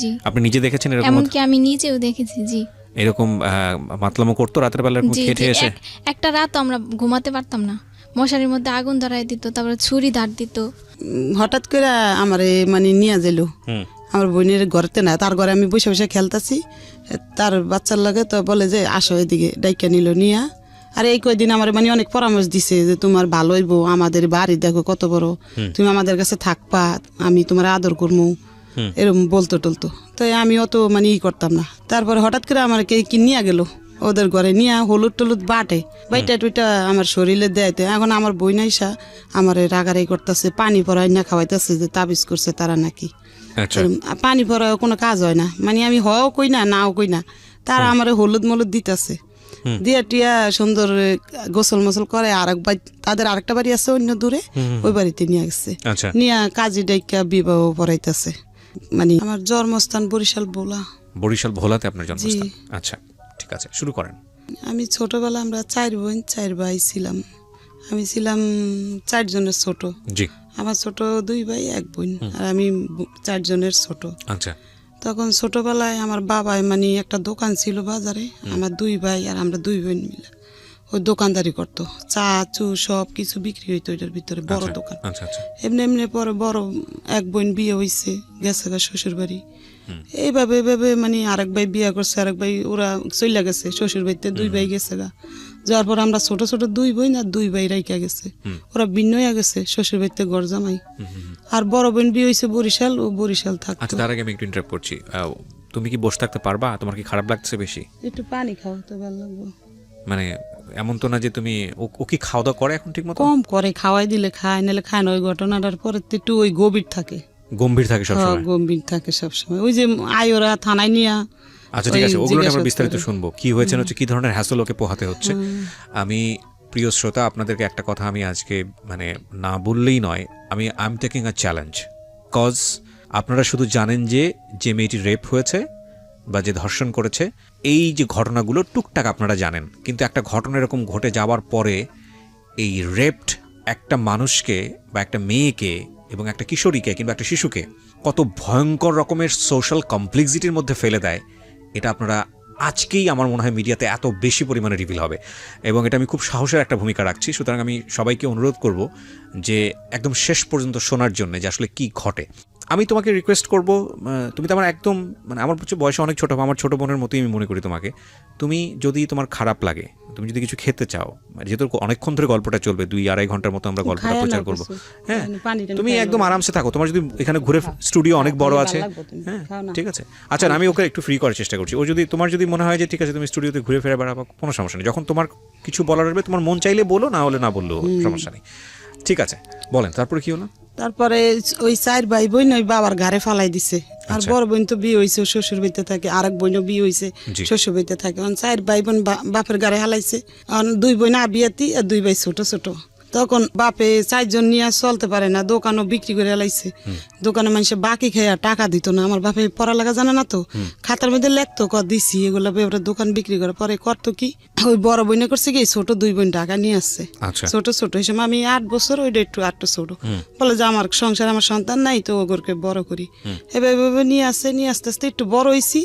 জি। আপনি নিজে দেখেছেন এরকম? এমনকি আমি নিজেও দেখেছি। জি। এরকম মাতলামো করতো রাতের বেলা এরকম খেটে এসে? একটা রাত আমরা ঘুমাতে পারতাম না, মশারির মধ্যে আগুন ধরাই দিত, তারপরে ছুরি ধার দিত। হঠাৎ করে আমার মানে নিয়ে যাইল আমার বোনের ঘরেতে না, তার ঘরে আমি বসে বসে খেলতেছি, তার বাচ্চার লাগে তো বলে যে আসো এদিকে, ডাইকা নিল নিয়া। আর এই কয়দিন আমার মানে অনেক পরামর্শ দিছে যে তোমার ভালো হইব, আমাদের বাড়ি দেখো কত বড়, তুমি আমাদের কাছে থাকবা, আমি তোমার আদর করবো, এরকম বলতো টলতো। তো আমি অত মানে ই করতাম না। তারপরে হঠাৎ করে আমার কি নিয়ে গেল ওদের ঘরে, নিয়ে হলুদ টলুদ বাটে বাইটা টুইটা আমার শরীরে দেয়তে। এখন আমার বই নাইসা আমার রাগারাই করতেছে, পানি পরাই না খাওয়াইতেছে যে তাবিজ করছে তারা নাকি। পানি পরা কোনো কাজ হয় না, মানে আমি হও কই না নাও কই না, তারা আমার হলুদ মলুদ দিতেছে, দিয়া টিয়া সুন্দর গোসল মোসল করে। তাদের আরেকটা বাড়ি আছে অন্য দূরে, ওই বাড়িতে নিয়ে গেছে, নিয়ে কাজী ডাইকা বিবাহ পড়াইতেছে। মানে আমার জন্মস্থান বরিশাল ভোলা। বরিশাল ভোলাতে আপনার জন্মস্থান? আচ্ছা, ঠিক আছে, শুরু করেন। আমি ছোটবেলা আমরা 4 বোন 4 ভাই ছিলাম। আমি ছিলাম 4 জনের ছোট। জি। আমার ছোট 2 ভাই 1 বোন, আর আমি 4 জনের ছোট। আচ্ছা। তখন ছোটবেলায় আমার বাবাই মানে একটা দোকান ছিল বাজারে, আমার 2 ভাই আর আমরা 2 বোন মিলে ওই দোকানদারি করতো, চা চু সব কিছু বিক্রি হইতো ওইটার ভিতরে, বড় দোকান। এমনি এমনি পরে বড় 1 বোন বিয়ে হয়েছে, গেছে গা শ্বশুর বাড়ি। এইভাবে মানে আরেক ভাই বিয়ে করছে, আরেক ভাই ওরা চলে গেছে শ্বশুর বাড়িতে, 2 ভাই গেছে গা। যাওয়ার পর আমরা ছোট ছোট 2 বোন আর 2 ভাই রাইকা গেছে, ওরা ভিন্ন হয়ে গেছে শ্বশুর বাড়িতে ঘর জামাই। আর বড় বোন বিয়ে হয়েছে বরিশাল, ও বরিশাল থাকতো। আচ্ছা, তার আগে আমি একটু ইন্টারাপ্ট করছি। তুমি কি বসে থাকতে পারবা? তোমার কি খারাপ লাগছে বেশি? একটু পানি খাও তো ভালো লাগবে। মানে এমন তো না যে তুমি, ও কি খাওয়া দাওয়া করে এখন ঠিক মতো? কম করে, খাওয়াই দিলে খায়, নাহলে খায় না। ওই ঘটনাটার পরে একটু ওই গম্ভীর থাকে সবসময়, গম্ভীর থাকে সবসময়। ওই যে আয়োরা থানায় নিয়া। আচ্ছা, ঠিক আছে, ওগুলো আমরা বিস্তারিত শুনবো, কি হয়েছে হচ্ছে কি ধরনের হ্যাসল ওকে পোহাতে হচ্ছে। আমি প্রিয় শ্রোতা, আপনাদেরকে একটা কথা আমি আজকে মানে না বললেই নয়, I am taking a challenge. Cause আপনারা শুধু জানেন যে মেয়েটি রেপ হয়েছে বা যে ধর্ষণ করেছে, এই যে ঘটনাগুলো টুকটাক আপনারা জানেন, কিন্তু একটা ঘটনা এরকম ঘটে যাওয়ার পরে এই রেপড একটা মানুষকে বা একটা মেয়েকে এবং একটা কিশোরীকে কিংবা একটা শিশুকে কত ভয়ঙ্কর রকমের সোশ্যাল কমপ্লেক্সিটির মধ্যে ফেলে দেয়, এটা আপনারা আজকেই আমার মনে হয় মিডিয়াতে এত বেশি পরিমাণে রিভিল হবে, এবং এটা আমি খুব সাহসের একটা ভূমিকা রাখছি। সুতরাং আমি সবাইকে অনুরোধ করব যে একদম শেষ পর্যন্ত শোনার জন্য যে আসলে কি ঘটে। আমি তোমাকে রিকোয়েস্ট করব, তুমি তো আমার একদম মানে আমার বয়সে অনেক ছোটো, আমার ছোটো বোনের মতোই আমি মনে করি তোমাকে। তুমি যদি তোমার খারাপ লাগে, তুমি যদি কিছু খেতে চাও, যেহেতু অনেকক্ষণ ধরে গল্পটা চলবে, 2-2.5 ঘন্টার মতো আমরা গল্পটা প্রচার করবো, হ্যাঁ, তুমি একদম আরামসে থাকো। তোমার যদি এখানে ঘুরে স্টুডিও অনেক বড় আছে, হ্যাঁ, ঠিক আছে। আচ্ছা, আমি ওকে একটু ফ্রি করার চেষ্টা করছি। ও যদি তোমার যদি মনে হয় যে ঠিক আছে তুমি স্টুডিওতে ঘুরে ফিরে বেড়াবো, কোনো সমস্যা নেই। যখন তোমার কিছু বলার আসবে, তোমার মন চাইলে বলো, না হলে না বললেও সমস্যা নেই, ঠিক আছে? বলেন, তারপরে কি হলো? তারপরে ওই 4 ভাই বোন ওই বাবার ঘরে ফালাই দিছে। আর বড় বোন তো বিয়ে হয়েছে, শ্বশুর বাড়িতে থাকে, আরেক বোনও বিয়ে হয়েছে, শ্বশুর বাড়িতে থাকে। 4 ভাই বোন বাপের ঘরে হালাইছে। 2 বোন আবিয়াতি আর 2 ভাই ছোট ছোট। তখন বাপে 4 জন নিয়ে চলতে পারে না, দোকানও বিক্রি করে হালাইছে। দোকানে মানুষে বাকি খেয়ে টাকা দিত না। আমার বাপে পড়ালেখা জানে না তো, খাতার মধ্যে লেখতো দিছি, এগুলো দোকান বিক্রি করে। পরে করতো কি, ওই বড় বোনে করছে কি, ছোট 2 বোন টাকা নিয়ে আসছে, ছোট ছোট। এই সময় আমি 8 বছর, ওইটা একটু 8 ছোট। বলে যে আমার সংসার, আমার সন্তান নাই, তো ওগুলোকে বড় করি। এভাবে নিয়ে আসছে, নিয়ে আস্তে আস্তে একটু বড় হয়েছি।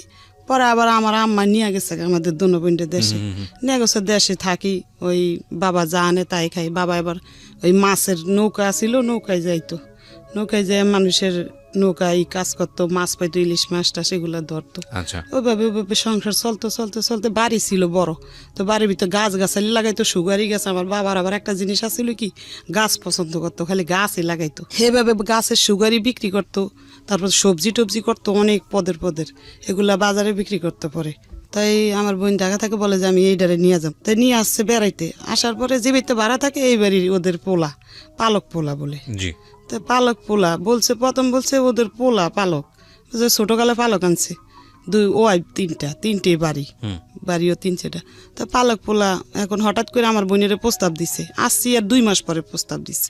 পরে আবার আমার আম্মা নিয়ে গেছে আমাদের দোনো বোনটা দেশে, নিয়ে গেছে। দেশে থাকি, ওই বাবা যা আনে তাই খাই। বাবা এবার ওই মাছের নৌকা ছিল, নৌকায় যাইতো, নৌকায় যায় মানুষের নৌকায় কাজ করতো, মাছ পাইতো, ইলিশ মাছটা সেগুলো ধরতো। ওইভাবে সংসার চলতে চলতে চলতে বাড়ি ছিল বড়, তো বাড়ির ভিতরে গাছ গাছালি লাগাইতো, সুগারি গাছ। আমার বাবার আবার একটা জিনিস আছিল কি, গাছ পছন্দ করতো, খালি গাছই লাগাইতো। সেভাবে গাছের সুগারি বিক্রি করতো, তারপর সবজি টবজি করতো, অনেক পদের এগুলা বাজারে বিক্রি করতে পারে। তাই আমার বোন ঢাকা থাকে, বলে যে আমি এইটারে নিয়ে যাব। তাই নিয়ে আসছে বেড়াইতে। আসার পরে যে বাড়িতে ভাড়া থাকে, এই বাড়ির ওদের পোলা, পালক পোলা বলে। তো পালক পোলা বলছে, প্রথম বলছে ওদের পোলা পালক, ছোটকালে পালক আনছে। 2 ওয়াইফ 3টে বাড়িও 3-4টা। তা পালক পোলা এখন হঠাৎ করে আমার বোনের প্রস্তাব দিছে। আসছি আর 2 মাস পরে প্রস্তাব দিছে।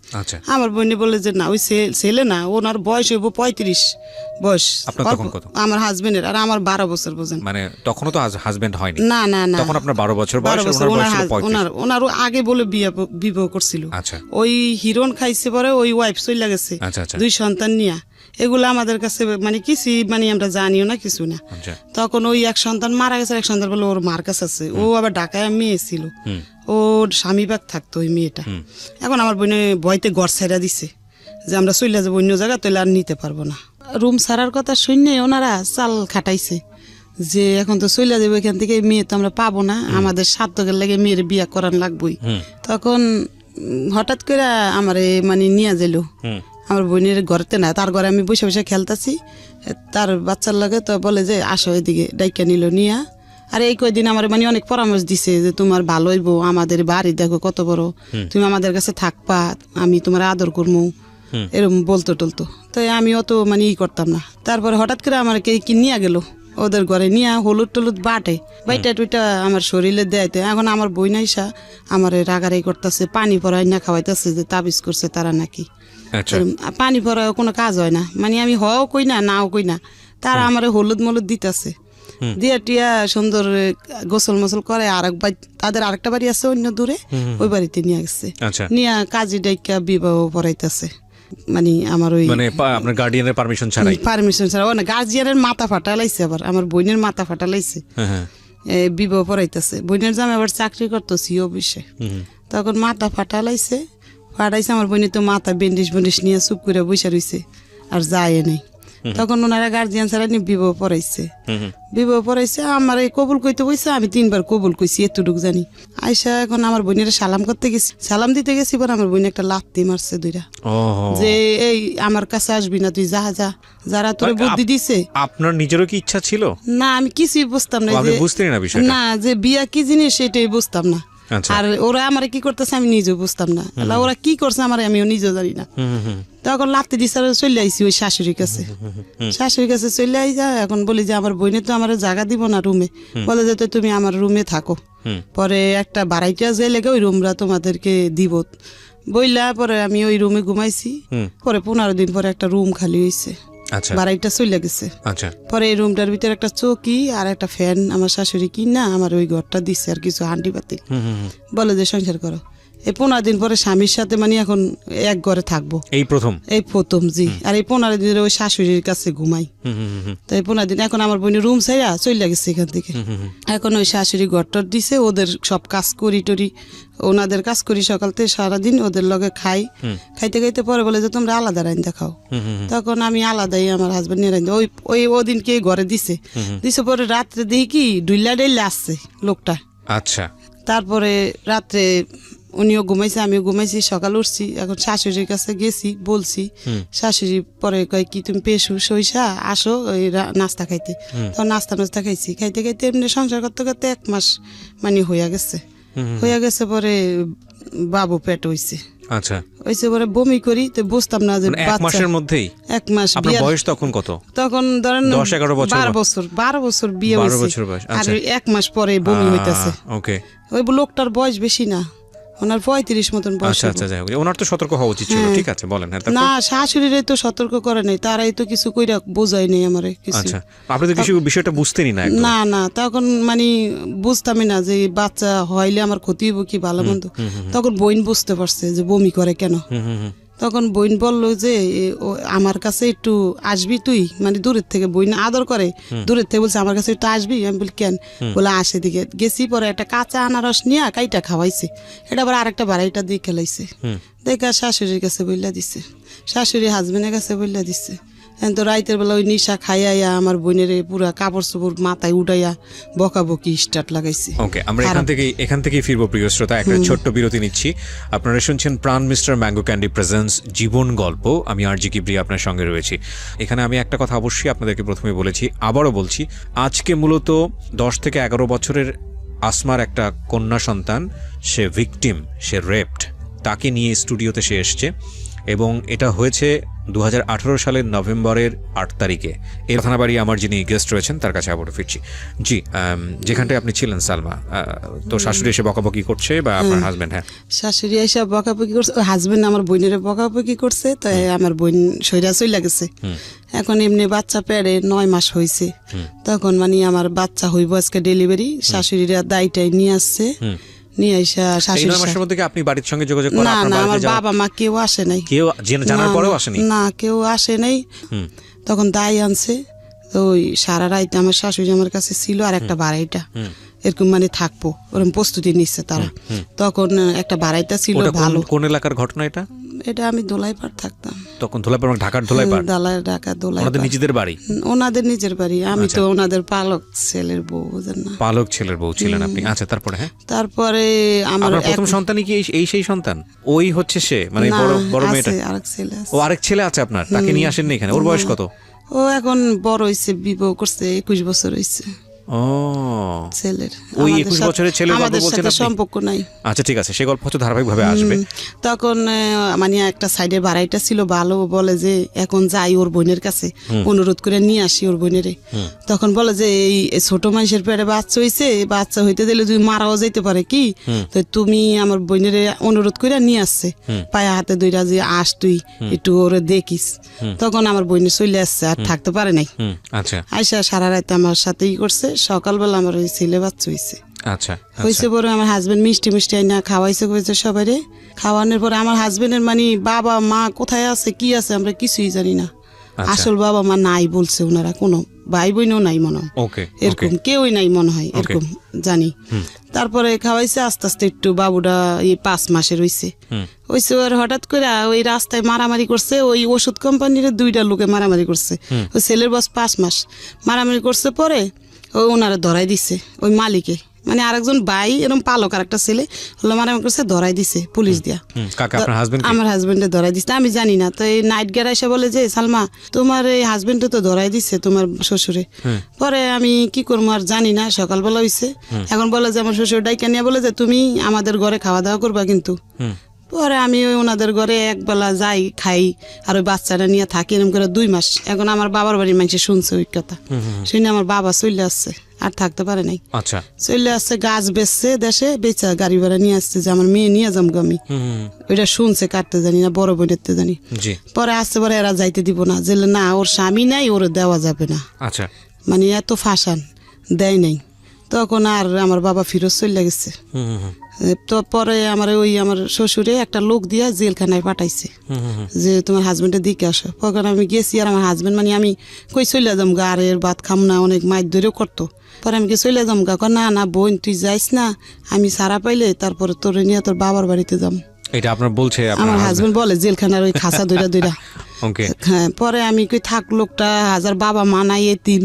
আমার বোনে বলে যে না, ওই ছেলে না, ওনার বয়স হইব 35 বয়স আমার হাজবেন্ডের, আর আমার 12 বছর। বোঝেন, মানে তখনও তো হাজবেন্ড হয়নি? না না না, তখন আপনার 12 বছর বয়স। ওনারও আগে বলে বিবাহ করছিল। ওই হিরোন খাইছে, পরে ওই ওয়াইফ চলে গেছে 2 সন্তান নিয়ে। এগুলো আমাদের কাছে মানে কিছুই মানে আমরা জানিও না কিছু না। আচ্ছা তখন ওই এক সন্তান মারা গেছে, এক সন্তান বলে ওর মার কাছে আছে, ও আবার ঢাকায় মেয়ে ছিল, ওর স্বামী বাগ থাকতো ওই মেয়েটা। এখন আমার বোনে ভয়তে ঘর ছেড়া দিছে যে আমরা চলে যাবো অন্য জায়গা, তাহলে আর নিতে পারবো না। রুম ছাড়ার কথা শুনে ওনারা চাল খাটাইছে যে এখন তো চলে যাবো এখান থেকে, মেয়ে তো আমরা পাবো না, আমাদের সার্থকের লাগে মেয়ের বিয়া করান লাগবই। তখন হঠাৎ করে আমার মানে নিয়ে যাইল আমার বোনের ঘরেতে না, তার ঘরে আমি বসে বসে খেলতেছি, তার বাচ্চার লাগে তো বলে যে আসো এদিকে, ডাইকা নিল নিয়া। আর এই কয়দিন আমার মানে অনেক পরামর্শ দিছে যে তোমার ভালো হইব, আমাদের বাড়ি দেখো কত বড়, তুমি আমাদের কাছে থাকবা, আমি তোমার আদর করবো, এরকম বলতো টলতো। তাই আমি অত মানে করতাম না। তারপরে হঠাৎ করে আমার কে কি নিয়ে গেল ওদের ঘরে, নিয়ে হলুদ টলুদ বাটে বাইটা টুইটা আমার শরীরে দেয়তে। এখন আমার বই নাইসা আমার রাগারাই করতেছে, পানি পরাই না খাওয়াইতেছে যে তাবিজ করছে তারা নাকি। আচ্ছা পানি পরা কোনো কাজ হয় না, মানে আমি হও কই না নাও কই না, তারা আমার হলুদ মলুদ দিতেছে, দিয়া টিয়া সুন্দর গোসল মোসল করে। তাদের আরেকটা বাড়ি আছে অন্য দূরে, ওই বাড়িতে নিয়ে গেছে, আচ্ছা নিয়ে কাজী ডাইকা বিবাহ পড়াইতেছে। মানে আমার ওই মানে আপনার গার্ডিয়ানের পারমিশন ছাড়াই? পারমিশন ছাড়া, ও না গার্জিয়ানের মাথা ফাটালাইছে, আবার আমার বোনের মাথা ফাটালাইছে, হ্যাঁ বিবাহ পড়াইতেছে। বোনের জামাই আবার চাকরি করতো সিও অফিসে, তখন মাথা ফাটালাইছে। আমার বোনে তো মাথা বেন্ডিস বেন্ডিস নিয়ে চুপ করে বসে রয়েছে, আর যায় নেই। তখন ওনারা গার্জিয়ান ছাড়া নিয়ে বিবাহ পড়াইছে। বিবাহ পড়াইছে, আমার এই কবুল কইতে বইছে, আমি 3 বার কবুল কইছি, এতটুকু জানি। আইসা এখন আমার বোনের সালাম করতে গেছি, সালাম দিতে গেছি, পর আমার বোন একটা লাত্তি মারছে 2টা, যে এই আমার কাছে আসবি না, তুই যা যা, যারা তোর বুদ্ধি দিছে। আপনার নিজেরও কি ইচ্ছা ছিল? না, আমি কিছুই বুঝতাম না, আপনি বুঝতেন না বিষয়টা? না, যে বিয়া কি জিনিস সেটাই বুঝতাম না। আচ্ছা। আর ওরা আমার কি করতেছে আমি নিজেও বুঝতাম না, ওরা কি করছে আমার আমিও নিজেও জানি না। তখন লাত্তি দিছে, চলে আইসি ওই শাশুড়ির কাছে। শাশুড়ির কাছে চলে আইসা এখন বলি যে আমার বোনে তো আমার জায়গা দিব না রুমে, বলে যে তুমি আমার রুমে থাকো, পরে একটা বাড়াইটা যে লেগে ওই রুমরা তোমাদেরকে দিব বইলা। পরে আমি ওই রুমে ঘুমাইছি, পরে 15 দিন পরে একটা রুম খালি হয়েছে, আচ্ছা বাড়াইটা চলে গেছে। আচ্ছা পরে এই রুমটার ভিতরে একটা চৌকি আর একটা ফ্যান আমার শাশুড়ি কিনা আমার ওই ঘরটা দিচ্ছে, আর কিছু হান্ডি পাতিল, বলে যে সংসার করো। এই 15 দিন পরে স্বামীর সাথে মানে এখন এক ঘরে থাকবো, এই প্রথম জি। আর এই 15 দিন ওই শাশুড়ির কাছে ঘুমাই। তো এই 15 দিন এখন আমার বোন রুম ছাইয়া চলে গেছে এখান থেকে। এখন ওই শাশুড়ি ঘরটর দিছে, ওদের সব কাজ করি টরি, ওনাদের কাজ করি সকাল থেকে সারাদিন, ওদের লগে খাই, খাইতে খাইতে পরে বলে যে তোমরা আলাদা রাইন দেখাও। তখন আমি আলাদাই আমার হাজবেন্ড নিয়ে রাইন, ওই ওদিনকে ঘরে দিছে। পরে রাত্রে দেখি কি ডুইলা ডেলে আসছে লোকটা। আচ্ছা। তারপরে রাত্রে উনিও ঘুমাইছে, আমিও ঘুমাইছি, সকাল উঠছি। এখন শাশুড়ির কাছে গেছি, বলছি, শাশুড়ি পরে কয় কি তুমি পেশু সইসা আসো ওই নাস্তা খাইতে। তখন নাস্তা খাইছি, খাইতে খাইতে এমনি সংসার করতে করতে 1 মাস মানে হইয়া গেছে। পরে বাবু পেট হইছে। আচ্ছা। হইছে পরে বমি করি, তো বুঝতাম না যে 1 মাসের মধ্যেই। 1 মাস। আপনার বয়স তখন কত? তখন ধরেন 10-11 বছর। 12 বছর বিয়ে হইছে। 12 বছর বয়স। আর 1 মাস পরে বমি হইতাছে। ওকে। ওই লোকটার বয়স বেশি না, ওনার 35 মতন বয়স। আচ্ছা আচ্ছা, ওনার তো সতর্ক হওয়া উচিত ছিল। ঠিক আছে, বলেন। না, শাশুড়িরে তো সতর্ক করে নাই, তারাই তো কিছু কইরা বোঝাই নাই আমারে কিছু। আচ্ছা, আপনি তো কিছু বিষয়টা বুঝতেনই না? না না, তখন মানে বুঝতামই না যে বাচ্চা হইলে আমার ক্ষতি হইব কি ভালো মন্দ। তখন বোন বুঝতে পারছে যে বমি করে কেন। তখন বোন বললো যে আমার কাছে একটু আসবি তুই, মানে দূরের থেকে, বোন আদর করে, দূরের থেকে বলছে আমার কাছে একটু আসবি। আমি বলি কেন, বলে আসে দিকে গেছি। পরে একটা কাঁচা আনারস নিয়ে কাইটা খাওয়াইছে, এটা আবার আরেকটা বাড়াইটা দিয়ে খেলাইছে। দেখা শাশুড়ির কাছে বইলা দিছে, শাশুড়ি হাজবেন্ডের কাছে বইলা দিছে। তো রাইতের বেলা ওই নিশা খাইয়া আমার বোনের পুরা কাপড় চোপড় মাথায় উঠাইয়া বকাবকি স্টার্ট লাগাইছি। ওকে, আমরা এখান থেকেই ফিরবো প্রিয় শ্রোতা। একটা ছোট্ট বিরতি নিচ্ছি। আপনারা শুনছেন প্রাণ মিস্টার ম্যাঙ্গো ক্যান্ডি প্রেজেন্টস জীবন গল্প। আমি আরজি কিবরি আপনার সঙ্গে রয়েছি। এখানে আমি একটা কথা অবশ্যই আপনাদেরকে প্রথমে বলেছি, আবারও বলছি, আজকে মূলত 10 থেকে 11 বছরের আসমার একটা কন্যা সন্তান, সে ভিকটিম, সে রেপড, তাকে নিয়ে স্টুডিওতে সে এসছে। এবং এটা হয়েছে 2018 সালের নভেম্বরের 8 তারিখে। এই থানাবাড়ি আমার যিনি গেস্ট রয়েছেন তার কাছে আবারও ফিরছি। জি, যেখানটায় আপনি ছিলেন সালমা, তো শাশুড়ি এসে বকাবকি করছে বা আপনার হাজবেন্ড? হ্যাঁ, শাশুড়ি এসে বকাবকি করছে, হাজবেন্ড আমার বোনের বকাবকি করছে। তাই আমার বোন সইরা চলে গেছে। এখন এমনি বাচ্চা পেড়ে 9 মাস হয়েছে। তখন মানে আমার বাচ্চা হইব আজকে ডেলিভারি, শাশুড়িরা দায়টাই নিয়ে আসছে, নিয়ে আইসা এই শাশুড়ি 9 মাসের মধ্যে কি আপনি বাড়ির সঙ্গে যোগাযোগ করেন? না আপনার না আমার বাড়িতে যাওয়া বাবা মা কেউ আসে নাই, কেউ জানার না, পরেও আসেনি? না কেউ আসে নাই। হুম। তখন দাই আনছে, তো ওই সারা রাইতে আমার শাশুড়ি আমার কাছে ছিল আর একটা বাড়াইটা এরকম মানে থাকবো ওরকম প্রস্তুতি নিচ্ছে তারা। তখন একটা বাড়াইটা ছিল ওটা ভালো। কোন এলাকার ঘটনা এটা? এটা আমি দোলাইপাড় থাকতাম তখন ধোলাইপাড়, ঢাকার ধোলাইপাড়? ঢাকা ওনাদের দোলাইপাড়, নিজেদের বাড়ি? ওনাদের নিজের বাড়ি। আমি তো ওনাদের পালক ছেলের বউ, বুঝেন না? পালক ছেলের বউ ছিলেন আপনি। আচ্ছা, তারপরে? হ্যাঁ, তারপরে আমার আপনার প্রথম সন্তানই কি এই সেই সন্তান? ওই হচ্ছে সে, মানে না, বড় মেয়েটা? আছে, আরেক ছেলে আছে। ও, আরেক ছেলে আছে আপনার, তাকে নিয়ে আসেননি এখানে? ওর বয়স কত? ও এখন বড় হইছে, বিবাহ করছে, 21 বছর হইছে ও, ছেলের। ওই আমাদের 21 সাথে- বছরের ছেলের গল্প আমাদের বলছেন সাথে আপনি? সম্পর্ক নাই। আচ্ছা, ঠিক আছে, সে গল্প হচ্ছে ধারাবাহিকভাবে আসবে। তখন মানে একটা সাইডে বাড়াইটা ছিল ভালো, বলে যে এখন যাই ওর বোনের কাছে, অনুরোধ করে নিয়ে আসি ওর বোনেরে। তখন বলে যে এই ছোট মানুষের পেটে বাচ্চা হইছে, বাচ্চা হইতে দিলে যদি মারাও যাইতে পারে কি, তো তুমি আমার বোনেরে অনুরোধ করে নিয়ে আসছে, পায়ে হাতে দুইটা যে আস তুই একটু ওরে দেখিস। তখন আমার বোনের চলে আসছে, আর থাকতে পারে নাই। আচ্ছা আইসা সারা রাত আমার সাথে ই করছে, সকালবেলা আমার ওই ছেলে বাচ্চা হইছে। আচ্ছা হয়েছে পরে আমার হাজবেন্ড মিষ্টি মিষ্টি আইনা খাওয়াইছে, করেছে সবাই। খাওয়ানোর পরে আমার হাজবেন্ডের মানে বাবা মা কোথায় আছে কি আছে আমরা কিছুই জানি না। আসল বাবা মা নাই বলছে ওনারা, কোনো ভাই বোনও নাই মনে হয়, ওকে, এরকম কেউই নাই মনে হয়, এরকম জানি। তারপরে খাওয়াইছে, আস্তে আস্তে একটু বাবুটা 5 মাসের হইছে। আর হঠাৎ করে ওই রাস্তায় মারামারি করছে, ওই ওষুধ কোম্পানির 2টা লোকে মারামারি করছে। ওই ছেলের বয়স 5 মাস, মারামারি করছে। পরে ওনারা ধরাই দিছে ওই মালিকে, মানে আরেকজন ভাই এরকম পালক আর একটা ছেলে হলো মারামারি করছে, ধরাই দিছে পুলিশ দিয়া। কাকা আপনার হাজবেন্ড? আমার হাজবেন্ডে ধরাই দিছে, আমি জানি না। তো এই নাইট গেট এসে বলে যে সালমা তোমার এই হাজবেন্ডে তো ধরাই দিছে তোমার শ্বশুরে। পরে আমি কি করবো আর জানি না, সকালবেলা হইছে। এখন বলে যে আমার শ্বশুর ডাইকা নিয়ে বলে যে তুমি আমাদের ঘরে খাওয়া দাওয়া করবা কিন্তু। পরে আমি ওই ওনাদের ঘরে একবেলা যাই, খাই, আর ওই বাচ্চাটা নিয়ে থাকি এরকম করে 2 মাস। এখন আমার বাবার বাড়ির মানুষ শুনছে ওই কথা, শুনে আমার বাবা চলে আসছে, আর থাকতে পারে নাই। আচ্ছা, চলে আসছে, গাছ বেচছে দেশে, বেচা গাড়ি ভাড়া নিয়ে আসছে যে আমার মেয়ে নিয়ে যাম আমি। ওইটা শুনছে, কাটতে জানি না, বড় বোনেরতে জানি। পরে আসতে পরে এরা যাইতে দিব না, যে না ওর স্বামী নাই, ওর দেওয়া যাবে না। আচ্ছা, মানে এত ফাঁসান দেয় নাই। তখন আর আমার বাবা ফিরত চলে গেছে। তো পরে আমার শ্বশুরে একটা লোক দিয়া জেলখানায় পাঠাইছে, যে তোমার হাজবেন্ডের দিকে আসো। তখন আমি গেছি, আর আমার হাজবেন্ড মানে আমি কই চলে যাম গা, আর এর ভাত খাম না, অনেক মাইর ধরেও করতো। পরে আমি চলে যাম গা, না না বোন তুই যাইস না, আমি সারা পাইলে তারপরে তোরে নিয়ে তোর বাবার বাড়িতে যাম। এটা আপনার বলছে আমার হাজবেন্ড বলে জেলখানার ওই খাসা দুইটা। হ্যাঁ, পরে আমি কই থাক, লোকটা হাজার বাবা মা নাই, এতিম,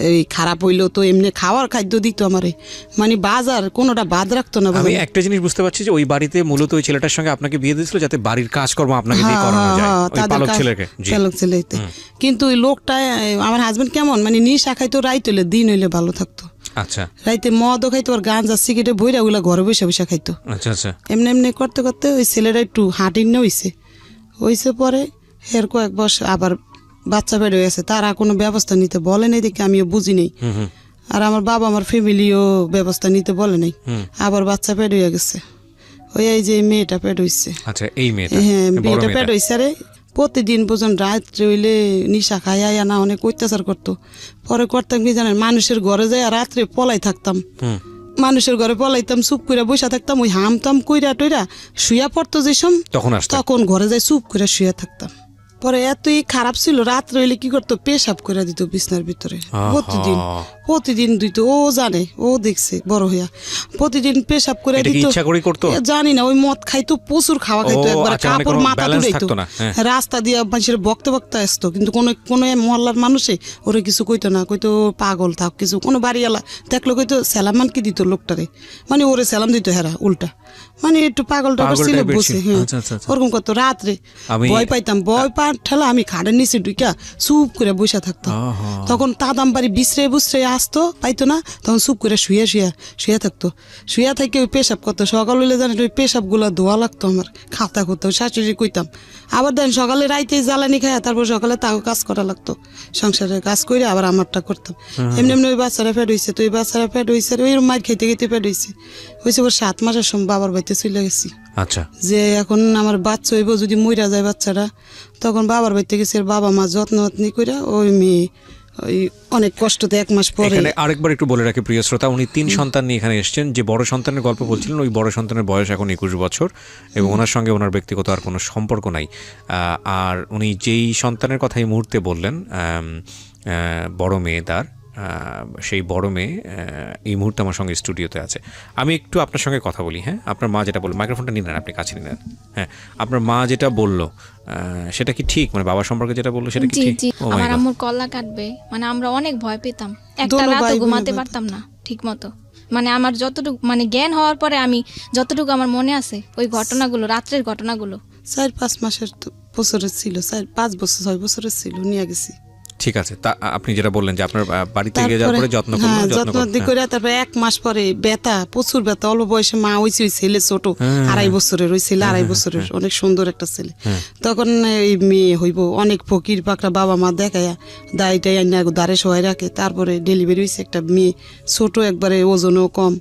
এই খারাপ হইলো তো এমনি খাওয়ার খাদ্য দিত আমারে, মানে বাজার কোনোটা বাদ রাখতো না। আমি একটা জিনিস বুঝতে পারছি যে ওই বাড়িতে মূলত ওই ছেলেটার সঙ্গে আপনাকে বিয়ে দিয়েছিল যাতে বাড়ির কাজকর্ম আপনাকে দিয়ে করানো যায়, ওই পালক ছেলেকে। পালক ছেলেতে। কিন্তু ওই লোকটা আমার হাজবেন্ড কেমন, মানে নিশা খাইতো রাইত হইলে, দিন হইলে ভালো থাকতো। আচ্ছা, রাইতে মদও খাইতো, আর গাঁজা সিগারেটে বইরা ওগুলা ঘরে বসে বসে খাইতো। আচ্ছা আচ্ছা, এমনি এমনি করতে করতে ওই ছেলেটা একটু হাঁটিন হইছে। পরে এর কয়েক বছর আবার বাচ্চা বেড়ে গেছে, তারা কোনো ব্যবস্থা নিতে বলে নাই দেখে আমিও বুঝি নেই। আর আমার বাবা আমার ফ্যামিলিও ব্যবস্থা নিতে বলে নাই। আবার বাচ্চা পেট হয়ে গেছে, ওই এই যে মেয়েটা পেট হইছে। আচ্ছা, এই মেয়েটা? হ্যাঁ, মেয়েটা পেট হইছে। আরে প্রতিদিন পর্যন্ত রাত্রে হইলে নিশা খাই না, অনেক অত্যাচার করতো। পরে করতাম কি জানেন, মানুষের ঘরে যাই রাত্রে পলাই থাকতাম, মানুষের ঘরে পলাইতাম, চুপ করে বসে থাকতাম, ওই হামতাম কইরা টইরা শুয়া পড়তো যে তখন ঘরে যাই চুপ করে শুয়ে থাকতাম। পরে এতই খারাপ ছিল, রাত্রে হইলে কি করতো, পেশাব করে দিত বিছনার ভিতরে। প্রতিদিন দিত, ও জানে, ও দেখছে বড় হইয়া, প্রতিদিন পেশাব করে দিত। জানি না, ওই মদ খাইতো, প্রচুর খাওয়া খাইতো, একবার কাপড় মাথা তুলাইতো, রাস্তা দিয়ে মানুষের বকতে বকতে আসতো। কিন্তু কোনো মহল্লার মানুষে ওরে কিছু কইতো না, কইতো পাগল থাক কিছু। কোনো বাড়িওয়ালা দেখলো কইতো সালাম কি দিত লোকটারে, মানে ওরে সালাম দিত হেরা উল্টা, মানে একটু পাগল টাগল ছিল বসে। হ্যাঁ, ওরকম করতো। রাত্রে ভয় পাইতাম, ভয় পা ঠেলা আমি খাটের নিচে ঢুকা চুপ করে বসে থাকতাম। তখন তাদাম বাড়ি বিশ্রে বুসরে আসতো, পাইতো না, তখন চুপ করে শুয়ে থাকতো। শুয়ে থেকে ওই পেশাব করতো। সকাল হইলে জানি ওই পেশাব গুলা ধোয়া লাগতো, আমার খাতা করতো, শাশুড়ি কইতাম। আবার দেন সকালে রাইতে জ্বালানি খায়, তারপর সকালে তাও কাজ করা লাগতো, সংসারের কাজ করে আবার আমারটা করতাম। এমনি এমনি ওই বাচ্চারা ফেট হয়েছে, তো ওই বাচ্চারা ফেট হয়েছে, ওই মার খেতে খেতে ফেট হয়েছে। হয়েছে ওর 7 মাসের সময় বাবার বাড়িতে চলে গেছি। আচ্ছা, যে এখন আমার বাচ্চা হইব, যদি মইরা যায় বাচ্চারা, তখন বাবার বাড়িতে গেছে, বাবা মা যত্ন করে ওই মেয়ে ওই অনেক কষ্টতে 1 মাস পরে। এখানে আরেকবার একটু বলে রাখি প্রিয় শ্রোতা, উনি 3 সন্তান নিয়ে এখানে এসেছেন। যে বড় সন্তানের গল্প বলছিলেন, ওই বড় সন্তানের বয়স এখন 21 বছর এবং ওনার সঙ্গে ওনার ব্যক্তিগত আর কোনো সম্পর্ক নাই। আর উনি যেই সন্তানের কথা এই মুহূর্তে বললেন, বড় মেয়ে তার, সেই বড় মেয়ে এই মুহূর্তে আমার সঙ্গে স্টুডিওতে আছে। আমি একটু আপনার সঙ্গে কথা বলি। হ্যাঁ, আপনার মা যেটা বলল, মাইক্রোফোনটা নিয়ে নেন, আপনি কাছে নিয়ে নেন। হ্যাঁ, আপনার মা যেটা বললো সেটা কি ঠিক? মানে বাবা সম্পর্কে যেটা বললো সেটা কি জি ঠিক? জি, Oh my আমার God! আম্মুর কল্লা কাটবে, মানে আমরা অনেক ভয় পেতাম, একটা দোনো রাতও ভাই বোনে ঘুমাতে ভয় পারতাম না ঠিক মতো। মানে আমার যতটুকু মানে জ্ঞান হওয়ার পরে আমি যতটুকু আমার মনে আছে ওই ঘটনাগুলো, রাত্রের ঘটনাগুলো। 4-5 মাসের বছরের ছিল, 4-5 বছর 6 বছরের ছিল, নিয়ে গেছি। ঠিক আছে, তা আপনি যেটা বললেন যে আপনার বাড়িতে গিয়ে যাওয়ার পরে যত্ন করলেন, যত্ন করে তারপরে 1 মাস পরে ব্যথা, প্রচুর ব্যথা, অল্প বয়সে মা হয়েছে, ওই ছেলে ছোট 2.5 বছরের, ওই ছেলে 2.5 বছরের, অনেক সুন্দর একটা ছেলে। তখন এই মেয়ে হইব, অনেক ফকির পাকড়া বাবা মা দেখায়া দায়টাই আইনা দাঁড়ে সহায় রাখে। তারপরে ডেলিভারি হয়েছে একটা মেয়ে, ছোট একবারে, ওজনও কম,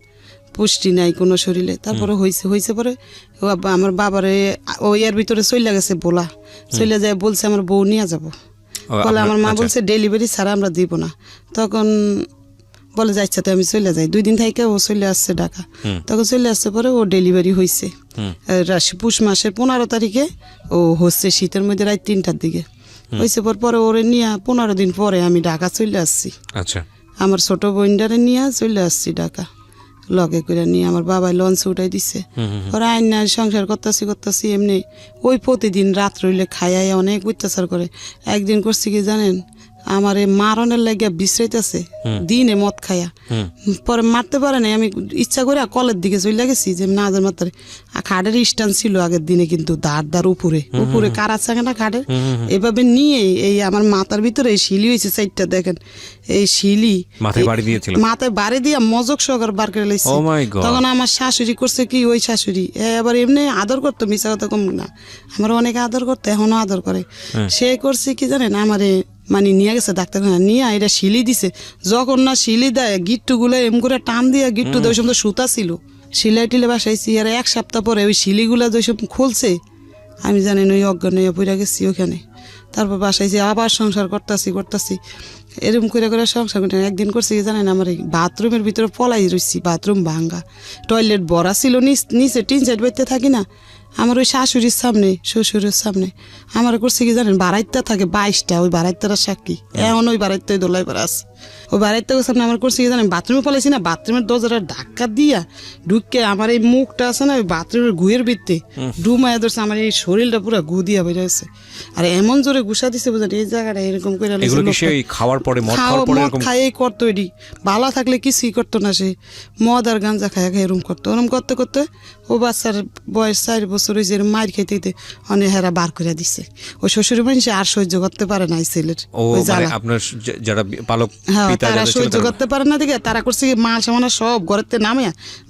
পুষ্টি নাই কোনো শরীরে। তারপরে হয়েছে পরে আমার বাবারে ওই এর ভিতরে চলে গেছে, বলা চলে যায়, বলছে আমার বউ নিয়ে যাবো। বলে আমার মা বলছে ডেলিভারি ছাড়া আমরা দিব না। তখন বলে যাচ্ছে তো আমি চলে যাই। 2 দিন থেকে ও চলে আসছে ঢাকা। তখন চলে আসছে পরে ও ডেলিভারি হয়েছে পুষ মাসের 15 তারিখে। ও হচ্ছে শীতের মধ্যে রাত 3টার দিকে হয়েছে। পরে ওরে নিয়ে 15 দিন পরে আমি ঢাকা চলে আসছি। আচ্ছা, আমার ছোট বোনটারে নিয়ে চলে আসছি ঢাকা, লগে করে নিয়ে আমার বাবাই লঞ্চ উঠাই দিছে। ওরা আইনা সংসার করতেছি এমনি। ওই প্রতিদিন রাত রইলে খাইয়াই অনেক অত্যাচার করে। একদিন করছি কি জানেন, আমার মারণের লাগিয়া বিশ্রাইতেছে দিনে মদ খাইয়া, পরে মারতে পারে নাই। আমি ইচ্ছা করে কলের দিকে চলে গেছি যে না মারতে। খাটের স্ট্যান্ড ছিল আগের দিনে, কিন্তু দাঁড় উপরে কারা চাঙে না খাটের, এভাবে নিয়ে এই আমার মাথার ভিতরে এই শিলি হয়েছে 4টা, দেখেন এই শিলি মাথায় বাড়ি দিয়েছিল, মাথায় বাড়ি দিয়া মজক সহকার বার করে লাইছে। Oh my God! তখন আমার শাশুড়ি করছে কি, ওই শাশুড়ি এবার এমনি আদর করতো, মিশা কথা কম না, আমার অনেক আদর করতো, এখনো আদর করে। সে করছে কি জানেন, আমারে মানে নিয়ে গেছে ডাক্তারখানা, নিয়ে এটা শিলি দিছে। যখন না শিলি দেয়, গিট্টু গুলো এম করে টান দিয়া গিট্টু দেয়, ওই সময় সুতা ছিল, সিলাই টিলে বাসাইছি। আর 1 সপ্তাহ পরে ওই শিলিগুলা যেসব খুলছে, আমি জানি ওই অজ্ঞান হয়ে পড়ে গেছি ওখানে। তারপর বাসাইছি, আবার সংসার করতেছি এরকম করে সংসার করতে। একদিন করছি কি জানেন, আমার এই বাথরুমের ভিতরে পলাই রয়েছি, বাথরুম ভাঙ্গা, টয়লেট ভরা ছিল, নিচে টিন সাইড বাইতে থাকি না, আমার ওই শাশুড়ির সামনে শ্বশুরের সামনে আমার করছে কি জানেন, বারাইত্যা থাকে 22টা, ওই বারাইত্যার সাক্ষী এখন ওই বারাইত্যায় দোলাই পারা আছে। ওই বারাইত্যা সামনে আমার করছে কি জানেন, বাথরুমে পলাইছি না, বাথরুমের দরজাটা ধাক্কা দিয়া ঢুকে আমার এই মুখটা আছে না, ওই বাথরুমের গুয়ের ভিত্তে ডুমায়া ধরছে, আমার এই শরীরটা পুরো গু দিয়া বেরিয়ে আছে। আর এমন জোরে গুসা দিছে বুঝলেন, এই জায়গাটা এরকম করে খাওয়ার পরে মদ খাইয়েই করতো। এটি ভালো থাকলে কিছুই করতো না, সে মদ আর গাঞ্জা খাইয়া এরকম করতো। ওরম করতে করতে ও বাচ্চার বয়স 4 বছর হয়েছে, মায়ের খেতে অনেক হেরা বার করে দিছে। ওই শ্বশুর মানুষ আর সহ্য করতে পারে না এই ছেলের ওই জ্বালা। আপনার যারা পালক হ্যাঁ, তারা সহ্য করতে পারে না দেখে তারা করছে কি, মাল সামানা সব ঘরেতে নামে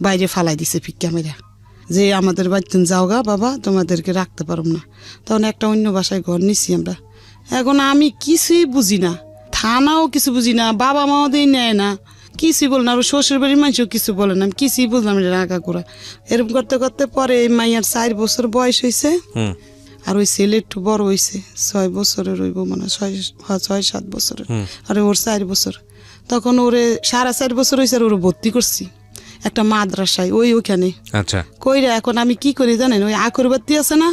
বাইরে ফালাই দিছে ফিক্কা মেরা, যে আমাদের বাড়িতে যাও গা বাবা, তোমাদেরকে রাখতে পারব না। তখন একটা অন্য বাসায় ঘর নিছি আমরা। এখন আমি কিছুই বুঝি না, থানাও কিছু বুঝি না, বাবা মাও দিয়ে নেয় না, কিছুই বল না, আর শ্বশুর বাড়ির মানুষও কিছু বলে না, আমি কিছুই বুঝলাম না, রাগা করা। এরকম করতে করতে পরে এই মাইয়ার 4 বছর বয়স হয়েছে, আর ওই ছেলে একটু বড় হয়েছে, 6 বছরের হইব, মানে 6-7 বছরের, আর ওর 4 বছর। তখন ওরে 4.5 বছর হয়েছে, আর ওরে ভর্তি করছি একটা মাদ্রাসায় ওইখানে। আচ্ছা, কইরা এখন আমি কি করি জানেন, ওই আকরবাতি আছে না,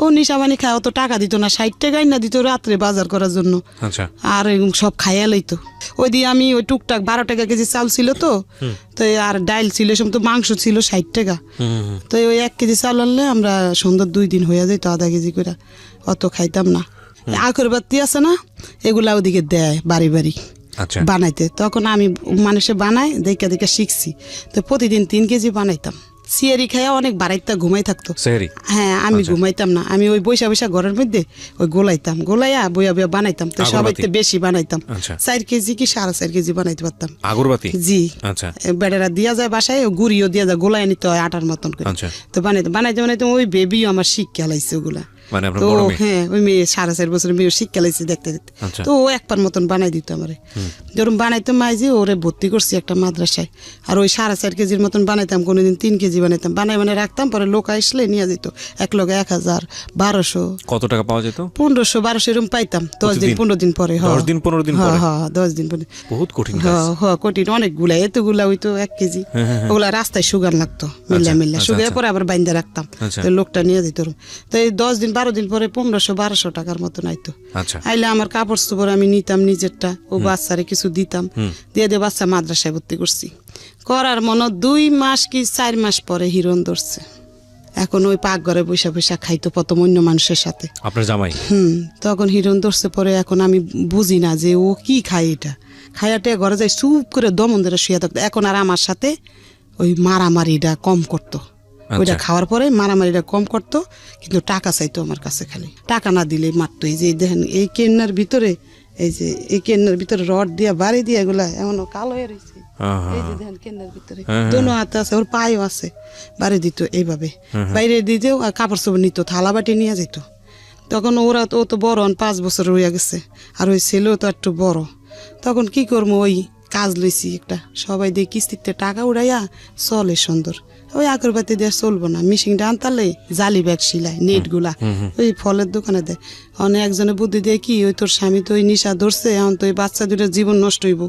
ও নিশাবানি খায়, অত টাকা দিত না, 60 টাকাই না দিত রাত্রে বাজার করার জন্য। আচ্ছা, আর সব খাইয়া লইতো। ওই দিয়ে আমি ওই টুকটাক 12 টাকা কেজি চাল ছিল তো আর ডাইল ছিল, সব তো মাংস ছিল 60 টাকা। তো ওই 1 কেজি চাল আনলে আমরা সুন্দর 2 দিন হইয়া যেত, আধা কেজি করে, অত খাইতাম না। আকরবাতি আছে না, এগুলা ওদিকে দেয় বাড়ি বাড়ি বানাইতে। তখন আমি মানুষে বানাই দেখে দেখে শিখছি, তো প্রতিদিন 3 কেজি বানাইতাম। সিয়ারি খাইয়া অনেক বাড়াইতা ঘুমাই থাকতো। হ্যাঁ, আমি ঘুমাইতাম না, আমি ওই বৈশা ঘরের মধ্যে ওই গোলাইয়া বইয়া বানাইতাম। তো সবাই বেশি বানাইতাম, 4 কেজি কি 4.5 কেজি বানাইতে পারতাম আগরবাতি। জি, বেড়ারা দিয়া যায় বাসায়, গুড়িও দিয়া যায়, গোলাই নিতে হয় আটার মতন করে। তো বানাইতে ওই বেবিও আমার শিক্ষা লাইছে ওগুলা। মানে আপনার তো বড় মেয়ে? হ্যাঁ ওই মেয়ে 4.5 বছরের মেয়ে শিক্ষা লাইছে দেখতে দেখতে। আচ্ছা। তো ও একবার মতন বানাই দিত আমারে, যেরকম বানাইতাম মাইজি ওরে ভর্তি করছি একটা মাদ্রাসায়। আর ওই 4.5 কেজির মতন বানাইতাম, কোনোদিন 3 কেজি বানাইতাম, বানাই রাখতাম, পরে লোক আসলে নিয়ে যেত এক লগে 1000 1200 কত টাকা পাওয়া যেত? 1500 1200 এরকম পাইতাম 10 দিন 15 দিন পরে। 10 দিন 15 দিন পরে? হ্যাঁ 10 দিন পরে। বহুত কঠিন কাজ। হ্যাঁ কঠিন অনেকগুলা, এতগুলা ওই তো 1 কেজি। ওগুলা রাস্তায় সুগার লাগতো মিল্লা সুগার, পরে আবার বাইন্দা রাখতাম। আচ্ছা। তো লোকটা নিয়ে যেত। তো এই 10 দিন 12 দিন পরে 1500 1200 টাকার মতন আইতো। আচ্ছা। আইলে আমার কাপড় চোপড় আমি নিতাম নিজেরটা, ও বাচ্চারে কিছু দিতাম, দিয়ে বাচ্চা মাদ্রাসায় ভর্তি করছি। করার মনে 2 মাস কি 4 মাস পরে হিরণ ধরছে। এখন ওই পাকঘরে বৈশা বৈশা খাইতো প্রথম অন্য মানুষের সাথে। আপনার জামাই? তখন হিরণ ধরছে, পরে এখন আমি বুঝি না যে ও কি খায়, এটা খাইয়াটে ঘরে যাই চুপ করে দমন ধরে শুয়ে থাকতো। এখন আর আমার সাথে ওই মারামারিটা কম করতো, ওইটা খাওয়ার পরে মারামারিটা কম করতো, কিন্তু টাকা চাইতো আমার কাছে, খালি টাকা না দিলে মারতো। এই যে দেখেন এই কেন্নার ভিতরে, এই যে এই কেন্নার ভিতরে রড দিয়া বাড়ি দিয়া এগুলা এমনও কালো হয়ে রয়েছে। এই যে দেখেন কেন্নার ভিতরে দোনো হাতে আছে, ওর পায়েও আছে, বাড়ি দিত এইভাবে, বাইরে দিতেও। আর কাপড় চোপড় নিত, থালা বাটি নিয়ে যেত। তখন ওরা তো ও তো বড়, 5 বছর হইয়া গেছে, আর ওই ছেলেও তো একটু বড়। তখন কি করবো, ওই কাজ লইছি একটা, সবাই দিয়ে কিস্তিতে টাকা উড়াইয়া চলে সুন্দর। ওই আগরবাতি দিয়ে চলবো না, মিশিংটা আনতালে জালি ব্যাগ সিলাই নেট গুলা ওই ফলের দোকানে দেয়। অনেক একজনে বুদ্ধি দিয়ে কি, ওই তোর স্বামী তো ওই নিশা ধরছে, এখন তো ওই বাচ্চা দুটার জীবন নষ্ট হইব,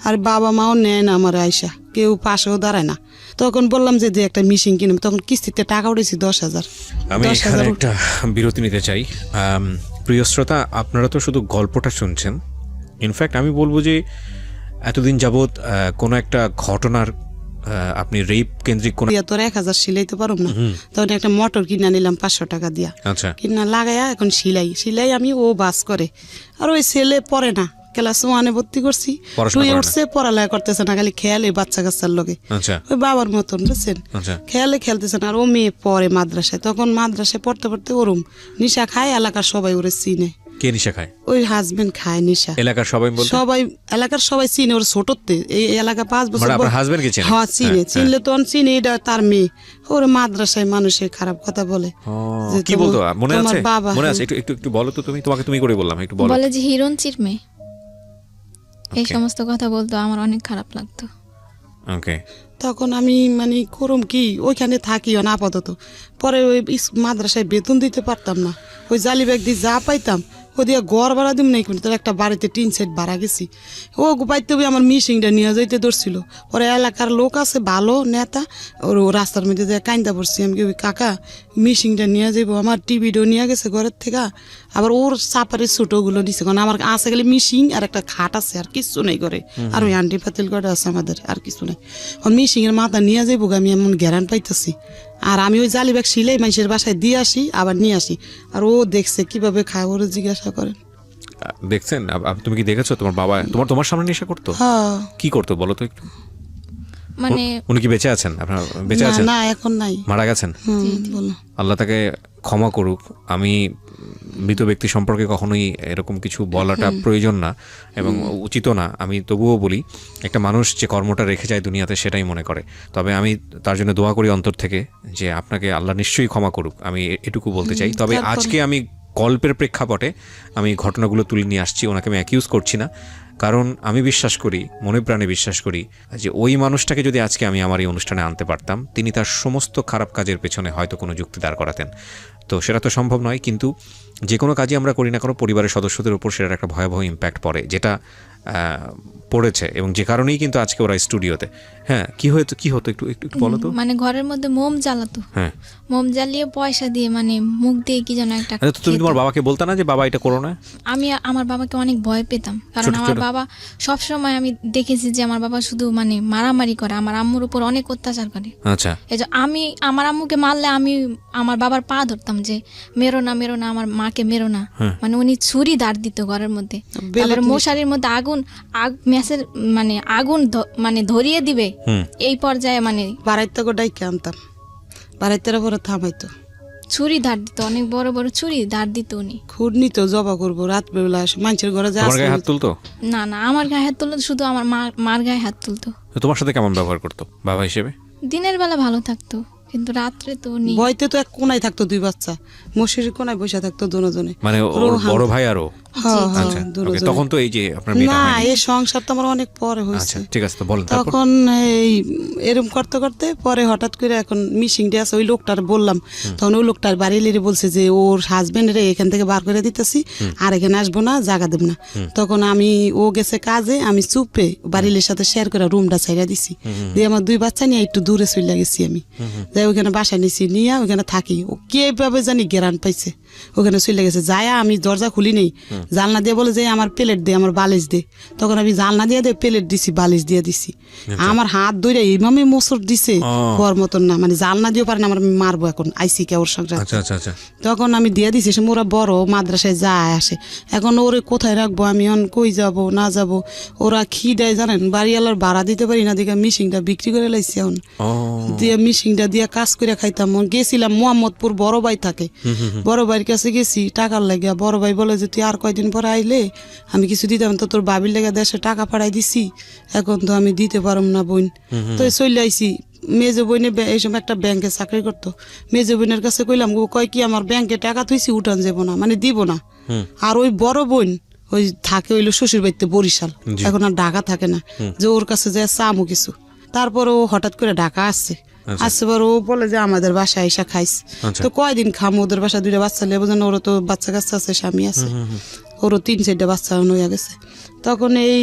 আর বাবা মাও নেয় না আমার আয়সা, কেউ পাশেও দাঁড়ায় না। তখন বললাম যে একটা মিশিং কিনবো, তখন কিস্তিতে টাকা উঠেছি 10,000। আমি এখানে একটা বিরতি নিতে চাই। প্রিয় শ্রোতা, আপনারা তো শুধু গল্পটা শুনছেন, ইনফ্যাক্ট আমি বলবো যে এতদিন যাবৎ কোনো একটা ঘটনার আপনি রেপ কেন্দ্রিক কোন তোর 1000 সিলাইতে পারো না, তখন একটা মোটর কিনা নিলাম 500 টাকা দিয়া। আচ্ছা। কিনা লাগাইয়া এখন সিলাই আমি, ও বাস করে। আর ওই ছেলে পড়ে না, ক্লাস 1-এ ভর্তি করছি, 2-এ উঠছে, পড়ালেখা করতেছে না, খালি খেয়ালে বাচ্চা কাচ্চার লগে। আচ্ছা। ওই বাবার মতন বুঝছেন, আচ্ছা। খেয়ালে খেলতেছে না। আর ও মেয়ে পড়ে মাদ্রাসায়, তখন মাদ্রাসায় পড়তে পড়তে ওরম নিশা খায়, এলাকার সবাই ওরে চিনে। কে নিশা খায়? ওই হাজবেন্ড খায় নিশা। এলাকার সবাই বলতে? সবাই, এলাকার সবাই চিনে ওর ছোটতে, এই এলাকা 5 বছর। মানে আপনার হাজবেন্ড কে চেনে? হ্যাঁ চিনে, চিনলে তো চিনে, এটা তার মেয়ে। ওর মাদ্রাসায় মানুষে খারাপ কথা বলে। কি বলতো মনে আছে? মনে আছে? একটু একটু একটু বলো তো, তোমাকে তুমি করে বললাম, একটু বলো। বলে যে হিরণচির মেয়ে, এই সমস্ত কথা বলতো, আমার অনেক খারাপ লাগতো। ওকে। তখন আমি মানে করম কি, ওইখানে থাকি না আপাতত। পরে ওই মাদ্রাসায় বেতন দিতে পারতাম না, ওই জালি ব্যাগ দিয়ে যা পাইতাম ও দিয়ে ঘর ভাড়া দিব না, কিন্তু একটা বাড়িতে 3 সেট ভাড়া গেছি। ও পাইতে আমার মিশিংটা নিয়ে যাইতে ধরছিল। পরে এলাকার লোক আছে ভালো নেতা, ওর রাস্তার মধ্যে দিয়ে কাইন্দা পড়ছি আমি, ওই কাকা মিশিংটা নিয়ে যাইবো, আমার টিভিটাও নিয়ে গেছে ঘরের থেকে, আবার ওর চাপারের ছোটোগুলো নিছে, কারণ আমার আছে গেলে মিশিং আর একটা খাট আছে, আর কিছু নেই করে, আর ওই আন্টি পাতিল করে আছে আমাদের, আর কিছু নেই। মিশিংয়ের মাথা নিয়ে যাইবো, আমি এমন গ্যারান পাইতেছি। আর আমি ওই জালি ব্যাগ সিলাই মানুষের বাসায় দিয়ে আসি, আবার নিয়ে আসি। আর ও দেখছে কিভাবে খায়, ওরে জিজ্ঞাসা করেন। দেখছেন? তুমি কি দেখেছো তোমার বাবা তোমার সামনে নেশা করতো? হ্যাঁ। কি করতো বলো তো একটু? মানে উনি কি বেঁচে আছেন? আপনার বেঁচে আছেন? না এখন নাই, মারা গেছেন। বলো। আল্লাহ তাকে ক্ষমা করুক। আমি মৃত ব্যক্তি সম্পর্কে কখনোই এরকম কিছু বলাটা প্রয়োজন না এবং উচিত না। আমি তবুও বলি, একটা মানুষ যে কর্মটা রেখে যায় দুনিয়াতে সেটাই মনে করে। তবে আমি তার জন্য দোয়া করি অন্তর থেকে যে আপনাকে আল্লাহ নিশ্চয়ই ক্ষমা করুক, আমি এটুকু বলতে চাই। তবে আজকে আমি গল্পের প্রেক্ষাপটে আমি ঘটনাগুলো তুলে নিয়ে আসছি, ওনাকে আমি অ্যাকিউজ করছি না, কারণ আমি বিশ্বাস করি, মনে প্রাণে বিশ্বাস করি যে ওই মানুষটাকে যদি আজকে আমি আমার এই অনুষ্ঠানে আনতে পারতাম, তিনি তার সমস্ত খারাপ কাজের পেছনে হয়তো কোনো যুক্তি দাঁড় করাতেন। তো সেটা তো সম্ভব নয়, কিন্তু যে কোনো কাজই আমরা করি না কোনো, পরিবারের সদস্যদের উপর সেটার একটা ভয়াবহ ইম্প্যাক্ট পড়ে, যেটা পড়েছে, এবং যে কারণেই কিন্তু আজকে ওরা স্টুডিওতে। হ্যাঁ, কি হতো একটু একটু বলো তো। মানে ঘরের মধ্যে মোম জ্বালাতো, হ্যাঁ, মোম জ্বালিয়ে পয়সা দিয়ে, মানে মুখ দিয়ে কি যেন একটা। তুমি তোমার বাবাকে বলতা না যে বাবা এটা করো না? আমি আমার বাবাকে অনেক ভয় পেতাম, কারণ আমার বাবা সবসময়, আমি দেখেছি যে আমার বাবা শুধু মানে মারামারি করে, আমার আম্মুর উপর অনেক অত্যাচার করে। আচ্ছা। এই যে আমি আমার আম্মুকে মারলে আমি আমার বাবার পা ধরতাম যে মেরো না, আমার মাকে মেরো না। মানে উনি ছুরি দাঁড় দিত ঘরের মধ্যে, তারপর মশারির মধ্যে ম্যাসের মানে আগুন মানে ধরিয়ে দিবে, এই পর্যায়ে মানে বাড়াইতে ডাইকে আনতাম, বাড়াইতে পরে থামাইতো, ছুরি ধার দিত, অনেক বড় বড় ছুরি ধার দিত উনি। খুদ নিত, জবা করবো রাত বেলা, মানুষের ঘরে যা হাত তুলতো? না না, আমার গায়ে হাত তুলতো, শুধু আমার মার গায়ে হাত তুলতো। তোমার সাথে কেমন ব্যবহার করতো বাবা হিসেবে? দিনের বেলা ভালো থাকতো, কিন্তু রাত্রে তো নেই। বইতে তো এক কোনায় থাকতো দুই বাচ্চা, মশারির কোনায় বসে থাকতো দুজনে। মানে ওর বড় ভাই আরো? হ্যাঁ আচ্ছা, হ্যাঁ okay, তখন তো এই যে আপনার মেয়েটা না, হয়নি। এই সংসার তো আমার অনেক পরে আচ্ছা হয়েছে। ঠিক আছে, তো বলেন তারপর। তখন এই এরকম করতে করতে পরে হঠাৎ করে এখন মিশিং ডে আছে, ওই লোকটার বললাম, তখন ওই লোকটার বাড়ি লিরে বলছে যে ওর হাজবেন্ডরে এখান থেকে বার করে দিতেছি, আর এখানে আসবো না, জায়গা দেব না। তখন আমি, ও গেছে কাজে, আমি চুপে বাড়ির সাথে শেয়ার করে রুমটা ছাইড়া দিছি, দিয়ে আমার দুই বাচ্চা নিয়ে একটু দূরে চলে গেছি আমি, যাই ওখানে বাসা নিছি, নিয়ে ওখানে থাকি। ও কিভাবে জানি গেরান পাইছে, ওখানে চলে গেছে। যায় আমি দরজা খুলি নেই, জানলা দিয়ে বলে যে আমার প্লেট দে, আমার বালিশ দে। তখন আমি জানলা দিয়ে প্লেট দিছি, বালিশ দিয়ে দিছি। আমার হাত ধরে এইভাবে মোচড় দিছে, হওয়ার মতন না, মানে জানলা দিয়ে পারে না, আমার মারবো এখন আইসি কে ওর সঙ্গে। আচ্ছা আচ্ছা আচ্ছা। তখন আমি দিয়ে দিছি, সে ওরা বড় মাদ্রাসায় যায় আসে, এখন ওরে কোথায় রাখবো আমি, এখন কই যাব না যাব। ওরা কি দেয় জানেন, বাড়িওয়ালার ভাড়া দিতে পারি না দেখে মিশিংটা বিক্রি করে লাইছি। এখন দিয়ে মিশিংটা দিয়ে কাজ করে খাইতাম। গেছিলাম মোহাম্মদপুর, বড় ভাই থাকে, বড় ভাইয়ের কাছে গেছি টাকার লাগিয়া। বড় ভাই বলে যে তুই আর কয়দিন পরে আইলে আমি কিছু দিতাম, তো তোর বাবির লেগে দেশে টাকা পাঠাই দিছি, এখন তো আমি দিতে পারম না বোন। তো চলে আইছি। মেজো বোনে এই সময় একটা ব্যাংকে চাকরি করতো, মেজো বোনের কাছে কইলাম, ও কয় কি আমার ব্যাংকে টাকা থুইছি, উঠান যাবো না, মানে দিব না। আর ওই বড় বোন ওই থাকে হইলো শ্বশুর বাড়িতে বরিশাল, এখন আর ঢাকা থাকে না, যে ওর কাছে যায় চামু কিছু। তারপর ও হঠাৎ করে ঢাকা আসছে, আসছে পর ও বলে যে আমাদের বাসায় আইসা খাইস। তো কয়দিন খামো, ওদের বাসা দুইটা বাচ্চা লেবো, যেন ওরা তো বাচ্চা কাচ্চা আছে, স্বামী আছে, ওরও 3-4টা বাচ্চা হয়ে গেছে। তখন এই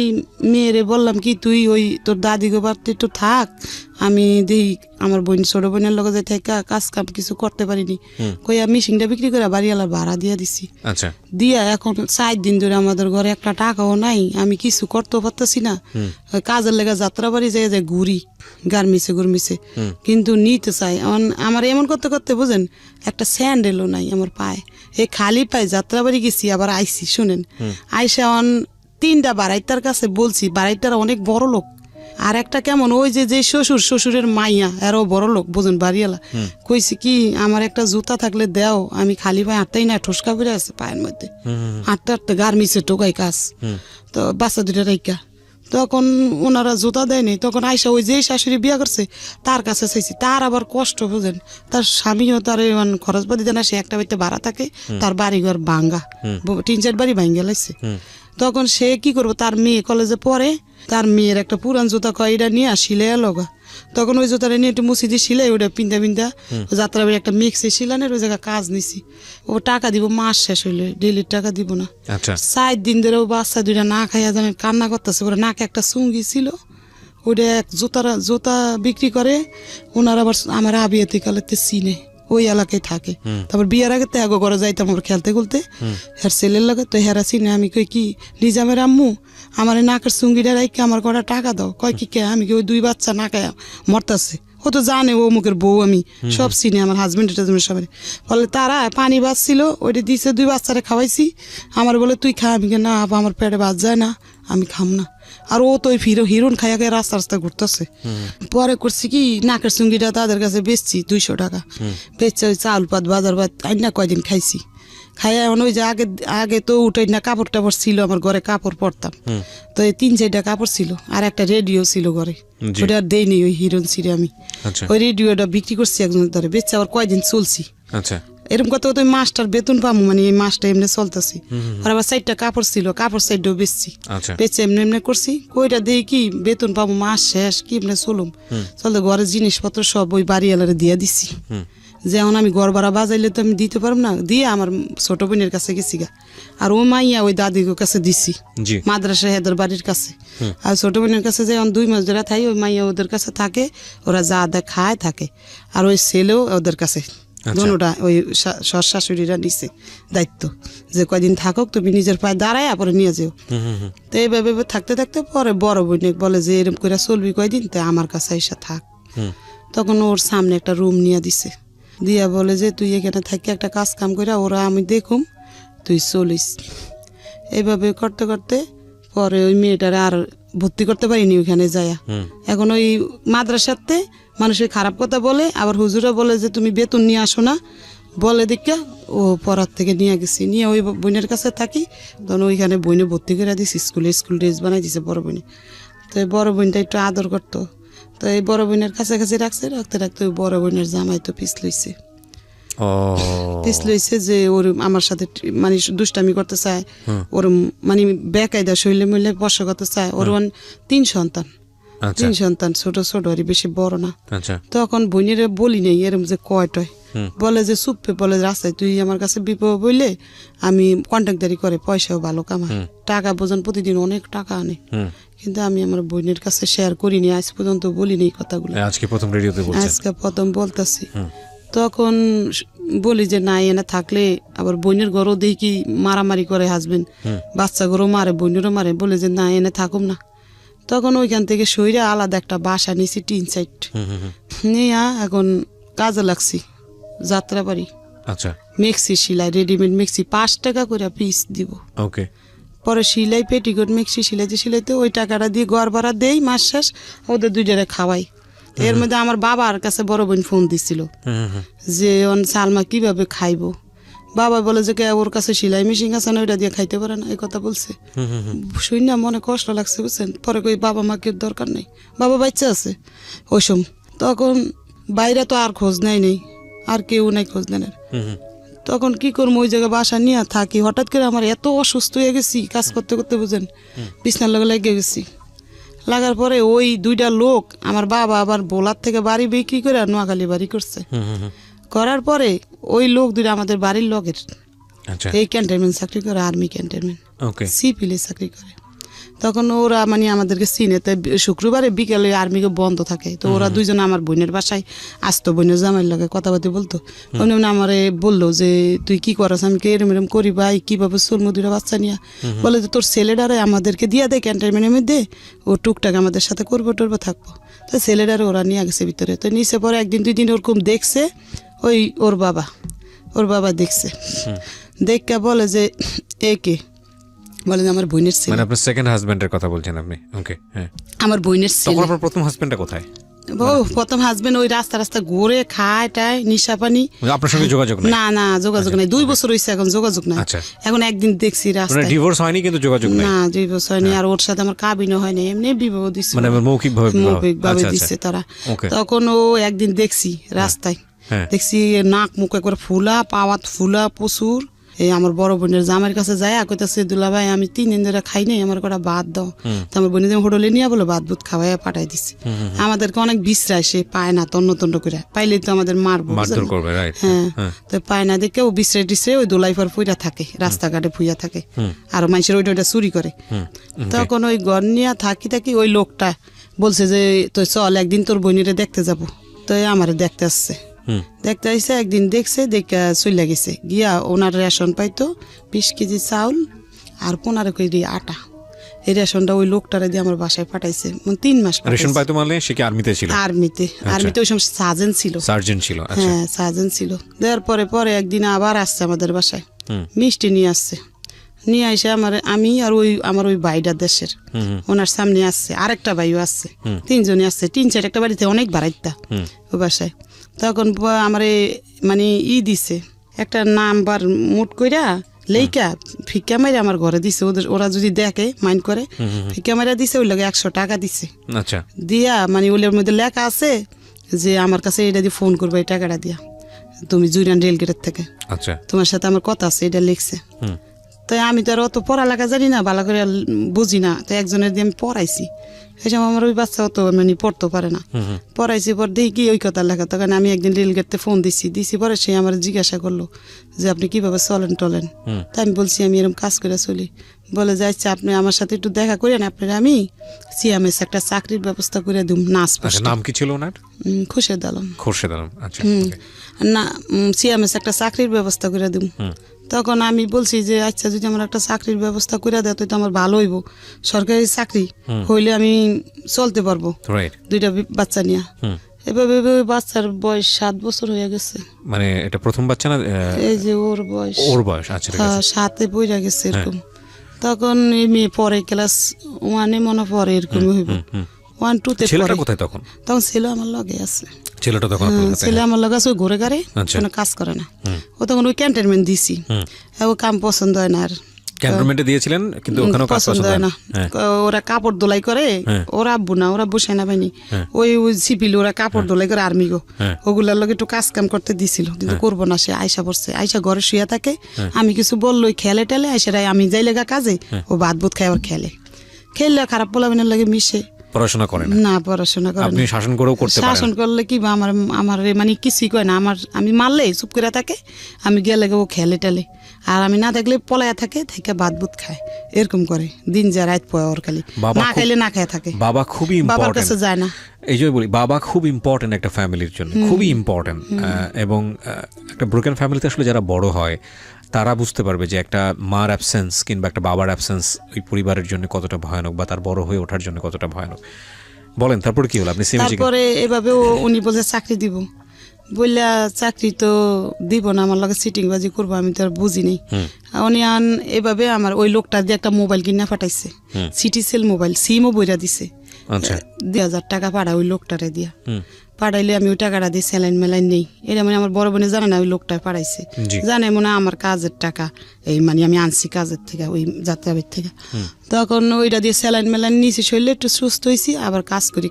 মেয়েরে বললাম কি তুই ওই তোর দাদি গো বাড়তে একটু থাক, আমি দেখি আমার বোন, ছোট বোনের লগে যাই থাকা, কাজ কাম কিছু করতে পারিনি। কইয়া মিশিংটা বিক্রি করে বাড়িওয়ালার ভাড়া দিয়ে দিছি। আচ্ছা। দিয়া এখন 4 দিন ধরে আমাদের ঘরে একটা টাকাও নাই, আমি কিছু করতেও পারতেছি না। কাজের লেগে যাত্রা বাড়ি যাই যায় ঘুরি গার্মিসে গুরমিসে, কিন্তু নিতে চাই। আমার এমন করতে করতে বুঝেন একটা স্যান্ডেলও নাই আমার পায়ে, এই খালি পায়ে যাত্রা বাড়ি গেছি, আবার আইসি। শুনেন, আইসা 3টা বাড়াইটার কাছে বলছি, বাড়াইটারা অনেক বড় লোক। আর একটা কেমন ওই যে শ্বশুরের মাইয়া, এরও বড় লোক, বুঝুন বাড়িওয়ালা। কইছি কি আমার একটা জুতা থাকলে দেও, আমি খালি পায়ে হাঁটতেই না, ঠোসকা করে আছে পায়ের মধ্যে, হাঁটতে হাঁটতে গার্মিসে টোকাই কাজ, তো বাচ্চা 2টা রাইকা। তখন ওনারা জুতা দেয়নি। তখন আইসা ওই যে শাশুড়ি বিয়া করছে তার কাছে চাইছি, তার আবার কষ্ট বুঝেন, তার স্বামীও তার খরচ পাতি দেয় না, সে একটা বাড়িতে ভাড়া থাকে, তার বাড়ি ঘর ভাঙ্গা, 3-4 বাড়ি ভাঙ্গা লাগছে। তখন সে কি করবো, তার মেয়ে কলেজে পড়ে, তার মেয়ের একটা পুরান জুতা কয় এটা নিয়ে আসিলে লগা। তখন ওই জুতাটা নিয়ে একটু মুছি দিয়ে সিলাই, ওটা পিন্দা যাত্রা বাড়ি একটা মিক্সে শিলানের ওই জায়গায় কাজ নিছি। ও টাকা দিব, মাস শেষ হইলে ডেলির টাকা দিব না। 4 দিন ধরে ও বাচ্চা 2টা না খাইয়া জানেন কান্না করতেছে, ওরা নাকে একটা চুঙ্গি ছিল, ওটা জুতা বিক্রি করে। ওনার আবার আমার আবিয়াতে কালেতে চিনে, ওই এলাকায় থাকে। তারপর বিয়ের আগে তো এগো ঘরে যাইতাম আমরা খেলতে খুলতে, হের ছেলের লাগে, তো হেরা চিনে। আমি কই কি নিজামের আম্মু আমার নাকের চুঙ্গিটা রাইকে আমার কটা টাকা দাও। কয় কি কে, আমি কি ওই 2 বাচ্চা না খায় মরতাছে, ও তো জানে ও মুখের বউ, আমি সব চিনি, আমার হাজবেন্ড এটা তুমি সবাই। বলে তারা পানি বাঁচছিল, ওইটা দিছে, 2 বাচ্চারে খাওয়াইছি। আমার বলে তুই খা, আমি না আপা আমার পেটে বাদ যায় না, আমি খাম না। আর ও তো হিরোন খাইয়া খাইয়া রাস্তা ঘুরতেছে। পরে করছি কি নাকের চুঙ্গিটা তাদের কাছে বেচছি 200 টাকা, বেচছে ওই চাউল পাত বাজার পাত আইনা কয়দিন খাইছি। খাইয়া এখন ওই যে আগে তো উঠাই না, কাপড় টাপড় ছিল আমার ঘরে, কাপড় পরতাম, তো এই 3-4টা কাপড় ছিল, আর একটা রেডিও ছিল ঘরে, ওটা আর দেয়নি ওই হিরোন ছিঁড়ে আমি। ওই রেডিওটা বিক্রি করছি একজনের ধরে, বেচছে আবার কয়দিন চলছি। এরকম কত তো মাসটার বেতন পাবো, মানে এই মাসটা এমনি চলতেছি। আর আবার 4টা কাপড় ছিল, কাপড় 4টাও বেচছি, বেচে এমনি করছি। কইটা দিয়ে কি বেতন পাবো, মাস শেষ কি এমনি চলুম, চলতে ঘরের জিনিসপত্র সব ওই বাড়িওয়ালারে দিয়ে দিছি। যেমন আমি ঘর ভাড়া বাজাইলে তো আমি দিতে পারব না, দিয়ে আমার ছোট বোনের কাছে গেছি গা, আর ও মাইয়া ওই দাদির কাছে দিছি মাদ্রাসা হেদের বাড়ির কাছে। আর ছোট বোনের কাছে যে 2 মাস ধরে থাই, ওই মাইয়া ওদের কাছে থাকে, ওরা যা দেয় খায় থাকে। আর ওই ছেলেও ওদের কাছে, দোনোটা ওই শাশুড়িরা নিছে দায়িত্ব, যে কয়দিন থাকুক তুমি নিজের পায়ে দাঁড়ায় পরে নিয়ে যাও। তো এইভাবে থাকতে থাকতে পরে বড় বোন বলে যে এরকম করে চলবি কয়দিন, তো আমার কাছে এসে থাক। তখন ওর সামনে একটা রুম নিয়ে দিছে, দিয়া বলে যে তুই এখানে থাকি একটা কাজ কাম করে ওরা আমি দেখুম, তুই চলিস। এইভাবে করতে করতে পরে ওই মেয়েটারে আর ভর্তি করতে পারিনি ওইখানে যায়া। এখন ওই মাদ্রাসাতে মানুষের খারাপ কথা বলে, আবার হুজুরা বলে যে তুমি বেতন নিয়ে আসো না, বলে দেখা ও পড়ার থেকে নিয়ে গেছি, নিয়ে ওই বোনের কাছে থাকি। তখন ওইখানে বোনে ভর্তি করে দিছি স্কুল ড্রেস বানাই দিছে বড় বোনে। তো বড় বোনটা একটু আদর করতো, তো এই বড় বোনের কাছাকাছি রাখছে, রাখতে রাখতে ওই বড় বোনের জামাই তো পিছ লইছে। ও পিছ লইছে যে ওর আমার সাথে মানে দুষ্টামি করতে চায়, ওর মানে বেকায়দা শৈলে মিলে বর্ষা করতে চায়। ওর 3 সন্তান, আচ্ছা 3 সন্তান, ছোট ছোট আর বেশি বড় না। আচ্ছা তখন বোনের বলি নেই এরম যে কয়টয়, বলে যে চুপে, বলে রাস্তায় তুই আমার কাছে বিপদ বললে আমি কন্ট্রাক্টদারি করে পয়সাও ভালো কামাই, টাকা বোঝান প্রতিদিন অনেক টাকা আনে, কিন্তু আমি আমার বোনের কাছে শেয়ার করিনি, আজ পর্যন্ত বলিনি এই কথাগুলো। আজকে প্রথম রেডিওতে বলছেন? আজকে প্রথম বলতেছি। তখন বলি যে না এনে থাকলে আবার বোনের ঘরও দেখি মারামারি করে হাসবেন, বাচ্চা ঘরও মারে, বোনেরও মারে, বলে যে না এনে থাকুম না। তখন ওইখান থেকে সইরা আলাদা একটা বাসা নিয়েছি, 3 সাইড নিয়ে এখন কাজে লাগছি যাত্রাবাড়ি। আচ্ছা মেক্সি সেলাই, রেডিমেড মেক্সি 5 টাকা করে পিস দিব। ওকে। পরে সিলাই পেটিকোট মেক্সি সিলাইতে ওই টাকাটা দিয়ে ঘর ভাড়া দেই, মাস শেষ ওদের 2 খাওয়াই। এর মধ্যে আমার বাবার কাছে বড় বোন ফোন দিছিল যে সালমা কিভাবে খাইবো। বাবা বলে যে ওর কাছে সেলাই মেশিন আছে না, ওইটা দিয়ে খাইতে পারে না, এই কথা বলছে। শুই না মনে কষ্ট লাগছে বুঝছেন। পরে কই বাবা মাকে দরকার নেই, বাবা বাচ্চা আছে ওই সময়। তখন বাইরে তো আর খোঁজ নেই, আর কেউ নাই খোঁজ নেন। তখন কি করবো, ওই জায়গায় বাসা নিয়ে থাকি। হঠাৎ করে আমার এত অসুস্থ হয়ে গেছি, কাজ করতে করতে বুঝেন, বিছনার লগে লেগে গেছি। লাগার পরে ওই 2টা লোক, আমার বাবা আবার বোলার থেকে বাড়ি বিক্রি করে নোয়াখালী বাড়ি করছে। করার পরে ওই লোক 2টা আমাদের বাড়ির লোকের এই ক্যান্টনমেন্ট চাকরি করে, আর্মি ক্যান্টনমেন্ট, সিপিলে চাকরি করে। তখন ওরা মানে আমাদেরকে চিনে, তাই শুক্রবারে বিকেলে আর্মিকে বন্ধ থাকে, তো ওরা 2জন আমার বোনের বাসায় আসতো, বোনের জামাইয়ের লগে কথাবার্তা বলতো। উনি আমারে বললো যে তুই কি করস, আমি এরম এরম করি ভাই, কিভাবে চলবো 2টা বাচ্চা নিয়ে। বলে যে তোর ছেলেটারে আমাদেরকে দিয়ে দে ক্যান্টনমেন্টের মধ্যে, ও টুকটাক আমাদের সাথে করবো টরবো থাকবো। তো ছেলেটারে ওরা নিয়ে গেছে ভিতরে। তো নিচে পরে 1 দিন 2 দিন ওরকম দেখছে, ওই ওর বাবা দেখছে, দেখে বলে যে একে বলে যে আমার বোনের ছেলে। মানে আপনার সেকেন্ড হাজবেন্ডের কথা বলছেন আপনি? ওকে, হ্যাঁ। আমার বোনের ছেলে। তখন আপনার প্রথম হাজবেন্ডটা কোথায়? প্রথম হাজবেন্ড ওই রাস্তা ঘুরে খায় টায়, নিশা পানি। আপনার সঙ্গে যোগাযোগ নাই? না যোগাযোগ নাই, 2 বছর হইছে এখন যোগাযোগ নাই। এখন একদিন দেখছি রাস্তায়। ডিভোর্স হয়নি কিন্তু যোগাযোগ নাই? না ডিভোর্স হয়নি। আর ওর সাথে আমার কাবিনও হয়নি, এমনি বিবাহ দিছে, মানে মৌখিকভাবে দিছে তারা। তখন ও একদিন দেখছি রাস্তায়, দেখছি নাক মুখ একবার ফুলা, পাওয়াত ফুলা প্রচুর। এই আমার বড় বোনের জামাইয়ের কাছে যায়, কইতাছে দুলা ভাই আমি 3 দিন ধরে খাই নাই, আমার কটা ভাত দাও। তো আমার বোনের যেমন হোটেলে নিয়ে বলে ভাত বুত খাওয়াই পাঠাই দিছে। আমাদেরকে অনেক বিশ্রায়, সে পায় না, তন্ন করে পাইলে তো আমাদের মারবো, হ্যাঁ। তো পায় না দেখে ও বিশ্রায় টিশ্রায় ওই দোলাই পর ফুইরা থাকে, রাস্তাঘাটে ফুইয়া থাকে, আর মানুষের ওইটা চুরি করে। তখন ওই ঘর নিয়ে থাকি ওই লোকটা বলছে যে তো চল একদিন তোর বোনেরে দেখতে যাব। তো আমারে দেখতে আসছে, দেখতে আসছে একদিন, দেখছে দেখে চলে গেছে। গিয়া ওনার রেশন পাইতো 20 কেজি চাউল আর 15 কেজি আটা। এই রেশনটা ওই লোকটারে দিয়ে আমার বাসায় পাঠাইছে। 3 মাস রেশন পাইতো। মানে সে কি আর্মিতে ছিল? আর্মিতে ওই সময় সার্জেন্ট ছিল। হ্যাঁ সার্জেন্ট ছিল। দেওয়ার পরে একদিন আবার আসছে আমাদের বাসায়, মিষ্টি নিয়ে আসছে। নিয়ে এসে আমি আর আমার ওই ভাইটা দেশের, ওনার সামনে আসছে, আরেকটা ভাইও আসছে, 3 জনই আসছে। 3-4 একটা বাড়িতে অনেক বাড়াইতা ওই বাসায়। তখন আমারে মানে দিছে একটা নাম্বার মুট কইরা লেইকা ফিক্কা মাইরা আমার ঘরে দিছে। ওরা যদি দেখে মাইন্ড করে, ফিক্কা মাইরা দিছে। ওই লগে 100 টাকা দিছে। আচ্ছা দিয়া মানে ওলের মধ্যে লেখা আছে যে আমার কাছে এটা দিয়ে ফোন করবে, এই টাকাটা দিয়া, তুমি জুরিয়ান রেলগেটের থেকে, আচ্ছা তোমার সাথে আমার কথা আছে, এটা লিখছে। তাই আমি তো আর অত পড়ালেখা জানি না, ভালো করে বুঝি না। তো একজনের দিয়ে আমি পড়াইছি, এই সময় আমার ওই বাচ্চা অত মানে পড়তে পারে না, পড়াইছি। পর দেখি কি ওই কথা লেখা। তখন আমি একদিন রেলগেটে ফোন দিছি পরে সে আমার জিজ্ঞাসা করলো যে আপনি কিভাবে চলেন টলেন। তাই আমি বলছি আমি এরকম কাজ করে চলি। বলে যে আচ্ছা আপনি আমার সাথে একটু দেখা করেন, আপনার আমি সিএমএস একটা চাকরির ব্যবস্থা করে দিম। নাম কি ছিল ওনার? খোরশেদ আলম। আচ্ছা না, সিএমএস একটা চাকরির ব্যবস্থা করে দিম। তখন আমি বলছি যে আচ্ছা যদি আমার একটা চাকরির ব্যবস্থা করে দেয় তো আমার ভালো হইব, সরকারি চাকরি হইলে আমি চলতে পারবো 2টা বাচ্চা নিয়ে। এভাবে বাচ্চার বয়স 7 বছর হয়ে গেছে। মানে এটা প্রথম বাচ্চা না? এই যে ওর বয়স আচ্ছা 7-এ পড়ে গেছে এরকম। তখন এই মেয়ে পরে ক্লাস 1-এ মনে পড়ে এরকম হইব, 1-2-তে পড়ে। তখন ছেলে আমার লগে আছে। ছেলে আমার লগে আছে, ওই ঘুরে ঘরে কোনো কাজ করে না। ও তখন ওই ক্যান্টনমেন্ট দিছি, ও কাম পছন্দ হয় না আর ক্যান্টনমেন্টে দিয়েছিলেন কিন্তু ওখানেও কাজ পছন্দ হয় না। ওরা কাপড় দোলাই করে, ওরা আব্বু না, ওরা বসে না পাইনি, ওই সিপিল ওরা কাপড় দোলাই করে আর্মি গো, ওগুলার লগে একটু কাজ কাম করতে দিছিল, কিন্তু করবো না। সে আয়সা পড়ছে, আয়সা ঘরে শুয়ে থাকে, আমি কিছু বললো খেলে টেলে আয়সারাই, আমি যাই লেগা কাজে ও ভাত বুত খাই আবার খেললে খারাপ পোলাবেনের লাগে মিশে পড়াশোনা করেন না, পড়াশোনা করে আপনি শাসন করেও করতে পারেন। শাসন করলে কি বা আমার মানে কিছুই কয় না, আমি মারলে চুপ করে থাকে, আমি গেলে ও খেলে টেলে, আর আমি না দেখলে পলায়া থাকে ভাত বুত খায়, এরকম করে দিন যা রাত পয় ওর খালি না খাইলে না খায় থাকে। বাবা খুবই বাবার কাছে যায় না, এই জন্য বলি বাবা খুব ইম্পর্টেন্ট একটা ফ্যামিলির জন্য, খুবই ইম্পর্টেন্ট। এবং একটা ব্রোকেন ফ্যামিলিতে আসলে যারা বড় হয় তারা বুঝতে পারবে যে একটা মার অ্যাবসেন্স কিংবা একটা বাবার অ্যাবসেন্স ওই পরিবারের জন্য কতটা ভয়ানক বা তার বড় হয়ে ওঠার জন্য কতটা ভয়ানক। বলেন তারপরে কি হলো? আপনি তারপরে এভাবে উনি বলছে চাকরি দিব, বললা চাকরি তো দিব না, আমার লাগে সিটিং বাজি করবো, আমি তো আর বুঝিনি। উনি এভাবে আমার ওই লোকটা দিয়ে একটা মোবাইল কিনা পাঠাইছে, সিটি সেল মোবাইল, সিমও বইরা দিছে, 2,000 টাকা পাঠা ওই লোকটারে দিয়া পাঠাইলে আমি ওই টাকাটা দিয়ে স্যালাইন মেলাইন নেই, এটা মানে আমার বড় বোনে জানে না ওই লোকটা পাঠাইছে, জানে মনে আমার কাজের টাকা, এই মানে আমি আনছি কাজের থেকে ওই যাত্রাবাড়ির থেকে, তখন ওইটা দিয়ে স্যালাইন মেলাইন নিয়েছি, শরীরে একটু সুস্থ হয়েছি, আবার কাজ করি।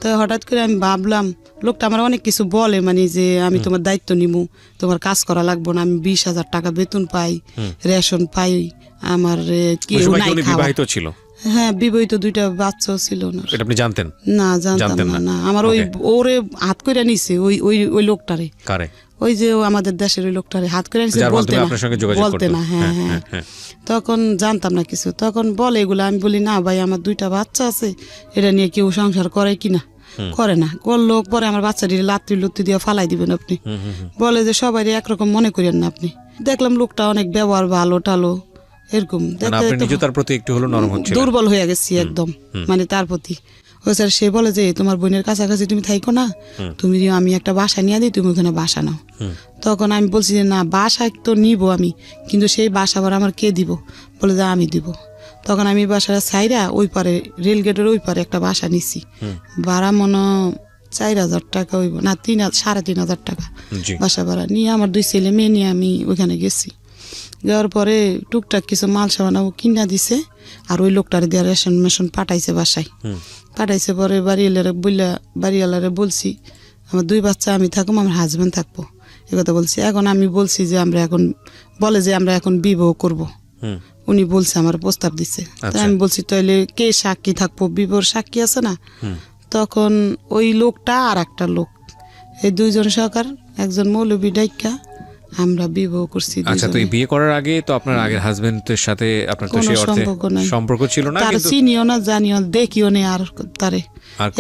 তো হঠাৎ করে আমি ভাবলাম লোকটা আমার অনেক কিছু বলে, মানে যে আমি তোমার দায়িত্ব নিব, তোমার কাজ করা লাগবো না, আমি 20,000 টাকা বেতন পাই, রেশন পাই, আমার কেউ নাই খাওয়া। ছিল? হ্যাঁ, বিবাহিত 2টা বাচ্চাও ছিল না। এটা আপনি জানতেন? না, জানতাম না। আমার ওই ওরে হাত করে নিছে ওই লোকটারে, কারে? ওই যে আমাদের দেশের ওই লোকটারে হাত করে নিছে, বলতে না। হ্যাঁ, তখন জানতাম না কিছু, তখন বলে এগুলো, আমি বলি না ভাই আমার 2টা বাচ্চা আছে, এটা নিয়ে কেউ সংসার করে কিনা, করে না, করলো পরে আমার বাচ্চাটি লাত্তি লুত্তি দিয়ে ফালাই দিবেন আপনি, বলে যে সবাই একরকম মনে করেন না আপনি। দেখলাম লোকটা অনেক ব্যবহার ভালো টালো, এরকম দুর্বল হয়ে গেছি একদম, মানে তার প্রতি। ওই স্যার সে বলে যে তোমার বোনের কাছাকাছি তুমি থাইকো না, তুমি আমি একটা বাসা নিয়ে দিই, তুমি ওখানে বাসা নাও। তখন আমি বলছি যে না, বাসা তো নিব আমি, কিন্তু সেই বাসা আবার আমার কে দিব? বলে যে আমি দিব। তখন আমি বাসাটা ছাইরা ওই পারে রেলগেটের ওই পারে একটা বাসা নিছি, ভাড়া মনে 4,000 টাকা হইব না, 3,500 টাকা বাসা ভাড়া নিয়ে আমার 2 ছেলে মেয়ে নিয়ে আমি ওইখানে গেছি। যাওয়ার পরে টুকটাক কিছু মাল সামানাও কিনা দিছে, আর ওই লোকটারে দিয়ে রেশন মেশন পাঠাইছে বাসায়, পাঠাইছে। পরে বাড়িওয়ালারে বলছি আমার 2 বাচ্চা আমি থাকবো, আমার হাজব্যান্ড থাকবো, এ কথা বলছি। এখন আমি বলছি যে আমরা এখন বিবাহ করব, উনি বলছে আমার প্রস্তাব দিচ্ছে। আমি বলছি তাহলে কে সাক্ষী থাকবো, বিবাহর সাক্ষী আছে না? তখন ওই লোকটা আর একটা লোক, এই 2 জন সরকার, একজন মৌলবী ডাইকা আমরা বিবাহ করছি। আচ্ছা, তো এই বিয়ে করার আগে তো আপনার আগের হাজবেন্ডের সাথে আপনার তো সেই অর্থে সম্পর্ক ছিল না, তার চিনিও না, জানিও, দেখিও না, আর তারে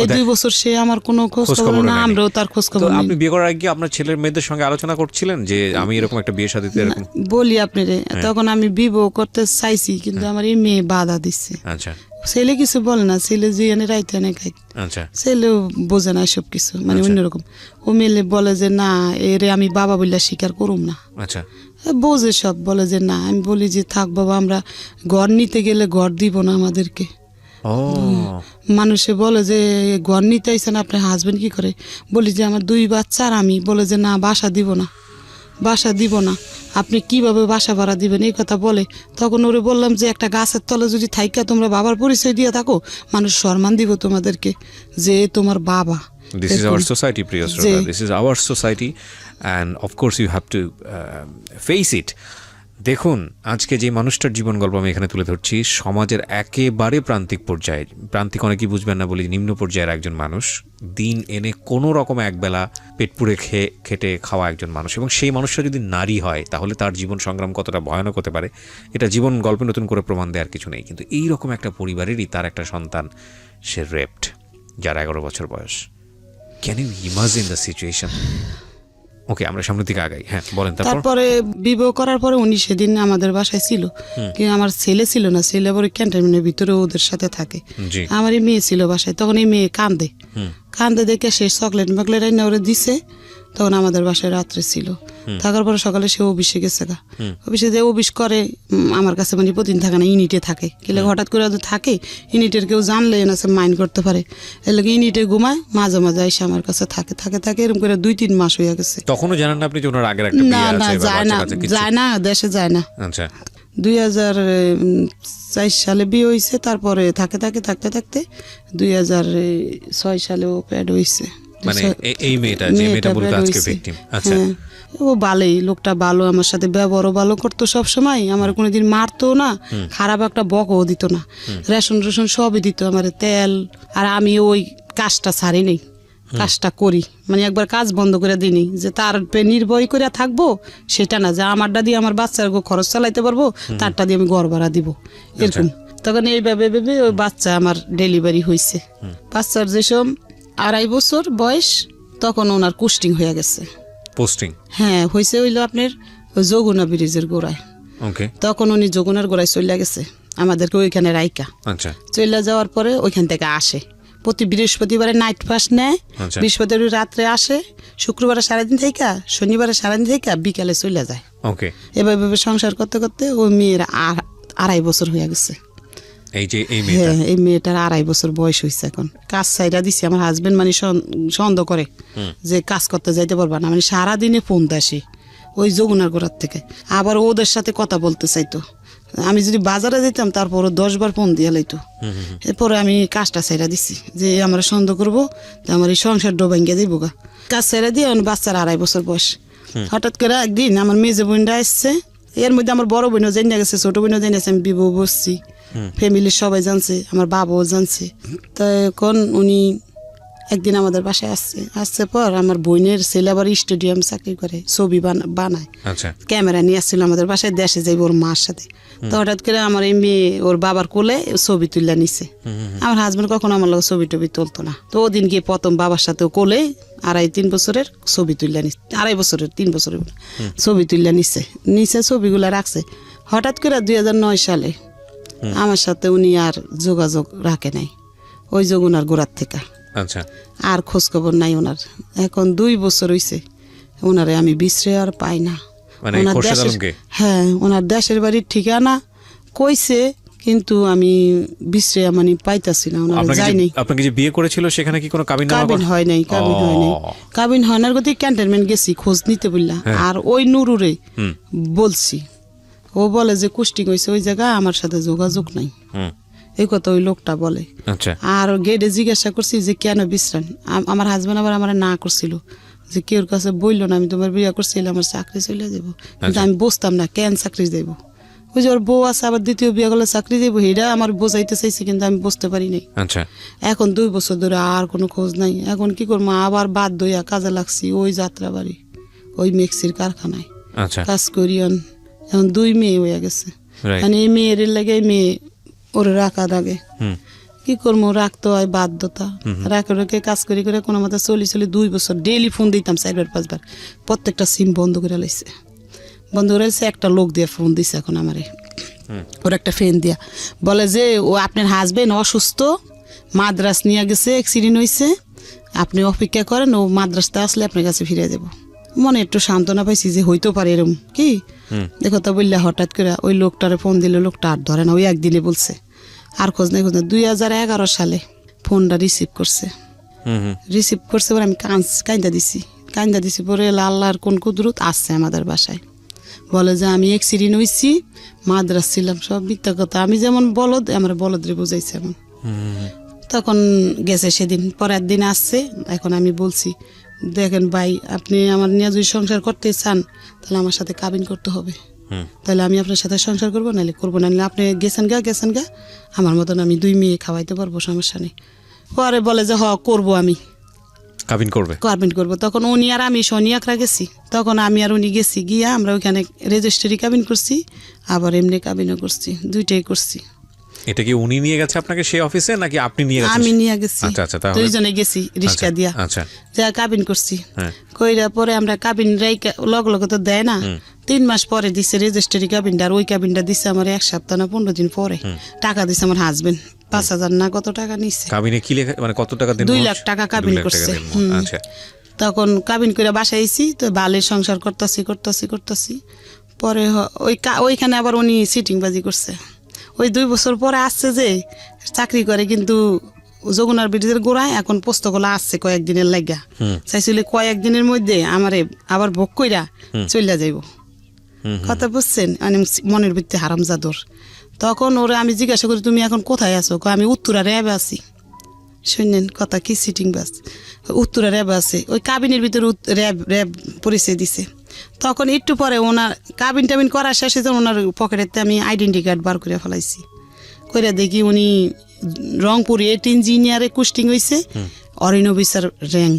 এই 2 বছর সে আমার কোনো খোঁজ খবর না, আমরাও তার খোঁজ খবর না। আপনি বিয়ে করার আগে আপনার ছেলের মেয়েদের সঙ্গে আলোচনা করছিলেন যে আমি এরকম একটা বিয়ে শাদীতে এরকম? বলি আপনারে, তখন আমি বিবাহ করতে চাইছি, কিন্তু আমার এই মেয়ে বাধা দিচ্ছে। আচ্ছা, ছেলে কিছু বলে না, ছেলে যে এনে রাইতে এনে খাই, আচ্ছা, ছেলেও বোঝে না সব কিছু, মানে অন্যরকম। ও মেলে বলে যে না, এরে আমি বাবা বললে স্বীকার করুম না। আচ্ছা, বোঝে সব, বলে যে না। আমি বলি যে থাক বাবা, আমরা ঘর নিতে গেলে ঘর দিব না আমাদেরকে। মানুষে বলে যে ঘর নিতে আইসেন আপনার হাজবেন্ড কি করে? বলি যে আমার 2 বাচ্চা আর আমি। বলে যে না, বাসা দিব না, আপনি কিভাবে বাসা ভাড়া দিবেন, এই কথা বলে। তখন ওরে বললাম যে একটা গাছের তলে যদি থাইকা তোমরা বাবার পরিচয় দিয়ে থাকো, মানুষ সম্মান দিব তোমাদেরকে যে তোমার বাবা। This is our society, Priya Shroda. This is our society, and of course you have to face it. দেখুন, আজকে যে মানুষটার জীবন গল্প আমি এখানে তুলে ধরছি, সমাজের একেবারে প্রান্তিক পর্যায়ে, প্রান্তিক অনেকেই বুঝবেন না বলি, নিম্ন পর্যায়ের একজন মানুষ, দিন এনে কোনো রকম একবেলা পেট পুড়ে খেটে খাওয়া একজন মানুষ, এবং সেই মানুষটা যদি নারী হয় তাহলে তার জীবন সংগ্রাম কতটা ভয়ানক হতে পারে এটা জীবন গল্পে নতুন করে প্রমাণ দেওয়ার কিছু নেই। কিন্তু এইরকম একটা পরিবারেরই তার একটা সন্তান, সে রেপড, যার 11 বছর বয়স। Can you imagine the situation? Okay, আমরা সামনের দিকে আগাই। হ্যাঁ, বলেন। তারপরে বিবাহ করার পরে উনি সেদিন আমাদের বাসায় ছিল, কিন্তু আমার ছেলে ছিল না, ছেলে আবার ক্যান্টনমেন্টের ভিতরে ওদের সাথে থাকে। আমার এই মেয়ে ছিল বাসায়, তখন এই মেয়ে কান্দে দেখে সে চকলেট মকলেট এনে ওরা দিছে। তখন আমাদের বাসায় রাত্রে ছিল, থাকার পরে সকালে সে অফিসে গেছে, অফিসে যে অফিস করে আমার কাছে মানে প্রতিদিন থাকে না, ইউনিটে থাকে। কিলে হঠাৎ করে থাকে, ইউনিটের কেউ জানলে না মাইন্ড করতে পারে, এর লাগে ইউনিটে ঘুমায়, মাঝে মাঝে এসে আমার কাছে থাকে এরকম করে 2-3 মাস হয়ে গেছে। তখনও জানেন না আপনি যে ওনার আগের একটা বিয়ে আছে? না, যায় না, দেশে যায় না। আচ্ছা, 2004 সালে বিয়ে হয়েছে, তারপরে থাকতে 2006 সালেও প্যাড হয়েছে। মানে এই মেয়েটা যে মেয়েটা বলতে আজকে ভিকটিম। আচ্ছা, হ্যাঁ, ও ভালোই, লোকটা ভালো, আমার সাথে ব্যবহারও ভালো করতো সব সময়, আমার কোনোদিন মারতো না, খারাপ একটা বকও দিত না, রেশন সবই দিত আমার, তেল। আর আমি ওই কাজটা ছাড়ি নেই, কাজটা করি, মানে একবার কাজ বন্ধ করে দিইনি, যে তার নির্ভয় করে থাকবো সেটা না, যে আমারটা দিয়ে আমার বাচ্চার খরচ চালাইতে পারবো, তারটা দিয়ে আমি ঘর ভাড়া দিব, এরকম। তখন এইভাবে ভেবে ওই বাচ্চা আমার ডেলিভারি হয়েছে। বাচ্চার যেসব 2.5 বছর বয়স, তখন ওনার কুস্টিং হয়ে গেছে। পোস্টিং? হ্যাঁ, হয়েছে হইলো আপনার যমুনা ব্রিজের গোড়ায়। ওকে। তখন উনি যমুনার গোড়ায় চলে গেছে, আমাদেরকে ওইখানে রাইকা। আচ্ছা। চলে যাওয়ার পরে ওইখান থেকে আসে, প্রতি বৃহস্পতিবারে নাইট ফাস্ট নেয়, বৃহস্পতিবার রাত্রে আসে, শুক্রবারে সারাদিন থেকে, শনিবারে সারাদিন থেকে বিকালে চলে যায়। ওকে। এভাবে সংসার করতে করতে ওই মেয়ের 2.5 বছর হয়ে গেছে। এই যে এই মেয়েটা? হ্যাঁ, এই মেয়েটার 2.5 বছর বয়স হয়েছে এখন। কাজ ছাইরা দিছি, আমার হাজবেন্ড মানে সন্দেহ করে যে কাজ করতে যাইতে পারবা না, মানে সারাদিনে ফোন দেয় ওই যমুনার গোড়ার থেকে, আবার ওদের সাথে কথা বলতে চাইতো। আমি যদি বাজারে যেতাম তারপর 10 বার ফোন দিয়ে লাইতো। এরপরে আমি কাজটা ছাইরা দিছি, যে আমরা সন্দেহ করবো আমার এই সংসার ডোবাঙ্গে দিব গা। কাজ ছাইরা দিয়ে বাচ্চার 2.5 বছর বয়স। হঠাৎ করে একদিন আমার মেজে বোনটা আসছে, এর মধ্যে আমার বড় বোনও জেনে গেছে, ছোট বোনও জেনে গেছে, আমি বিবাহ বসছি, ফ্যামিলির সবাই জানছে, আমার বাবাও জানছে। তখন উনি একদিন আমাদের বাসায় আসছে পর আমার বোনের ছেলে আবার স্টেডিয়াম চাকরি করে, ছবি বানায়। আচ্ছা। ক্যামেরা নিয়ে আসছিল আমাদের বাসায়, দেশে যাইব ওর মার সাথে। তো হঠাৎ করে আমার এই মেয়ে ওর বাবার কোলে ছবি তুলে নিছে। আমার হাজবেন্ড কখনো আমার লোক ছবি টবি তুলতো না, তো ওদিন গিয়ে প্রথম বাবার সাথে কোলে 2.5-3 বছরের ছবি তুলে নিচ্ছে, 2.5 বছরের 3 বছরের ছবি তুলে নিছে ছবিগুলা রাখছে। হঠাৎ করে 2009 সালে আমার সাথে উনি আর যোগাযোগ রাখে নাই, ওই যমুনার গোড়ার থেকে। আচ্ছা। আর খোঁজ খবর নাই ওনার। এখন 2 বছর হইছে, ওনারে আমি বিশ্রে আর পাই না। মানে খোরশেদ আলমকে? হ্যাঁ, ওনার দেশের বাড়ির ঠিকানা কইছে, কিন্তু আমি বিশ্রে মানে পাইতাছি না, ওনার যাইনি। আপনাকে যে বিয়ে করেছিল সেখানে কি কোনো কাবিন হয় নাই? কাবিন হয় না, গতি ক্যান্টনমেন্ট গেছি খোঁজ নিতে বললা। আর ওই নুরুরে বলছি, ও বলে যে কুস্টিং হয়েছে ওই জায়গায়, আমার সাথে যোগাযোগ নাই, এই কথা ওই লোকটা বলে। আচ্ছা। আর গেটে জিজ্ঞাসা করছি যে কেন বিশ্রাম, আমার হাজবেন্ড আবার আমার না করছিল, যে কেউর কাছে বললো না আমি তোমার বিয়ে করছিল, আমার চাকরি চলে যাবো। কিন্তু আমি বুঝতাম না কেন চাকরি যাইব, ওই যে ওর বউ আছে, আবার দ্বিতীয় বিয়ে করলে চাকরি যাইব, এটা আমার বোঝাইতে চাইছে, কিন্তু আমি বুঝতে পারি নাই। আচ্ছা। এখন 2 বছর ধরে আর কোনো খোঁজ নাই। এখন কি করবো, আবার বাদ দইয়া কাজে লাগছি ওই যাত্রা বাড়ি, ওই মিক্সির কারখানায় কাজ করি। এখন 2 মেয়ে হয়ে গেছে, মানে এই মেয়ের লাগে মেয়ে ওরে রাখা লাগে, কি করবো, রাখতে হয় বাধ্যতা। রাখে কাজ করে কোনো মতো চলি 2 বছর ডেইলি ফোন দিতাম 4-5 বার, প্রত্যেকটা সিম বন্ধ করে লাইছে। বন্ধ করে একটা লোক দিয়ে ফোন দিছে এখন আমারে, ওর একটা ফ্রেন্ড দিয়া বলে যে ও আপনার হাজবেন্ড অসুস্থ, মাদ্রাস নিয়ে গেছে, অ্যাক্সিডেন্ট হয়েছে, আপনি অপেক্ষা করেন, ও মাদ্রাসতে আসলে আপনার কাছে ফিরে যাব। মনে একটু সান্ত্বনা পাইছি যে হইতে পারে এরকম কি দেখো, তা বললে হঠাৎ করে ওই লোকটারে ফোন দিলে লোকটা আর ধরে না, ওই একদিনে বলছে, আর খোঁজ নেই 2011 সালে ফোনটা রিসিভ করছে পরে আমি কান্দা দিছি পরে আল্লাহর কোন কুদরত আসছে আমাদের বাসায়, বলে যে আমি অ্যাক্সিডেন্ট হয়েছি, মাদ্রাস ছিলাম, সব মিথ্যা কথা। আমি যেমন বলদ, আমার বলদরে বুঝাইছে এমন। তখন গেছে সেদিন, পরের দিন আসছে। এখন আমি বলছি দেখেন ভাই, আপনি আমার নিয়ে যদি সংসার করতে চান তাহলে আমার সাথে কাবিন করতে হবে, তাহলে আমি আপনার সাথে সংসার করবো, নাহলে করবো না, নাহলে আপনি গেছেন গা আমার মতন আমি 2 মেয়ে খাওয়াইতে পারবো, সমস্যা নেই। পরে বলে যে করবো, আমি কাবিন করবো। তখন উনি আর আমি শনি আকরা গেছি, তখন আমি আর উনি গেছি, গিয়া আমরা ওইখানে রেজিস্ট্রি কাবিন করছি, আবার এমনি কাবিনও করছি, 2টাই করছি। এটা কি উনি নিয়ে গেছে আপনাকে সেই অফিসে, নাকি আপনি নিয়ে গেছেন? আমি নিয়ে গেছি। আচ্ছা, তাহলে 2জনে গেছি রিক্সা দিয়া। আচ্ছা, যা কাবিন করছি, কইরা পরে আমরা কাবিন রাইকা লগ তো দেয় না, 3 মাস পরে দিছে রেজিস্ট্রি কাবিনটা, আর ওই কাবিনটা দিছে আমার 1 সপ্তাহ না 15 দিন পরে। টাকা দিছে আমার হাজবেন্ড 5,000 না কত টাকা নিছে। কাবিনে কি লেখা, মানে কত টাকা দিন? 2 লাখ টাকা কাবিন করছে। আচ্ছা। তখন কাবিন করে বাসায় আইছি, তো বালের সংসার করতেছি। পরে ওইখানে আবার উনি সিটিংবাজি করছে। ওই 2 বছর পরে আসছে যে চাকরি করে, কিন্তু যমুনার ব্রিজের গোড়ায় এখন পোস্তকলা আসছে কয়েকদিনের লাগা, চাইছিল কয়েকদিনের মধ্যে আমারে আবার ভোগ কইরা চলে যাইব। কথা বুঝছেন, মানে মনের ভিত্তি হারামজাদর। তখন ওরা আমি জিজ্ঞাসা করি তুমি এখন কোথায় আছো? আমি উত্তরা র্যাবে আছি। শুনলেন কথা কি সিটিং বাস, উত্তরা র্যাব আছে, ওই কাবিনের ভিতরে র্যাব পরিচয় দিছে। তখন একটু পরে ওনার কাবিন করার শেষে ওনার পকেটেতে আমি আইডেন্টি কার্ড বার করে ফেলাইছি, করে দেখি উনি রংপুর 8 ইঞ্জিনিয়ারে কুস্টিং হয়েছে, অরিন অফিসার র্যাঙ্ক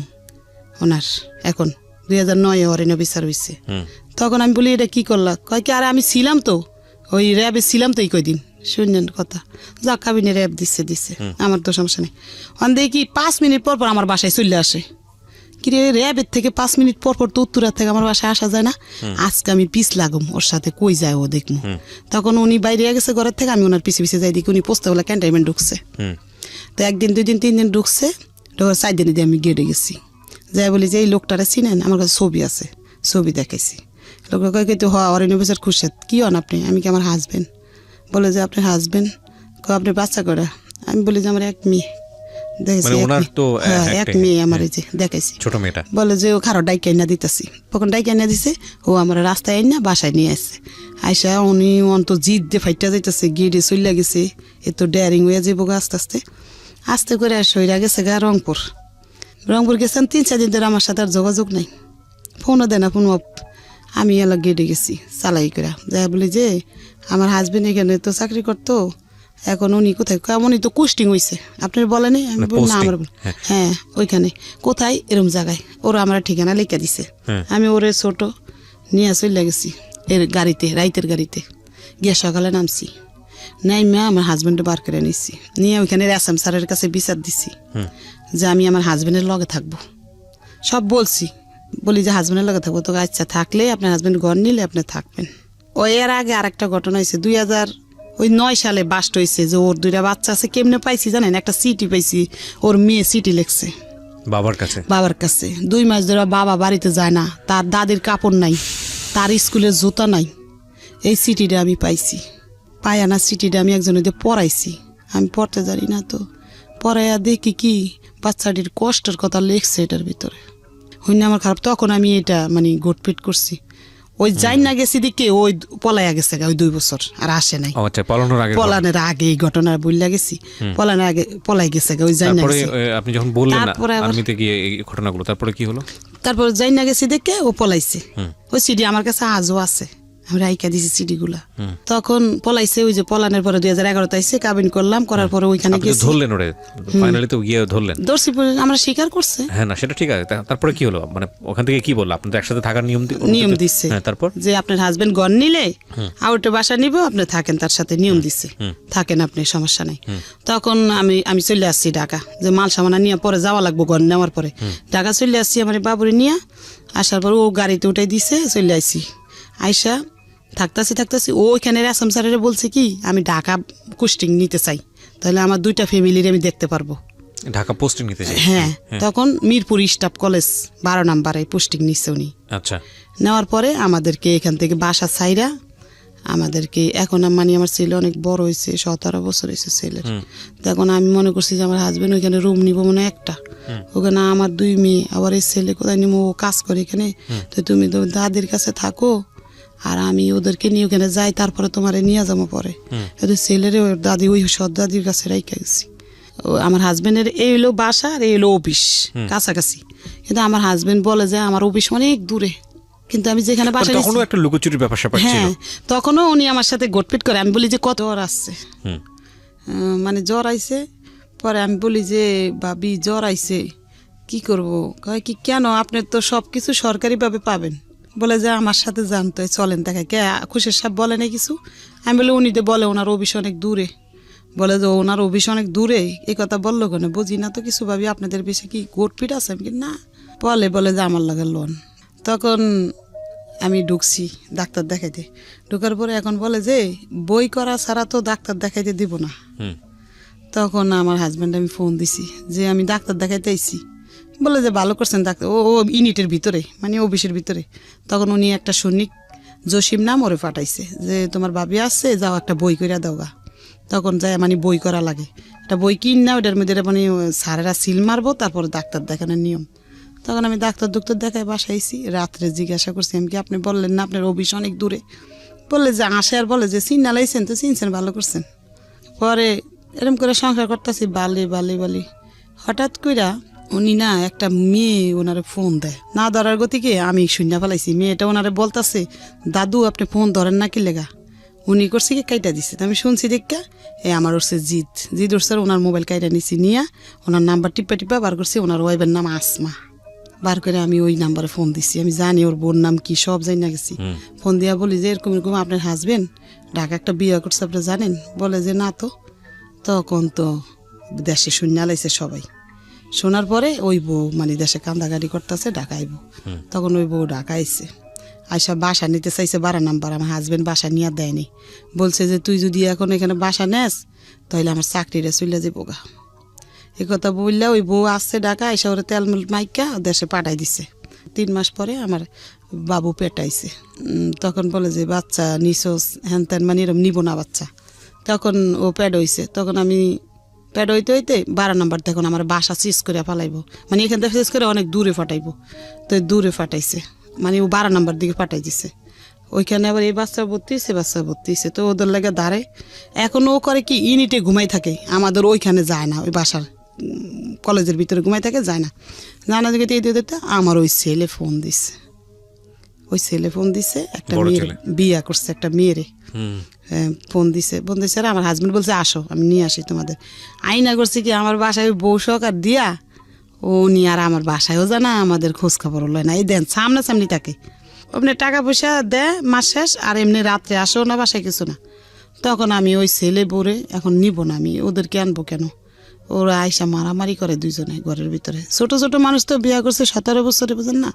ওনার এখন 2009 অরিন অফিসার হয়েছে। তখন আমি বলি এটা কি করলা? কয় কি আরে আমি ছিলাম তো ওই র্যাবে ছিলাম তো এই কয়দিন। শুনলেন কথা, যা কাবিনে র্যাব দিচ্ছে আমার তো সমস্যা নেই। দেখি 5 মিনিট পর পর আমার বাসায় চলে আসে। কিরে র্যাবের থেকে 5 মিনিট পর পর তো উত্তরা থেকে আমার বাসায় আসা যায় না, আজকে আমি পিস লাগুম ওর সাথে, কই যায় ও দেখবো। তখন উনি বাইরে গেছে ঘরের থেকে, আমি ওনার পিছে পিছে যাই, দেখি উনি পোস্তাওয়ালা ক্যান্টনমেন্ট ঢুকছে। তো 1 দিন 2 দিন 3 দিন ঢুকছে, 4 দিনে দিয়ে আমি গেটে গেছি, যাই বলি যে এই লোকটারে চিনেন? আমার কাছে ছবি আছে, ছবি দেখাইছি। লোকটা কয় কিন্তু অরিন অফিসার খুরশেদ, কি হন আপনি? আমি কি আমার হাজবেন্ড? বলে যে আপনার হাজবেন্ড? আপনার বাচ্চা করে? আমি বলি যে আমার 1 মেয়ে। মানে ওনার তো এক মেয়ে আমার, এই যে দেখাইছি ছোট মেয়েটা। বলে যে ও খারো ডাইকে আইনা দিতেছি। তখন ডাইকে আইনা দিছে, ও আমার রাস্তায় আইনা বাসায় নিয়ে আসছে। আইসা উনি অন্ত জিদ দিয়ে ফাইটা যাইতেছে, গেটে চলে গেছে, এ তো ডেয়ারিং হয়ে যাবো আস্তে আস্তে আস্তে করে। সইরা গেছে গা রংপুর গেছেন 3-4 দিন ধরে আমার সাথে আর যোগাযোগ নাই, ফোনও দেয় না, ফোন অফ। আমি এলাকা গেটে গেছি চালাই করে, যাই বলি যে আমার হাজবেন্ড এখানে তো চাকরি করতো, এখন উনি কোথায়? উনি তো কুস্টিং হয়েছে, আপনার বলেনি? আমি বলি না আমার, হ্যাঁ ওইখানে কোথায় এরম জায়গায়। ওরা আমার ঠিকানা লিখে দিছে। আমি ওরে ছোট নিয়ে চলে গেছি এর গাড়িতে, রাইতের গাড়িতে গিয়ে সকালে নামছি, নাইমা আমার হাজবেন্ডে বার করে নিচ্ছি, নিয়ে ওইখানে এসএম স্যারের কাছে বিচার দিছি যে আমি আমার হাজবেন্ডের লগে থাকবো। সব বলছি, বলি যে হাজবেন্ডের লগে থাকবো। তো আচ্ছা থাকলে আপনার হাজবেন্ড ঘর নিলে আপনি থাকবেন। ওই এর আগে আরেকটা ঘটনা হয়েছে, 2009 সালে বাস্ট হয়েছে যে ওর 2টা বাচ্চা আছে। কেমনে পাইছি জানেন? একটা সিটি পাইছি, ওর মেয়ে সিটি লেখছে বাবার কাছে। 2 মাস ধরে বাবা বাড়িতে যায় না, তার দাদির কাপড় নাই, তার স্কুলের জুতা নাই। এই সিটিটা আমি পাইছি, পায়ানা সিটিটা আমি একজনের দিয়ে পড়াইছি। আমি পড়তে জানি না, তো পড়াইয়া দেখি কি বাচ্চাটির কষ্টের কথা লেখছে এটার ভিতরে। হইনা আমার খারাপ। তখন আমি এটা মানে গোটপিট করছি। ওই যাই না গেছি দিকে ওই পলাইয়া গেছে ওই 2 বছর আর আসে নাই। পলানের আগে এই ঘটনা বললা গেছি, পলানের আগে পলাই গেছে ওই যাই না গেছি। আপনি যখন বললেন আর্মিতে গিয়ে এই ঘটনাগুলো, তারপরে কি হলো? তারপর যাই না গেছি দেখে ও পলাইছে। ওই সিডি আমার কাছে আজও আছে, আমি রাইকা দিছি সিডি গুলা। তখন পলাইছে, ওই যে পলানের পরে 2011 আইছে, কাবিন করলাম, করার পরে ওইখানে গেছি। ধরলেন ওরে ফাইনালি তো গিয়ে ধরলেন? দর্শি আমরা স্বীকার করছে। হ্যাঁ না সেটা ঠিক আছে, তারপরে কি হলো? মানে ওখান থেকে কি বললো? আপনাদের একসাথে থাকার নিয়ম দিচ্ছে। তারপর যে আপনার হাজবেন্ড ঘর নিলে আউটে বাসা নিব, আপনি থাকেন তার সাথে, নিয়ম দিচ্ছে, থাকেন আপনি, সমস্যা নাই। তখন আমি চলে আসছি ঢাকা, যে মাল সামানা নিয়ে পরে যাওয়া লাগবো, ঘর নেওয়ার পরে ঢাকা চলে আসছি আমার বাবুরে নিয়ে। আসার পর ও গাড়িতে উঠাই দিছে, চলে আসছি। আইসা থাকতাছি ওইখানে আসাম স্যারের বলছে কি আমি ঢাকা পোস্টিং নিতে চাই, তাহলে আমার 2টা ফ্যামিলির আমি দেখতে পারবো। ঢাকা পোস্টিং নিতে চাই? হ্যাঁ। তখন মিরপুর স্টাফ কলেজ 12 নম্বরে পোস্টিং নিচ্ছে উনি। আচ্ছা। নেওয়ার পরে আমাদেরকে এখান থেকে বাসা ছাইরা আমাদেরকে, এখন মানে আমার ছেলে অনেক বড় হয়েছে, 17 বছর হয়েছে ছেলের। তখন আমি মনে করছি যে আমার হাজবেন্ড ওইখানে রুম নিব মনে একটা, ওখানে আমার 2 মেয়ে, আবার এই ছেলে কোথায় নিবো, ও কাজ করে এখানে, তো তুমি তো দাদির কাছে থাকো আর আমি ওদেরকে নিয়ে ওখানে যাই, তারপরে তোমারে নিয়ে যাবো পরে। ছেলের ওর দাদি ওই সৎ দাদির কাছে রাইখা গেছি। আমার হাজবেন্ডের এই হলো বাসা আর এই হলো অফিস কাছাকাছি, কিন্তু আমার হাজবেন্ড বলে যে আমার অফিস অনেক দূরে, কিন্তু আমি যেখানে বাসা তখনও একটা লুকোচুরির ব্যাপার-স্যাপার ছিল। হ্যাঁ, তখনও উনি আমার সাথে গোটপিট করে। আমি বলি যে কত জ্বর আসছে, মানে জ্বর আইছে। পরে আমি বলি যে ভাবি জ্বর আইছে, কি করব? কয় কি কেন, আপনি তো সব কিছু সরকারিভাবে পাবেন। বলে যে আমার সাথে জানতো, চলেন দেখায়। কে খুশির সাহেব বলে না কিছু? আমি বলি উনি তো বলে ওনার অফিস অনেক দূরে। বলে যে ওনার অফিস অনেক দূরে, এই কথা বললো কেন? বুঝি না তো কিছু, ভাবি আপনাদের বেশি কি গোটপিট আছে? আমি না, বলে যে আমার লাগে লোন। তখন আমি ঢুকছি ডাক্তার দেখাইতে, ঢুকার পরে এখন বলে যে বই করা ছাড়া তো ডাক্তার দেখাইতে দিব না। তখন আমার হাজব্যান্ড আমি ফোন দিছি যে আমি ডাক্তার দেখাইতে আইছি। বলে যে ভালো করছেন ডাক্তার, ও ইউনিটের ভিতরে মানে অফিসের ভিতরে। তখন উনি একটা সৈনিক জসিম নাম ওরে পাঠাইছে যে তোমার ভাবি আসছে, যাও একটা বই করে দাওগা। তখন যায় মানে বই করা লাগে, একটা বই কিন না, ওটার মধ্যে মানে স্যারেরা সিল মারবো, তারপরে ডাক্তার দেখানোর নিয়ম। তখন আমি ডাক্তার দেখায় বাসাইছি। রাত্রে জিজ্ঞাসা করছি, আমি কি আপনি বললেন না আপনার অফিস অনেক দূরে? বললে যে আসে আর বলে যে চিন্না লাইছেন, তো চিনছেন, ভালো করছেন। পরে এরকম করে সংসার করতেছি, বালি হঠাৎ কইরা উনি না একটা মেয়ে ওনারে ফোন দেয়, না ধরার গতিকে আমি শূন্য ফেলাইছি। মেয়েটা ওনারে বলতেছে, দাদু আপনি ফোন ধরেন না কি লেগা? উনি করছে কি কাইটা দিছে। আমি শুনছি দেখা আমার উঠছে জিদ উঠছে, ওনার মোবাইল কাইটা নিছি, নিয়ে ওনার নাম্বার টিপা বার করছি। ওনার ওয়াইফের নাম আসমা। বার করে আমি ওই নাম্বারে ফোন দিছি। আমি জানি ওর বোন নাম কি, সব জানি না গেছি। ফোন দিয়া বলি যে এরকম আপনার হাজবেন্ড ঢাকা একটা বিয়ে করছে, আপনি জানেন? বলে যে না তো। তখন তো দেশে শূন্য লাইছে সবাই। শোনার পরে ওই বউ মানে দেশে কান্দাগাড়ি করতেছে, ঢাকাইব। তখন ওই বউ ঢাকা আইছে, আইসা বাসা নিতে চাইছে 12 নাম্বার। আমার হাজবেন্ড বাসা নিয়ে দেয়নি, বলছে যে তুই যদি এখন এখানে বাসা নেস তাহলে আমার চাকরিটা চলে যাবো গা। এ কথা বললে ওই বউ আসছে ঢাকা, আইসা ওরা তেলমুল মাইকা দেশে পাঠাই দিছে। 3 মাস পরে আমার বাবু পেটাইছে। তখন বলে যে বাচ্চা নিছোস হ্যান ত্যান, মানে এরম নিব না বাচ্চা। তখন ও প্যাড হইছে। তখন আমি প্যাড হইতে 12 নাম্বার তখন আমার বাসা চিজ করে ফালাইবো, মানে এখান থেকে চিজ করে অনেক দূরে ফাটাইবো। তো দূরে ফাটাইছে, মানে ও 12 নাম্বার দিকে পাঠাই দিছে। ওইখানে আবার এই বাচ্চা ভর্তি হয়েছে, তো ওদের লাগে দাঁড়ে। এখন ও করে কি ইউনিটে ঘুমাই থাকে, আমাদের ওইখানে যায় না, ওই বাসার কলেজের ভিতরে ঘুমাই থাকে, যায় না। জানা দিকে দিতে আমার ওই ছেলে ফোন দিছে, একটা মেয়ে বিয়া করছে, একটা মেয়েরে ফোন দিছে আর আমার হাজবেন্ড বলছে আসো আমি নিয়ে আসি তোমাদের। আইনা করছে কি আমার বাসায় বউ সহকার দিয়া ও নিয়ে আর আমার বাসায়ও জানা, আমাদের খোঁজ খবর লয় না। এই দেন সামনাসামনি থাকে, আপনি টাকা পয়সা দেয় মাস শেষ, আর এমনি রাত্রে আসেও না বাসায় কিছু না। তখন আমি ওই ছেলে বোরে এখন নিব না, আমি ওদেরকে আনবো কেন? ওরা আইসা মারামারি করে দুইজনে ঘরের ভিতরে। ছোট ছোট মানুষ তো বিয়া করছে 17 বছরে, বুঝেন না?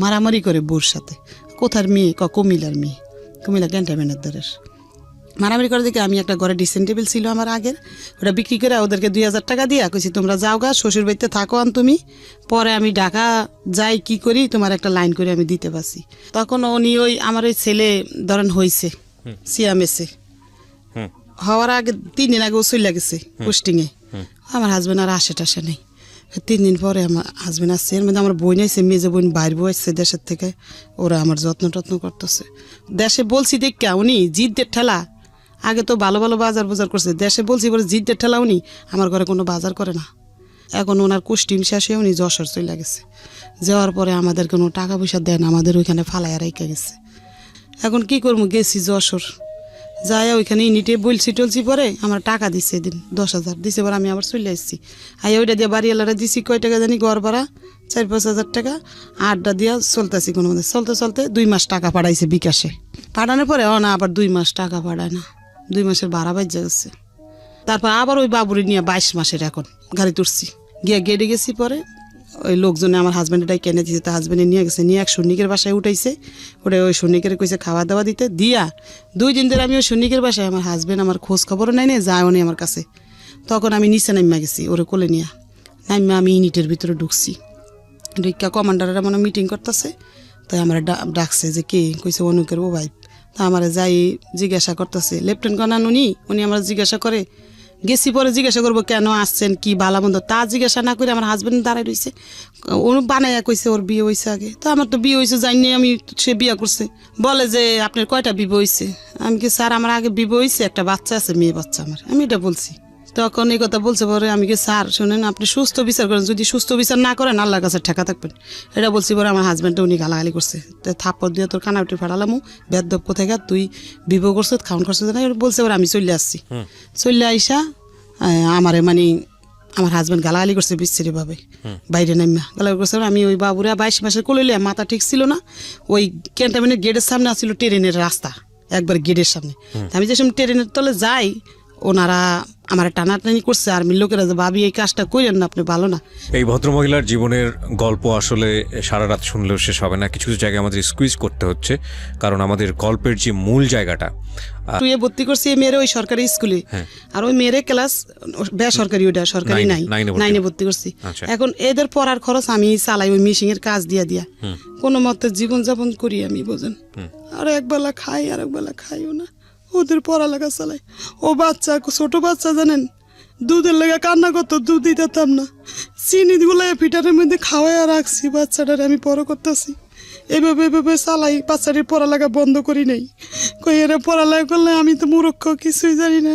মারামারি করে বোর সাথে। কোথার মেয়ে? কুমিল্লার মেয়ে, কুমিল্লা ক্যান্টনমেন্টের দরের। মারামারি করে দেখে আমি একটা ঘরে ড্রেসিং টেবিল ছিল আমার আগের, ওটা বিক্রি করে ওদেরকে 2000 টাকা দিয়া কইছি তোমরা যাও গা, শ্বশুর বাড়িতে থাকো আন তুমি, পরে আমি ঢাকা যাই কি করি তোমার একটা লাইন করে আমি দিতে পারছি। তখন উনি ওই আমার ওই ছেলে ধরেন হয়েছে সিয়ামেসে, হওয়ার আগে 3 দিন আগে ও চলে গেছে পোস্টিংয়ে। আমার হাজবেন্ড আর আসে নেই। 3 দিন পরে আমার হাজবেন্ড আসছে, এর মধ্যে আমার বোন আইসে, মেজে বোন বাইর বউ আসছে দেশের থেকে। ওরা আমার যত্ন করতেছে। দেশে বলছি দেখা উনি জিদের ঠেলা, আগে তো ভালো বাজার করছে, দেশে বলছি বলে জিদের ঠেলা উনি আমার ঘরে কোনো বাজার করে না। এখন ওনার কুষ্টিম শেষে উনি যশোর চলে গেছে। যাওয়ার পরে আমাদের কোনো টাকা পয়সা দেন, আমাদের ওইখানে ফালাইয়া রেখে গেছে। এখন কি করবো, গেছি যশোর, যাই ওইখানে ইউনিটে টলছি পরে আমার টাকা দিচ্ছে এদিন 10,000 দিছে, পরে আমি আবার চলে আসছি। ওইটা দিয়ে বাড়িওয়ালারা দিছি কয় টাকা জানি, ঘর ভাড়া 4-5 হাজার টাকা, আড্ডা দিয়া চলতেছি। কোনো মধ্যে চলতে 2 মাস টাকা পাঠাইছে বিকাশে। পাঠানোর পরে না আবার 2 মাস টাকা পাঠায় না, 2 মাসের ভাড়া বাজ্যা গেছে। তারপর আবার ওই বাবুরে নিয়ে 22 মাসের এখন গাড়ি তুলছি, গিয়ে গেটে গেছি। পরে ওই লোকজনে আমার হাজব্যান্ডটাই কিনে দিয়েছে, তা হাজব্যান্ডে নিয়ে গেছে, নিয়ে এক সৈনিকের বাসায় উঠাইছে। ওটা ওই সৈনিকের কইছে খাওয়া দাওয়া দিতে, দিয়া 2 দিন ধরে আমি ওই সৈনিকের বাসায়, আমার হাজব্যান্ড আমার খোঁজ খবরও নাই না, যায়ও নি আমার কাছে। তখন আমি নিচে নামিয়া গেছি ওরে কোলে নিয়ে, নামিয়া আমি ইউনিটের ভিতরে ঢুকছি। ঢুকা কমান্ডাররা মানে মিটিং করতেছে, তাই আমার ডাকছে যে কে, কইছে অনুকের ও ভাই। তা আমার যাই জিজ্ঞাসা করতেছে, লেফটেন্যান্ট কর্নেল উনি আমার জিজ্ঞাসা করে গেছি। পরে জিজ্ঞাসা করবো কেন আসছেন, কি বালা মন্দ, তা জিজ্ঞাসা না করে আমার হাজবেন্ড দাঁড়ায় রয়েছে। ও বানাইয়া কইছে ওর বিয়ে হয়েছে আগে, তো আমার তো বিয়ে হয়েছে জানি আমি, সে বিয়ে করছে। বলে যে আপনার কয়টা বিয়ে হয়েছে? আমি কি স্যার আমার আগে বিয়ে হয়েছে, একটা বাচ্চা আছে, মেয়ে বাচ্চা আমার, আমি এটা বলছি। তখন এই কথা বলছে পরে আমি কি স্যার শোনেন, আপনি সুস্থ বিচার করেন, যদি সুস্থ বিচার না করেন আল্লাহর কাছে ঠেকা থাকবেন, এটা বলছি। পরে আমার হাজব্যান্ডটা উনি গালাগালি করছে, তো থাপ্পড় দিয়ে তোর কানা উঠে ফাটালামু, বেদব কোথায় গা তুই বিবাহ করছো, খাউন করছো না, বলছে। পরে আমি চলে আসছি, চলে আইসা আমারে মানে আমার হাজব্যান্ড গালাগালি করছে বিচ্ছিরিভাবে, বাইরে নামিয়া গালাগালি করছে। আমি ওই বাবুরা 22 মাসের কোলে মাথা ঠিক ছিল না, ওই ক্যান্টনমেন্টের গেটের সামনে আসছিল ট্রেনের রাস্তা, একবার গেটের সামনে। আমি যে সময় ট্রেনের তলে যাই, ওনারা আমার টানাটানি করছে, আর্মির লোকেরা, যে ভাবি এই কাজটা করেন না, আপনি ভালো না। এই ভদ্রমহিলার জীবনের গল্প আসলে সারা রাত শুনলেও শেষ হবে না। কিছু কিছু জায়গায় আমাদের স্কুইজ করতে হচ্ছে, কারণ আমাদের গল্পের যে মূল জায়গাটা। তুই ভর্তি করছি এই মেয়েরে ওই সরকারি স্কুলে, আর ওই মেয়েরে ক্লাস বেসরকারি, ওটা সরকারি 9-এ ভর্তি করছি। এখন এদের পড়ার খরচ আমি চালাই, ওই মিশিং এর কাজ দিয়া কোনো মতে জীবনযাপন করি আমি, বোঝেন। আর একবেলা খাই আর একবেলা খাইও না, ওদের পড়ালেখা চালাই। ও বাচ্চা, ছোট বাচ্চা জানেন, দুধের লেগে কান্না করতো, দুধ দিতাম না, চিনি গুলাই ফিটারের মধ্যে খাওয়াই রাখছি, বাচ্চাটার আমি বড় করতেছি। এভাবে চালাই, বাচ্চাটির পড়ালেখা বন্ধ করি নাই। কই এরা পড়ালেখা করলে আমি তো মূর্খ, কিছুই জানি না,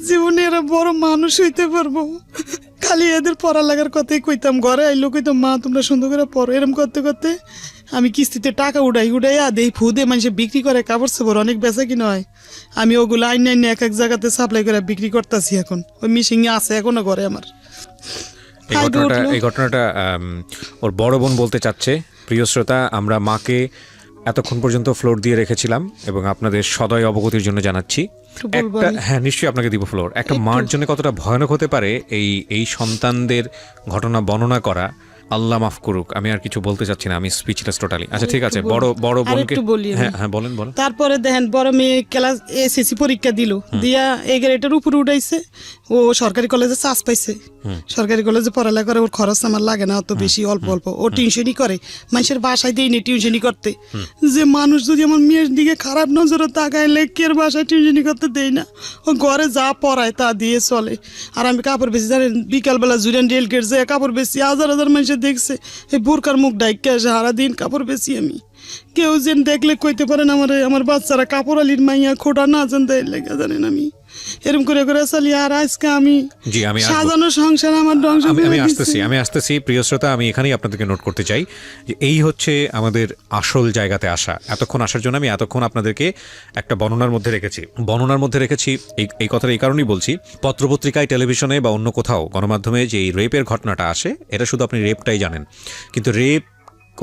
জীবনে এরা বড় মানুষ হইতে পারবো। খালি এদের পড়ালেখার কথাই কইতাম, ঘরে আইলো কইতাম মা তোমরা সুন্দর করে পড়ো। এরম করতে করতে আমি কিস্তিতে টাকা উড়াইয়া দেই ফুদে মানুষে বিক্রি করে, কাপড় চোপড় অনেক বেচা কিনা হয়। আমি ওগুলো আইন এক এক জায়গাতে সাপ্লাই করে বিক্রি করতেছি। এখন ওই মিশিংয়ে আছে এখনো ঘরে আমার। এই ঘটনাটা ওর বড় বোন বলতে চাচ্ছে। প্রিয় শ্রোতা, আমরা মাকে এতক্ষণ পর্যন্ত ফ্লোর দিয়ে রেখেছিলাম এবং আপনাদের সদয় অবগতির জন্য জানাচ্ছি। হ্যাঁ, নিশ্চয়ই আপনাকে দিব ফ্লোর। একটা মার জন্য কতটা ভয়ানক হতে পারে এই সন্তানদের ঘটনা বর্ণনা করা। আল্লাহ মাফ করুক, আমি আর কিছু বলতে চাচ্ছি না, আমি স্পিচলেস টোটালি। আচ্ছা ঠিক আছে, বড় বোনকে হ্যাঁ বলেন। তারপরে দেখেন বড় মেয়ে ক্লাস এসএসসি পরীক্ষা দিল, দিয়া এগারেটার উপরে উঠাইছে। ও সরকারি কলেজে চান্স পাইছে, সরকারি কলেজে পড়ালেখা করে। ওর খরচ আমার লাগে না অত বেশি, অল্প অল্প। ও টিউশনই করে, মানুষের বাসায় দিই নি টিউশনই করতে। যে মানুষ যদি আমার মেয়ের দিকে খারাপ নজরে তাকাইলে কের বাসায় টিউশনই করতে দেয় না। ও ঘরে যা পড়ায় তা দিয়ে চলে। আর আমি কাপড় বেশি জানেন, বিকালবেলা জুরিয়ান রেল গেট যে কাপড় বেশি, হাজার হাজার মানুষের দেখছে এই বোরকার মুখ ডাইকে সারাদিন কাপড় বেশি। আমি কেউ যেন দেখলে কইতে পারেন আমার বাচ্চারা কাপড় আলির মাইয়া খোটা না জান দেয় লেগে, জানেন আমি এরকম করে চালি। আর আজকে আমি সাজানো সংসার আমার ধ্বংস। আমি আসতেছি প্রিয় শ্রোতা, আমি এখানেই আপনাদেরকে নোট করতে চাই যে এই হচ্ছে আমাদের আসল জায়গাতে আসা। এতক্ষণ আসার জন্য আমি এতক্ষণ আপনাদেরকে একটা বর্ণনার মধ্যে রেখেছি। এই কথাটা এই কারণেই বলছি, পত্রপত্রিকায়, টেলিভিশনে বা অন্য কোথাও গণমাধ্যমে যে এই রেপের ঘটনাটা আসে, এটা শুধু আপনি রেপটাই জানেন, কিন্তু রেপ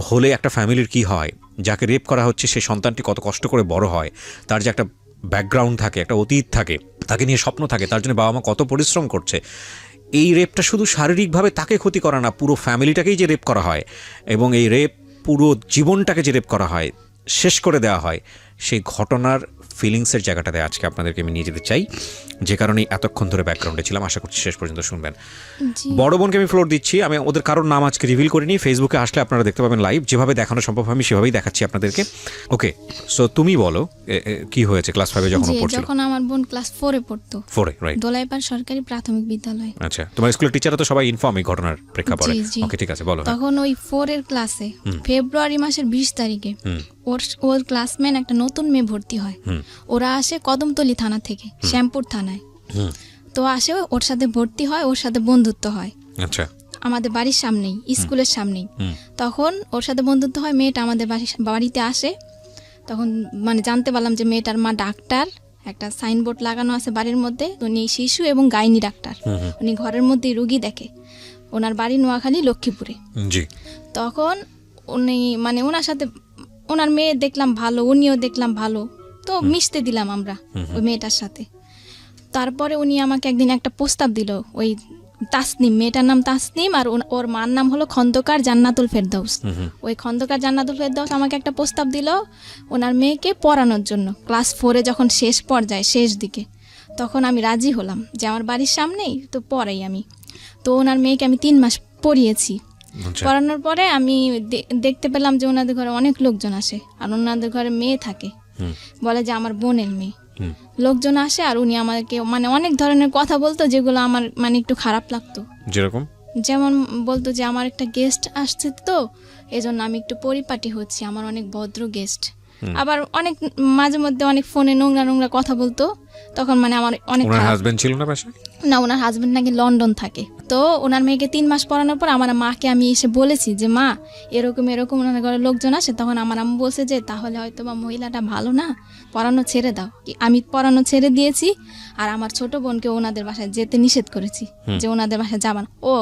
হলে একটা ফ্যামিলির কি হয়, যাকে রেপ করা হচ্ছে সে সন্তানটি কত কষ্ট করে বড় হয়, তার যে একটা ব্যাকগ্রাউন্ড থাকে, একটা অতীত থাকে, তাকে নিয়ে স্বপ্ন থাকে, তার জন্য বাবা মা কত পরিশ্রম করছে। এই রেপটা শুধু শারীরিকভাবে তাকে ক্ষতি করা না, পুরো ফ্যামিলিটাকেই যে রেপ করা হয় এবং এই রেপ পুরো জীবনটাকে যে রেপ করা হয়, শেষ করে দেওয়া হয়, সেই ঘটনার ফিলিংসের জায়গাটাতে আজকে আপনাদেরকে আমি নিয়ে যেতে চাই, যে কারণে এতক্ষণ ধরে ব্যাকগ্রাউন্ডে ছিলাম। আশা করছি শেষ পর্যন্ত শুনবেন। বড় বোনকে আমি ফ্লোর দিচ্ছি। আমি ওদের কারোর নাম আজকে রিভিল করিনি, ফেসবুকে আসলে আপনারা দেখতে পাবেন লাইভ, যেভাবে দেখানো সম্ভব আমি সেভাবেই দেখাচ্ছি আপনাদেরকে। ওকে, সো তুমি বলো কি হয়েছে ক্লাস 5 যখন পড়ছিল? যখন আমার বোন ক্লাস 4 পড়তো, 4 রাইট, দোলাইপাড় সরকারি প্রাথমিক বিদ্যালয়। আচ্ছা, তোমার স্কুলের টিচাররা তো সবাই ইনফর্ম এই ঘটনার প্রেক্ষাপটে? ওকে ঠিক আছে, বলো। তখন ওই 4 এর ক্লাসে ফেব্রুয়ারি মাসের 20 তারিখে ওর ক্লাসমেট একটা নতুন মেয়ে ভর্তি হয়। ওরা আসে কদমতলী থানা থেকে, শ্যামপুর থানায়। তো আসে, ওর সাথে ভর্তি হয়, ওর সাথে বন্ধুত্ব হয়। আচ্ছা, আমাদের বাড়ির সামনেই, স্কুলের সামনেই। তখন ওর সাথে বন্ধুত্ব হয়, মেয়েটা আমাদের বাড়িতে আসে। তখন মানে জানতে পারলাম যে মেয়েটার মা ডাক্তার, একটা সাইনবোর্ড লাগানো আছে বাড়ির মধ্যে, উনি শিশু এবং গাইনি ডাক্তার। উনি ঘরের মধ্যেই রুগী দেখে। ওনার বাড়ি নোয়াখালী, লক্ষ্মীপুরে। তখন উনি মানে ওনার সাথে, ওনার মেয়ে দেখলাম ভালো, উনিও দেখলাম ভালো, তো মিশতে দিলাম আমরা ওই মেয়েটার সাথে। তারপরে উনি আমাকে একদিন একটা প্রস্তাব দিল, ওই তাসনিম, মেয়েটার নাম তাসনিম, আর ওর মার নাম হলো খন্দকার জান্নাতুল ফেরদৌস। ওই খন্দকার জান্নাতুল ফেরদৌস আমাকে একটা প্রস্তাব দিল ওনার মেয়েকে পড়ানোর জন্য। ক্লাস 4 যখন শেষ পর্যায়ে, শেষ দিকে, তখন আমি রাজি হলাম যে আমার বাড়ির সামনেই তো পড়াই আমি। তো ওনার মেয়েকে আমি 3 মাস পড়িয়েছি। পড়ানোর পরে আমি দেখতে পেলাম যে ওনাদের ঘরে অনেক লোকজন আসে, আর ওনাদের ঘরে মেয়ে থাকে, বলে যে আমার বোনের মেয়ে। লোকজন আসে আর উনি আমাকে মানে অনেক ধরনের কথা বলতো, যেগুলো আমার মানে একটু খারাপ লাগতো। যেমন বলতো যে আমার একটা গেস্ট আসছে, তো এজন্য আমি একটু পরিপাটি হচ্ছি, আমার অনেক ভদ্র গেস্ট। আবার অনেক মাঝে মধ্যে অনেক ফোনে নোংরা কথা বলতো। তখন মানে আমার অনেক, ওনার হাজবেন্ড ছিল না বাসায়? না, ওনার হাজবেন্ড নাকি লন্ডন থাকে। তো ওনার মেয়েকে 3 মাস পড়ানোর পর আমার মাকে আমি এসে বলেছি যে মা এরকম ওনার ঘরে লোকজন আসে। তখন আমার আম্মু বলছে যে তাহলে হয়তো বা মহিলাটা ভালো না, পড়ানো ছেড়ে দাও। আমি পড়ানো ছেড়ে দিয়েছি, আর আমার ছোট বোনকে ওনাদের বাসায় যেতে নিষেধ করেছি, যে ওনাদের বাসায় যাবা না। ও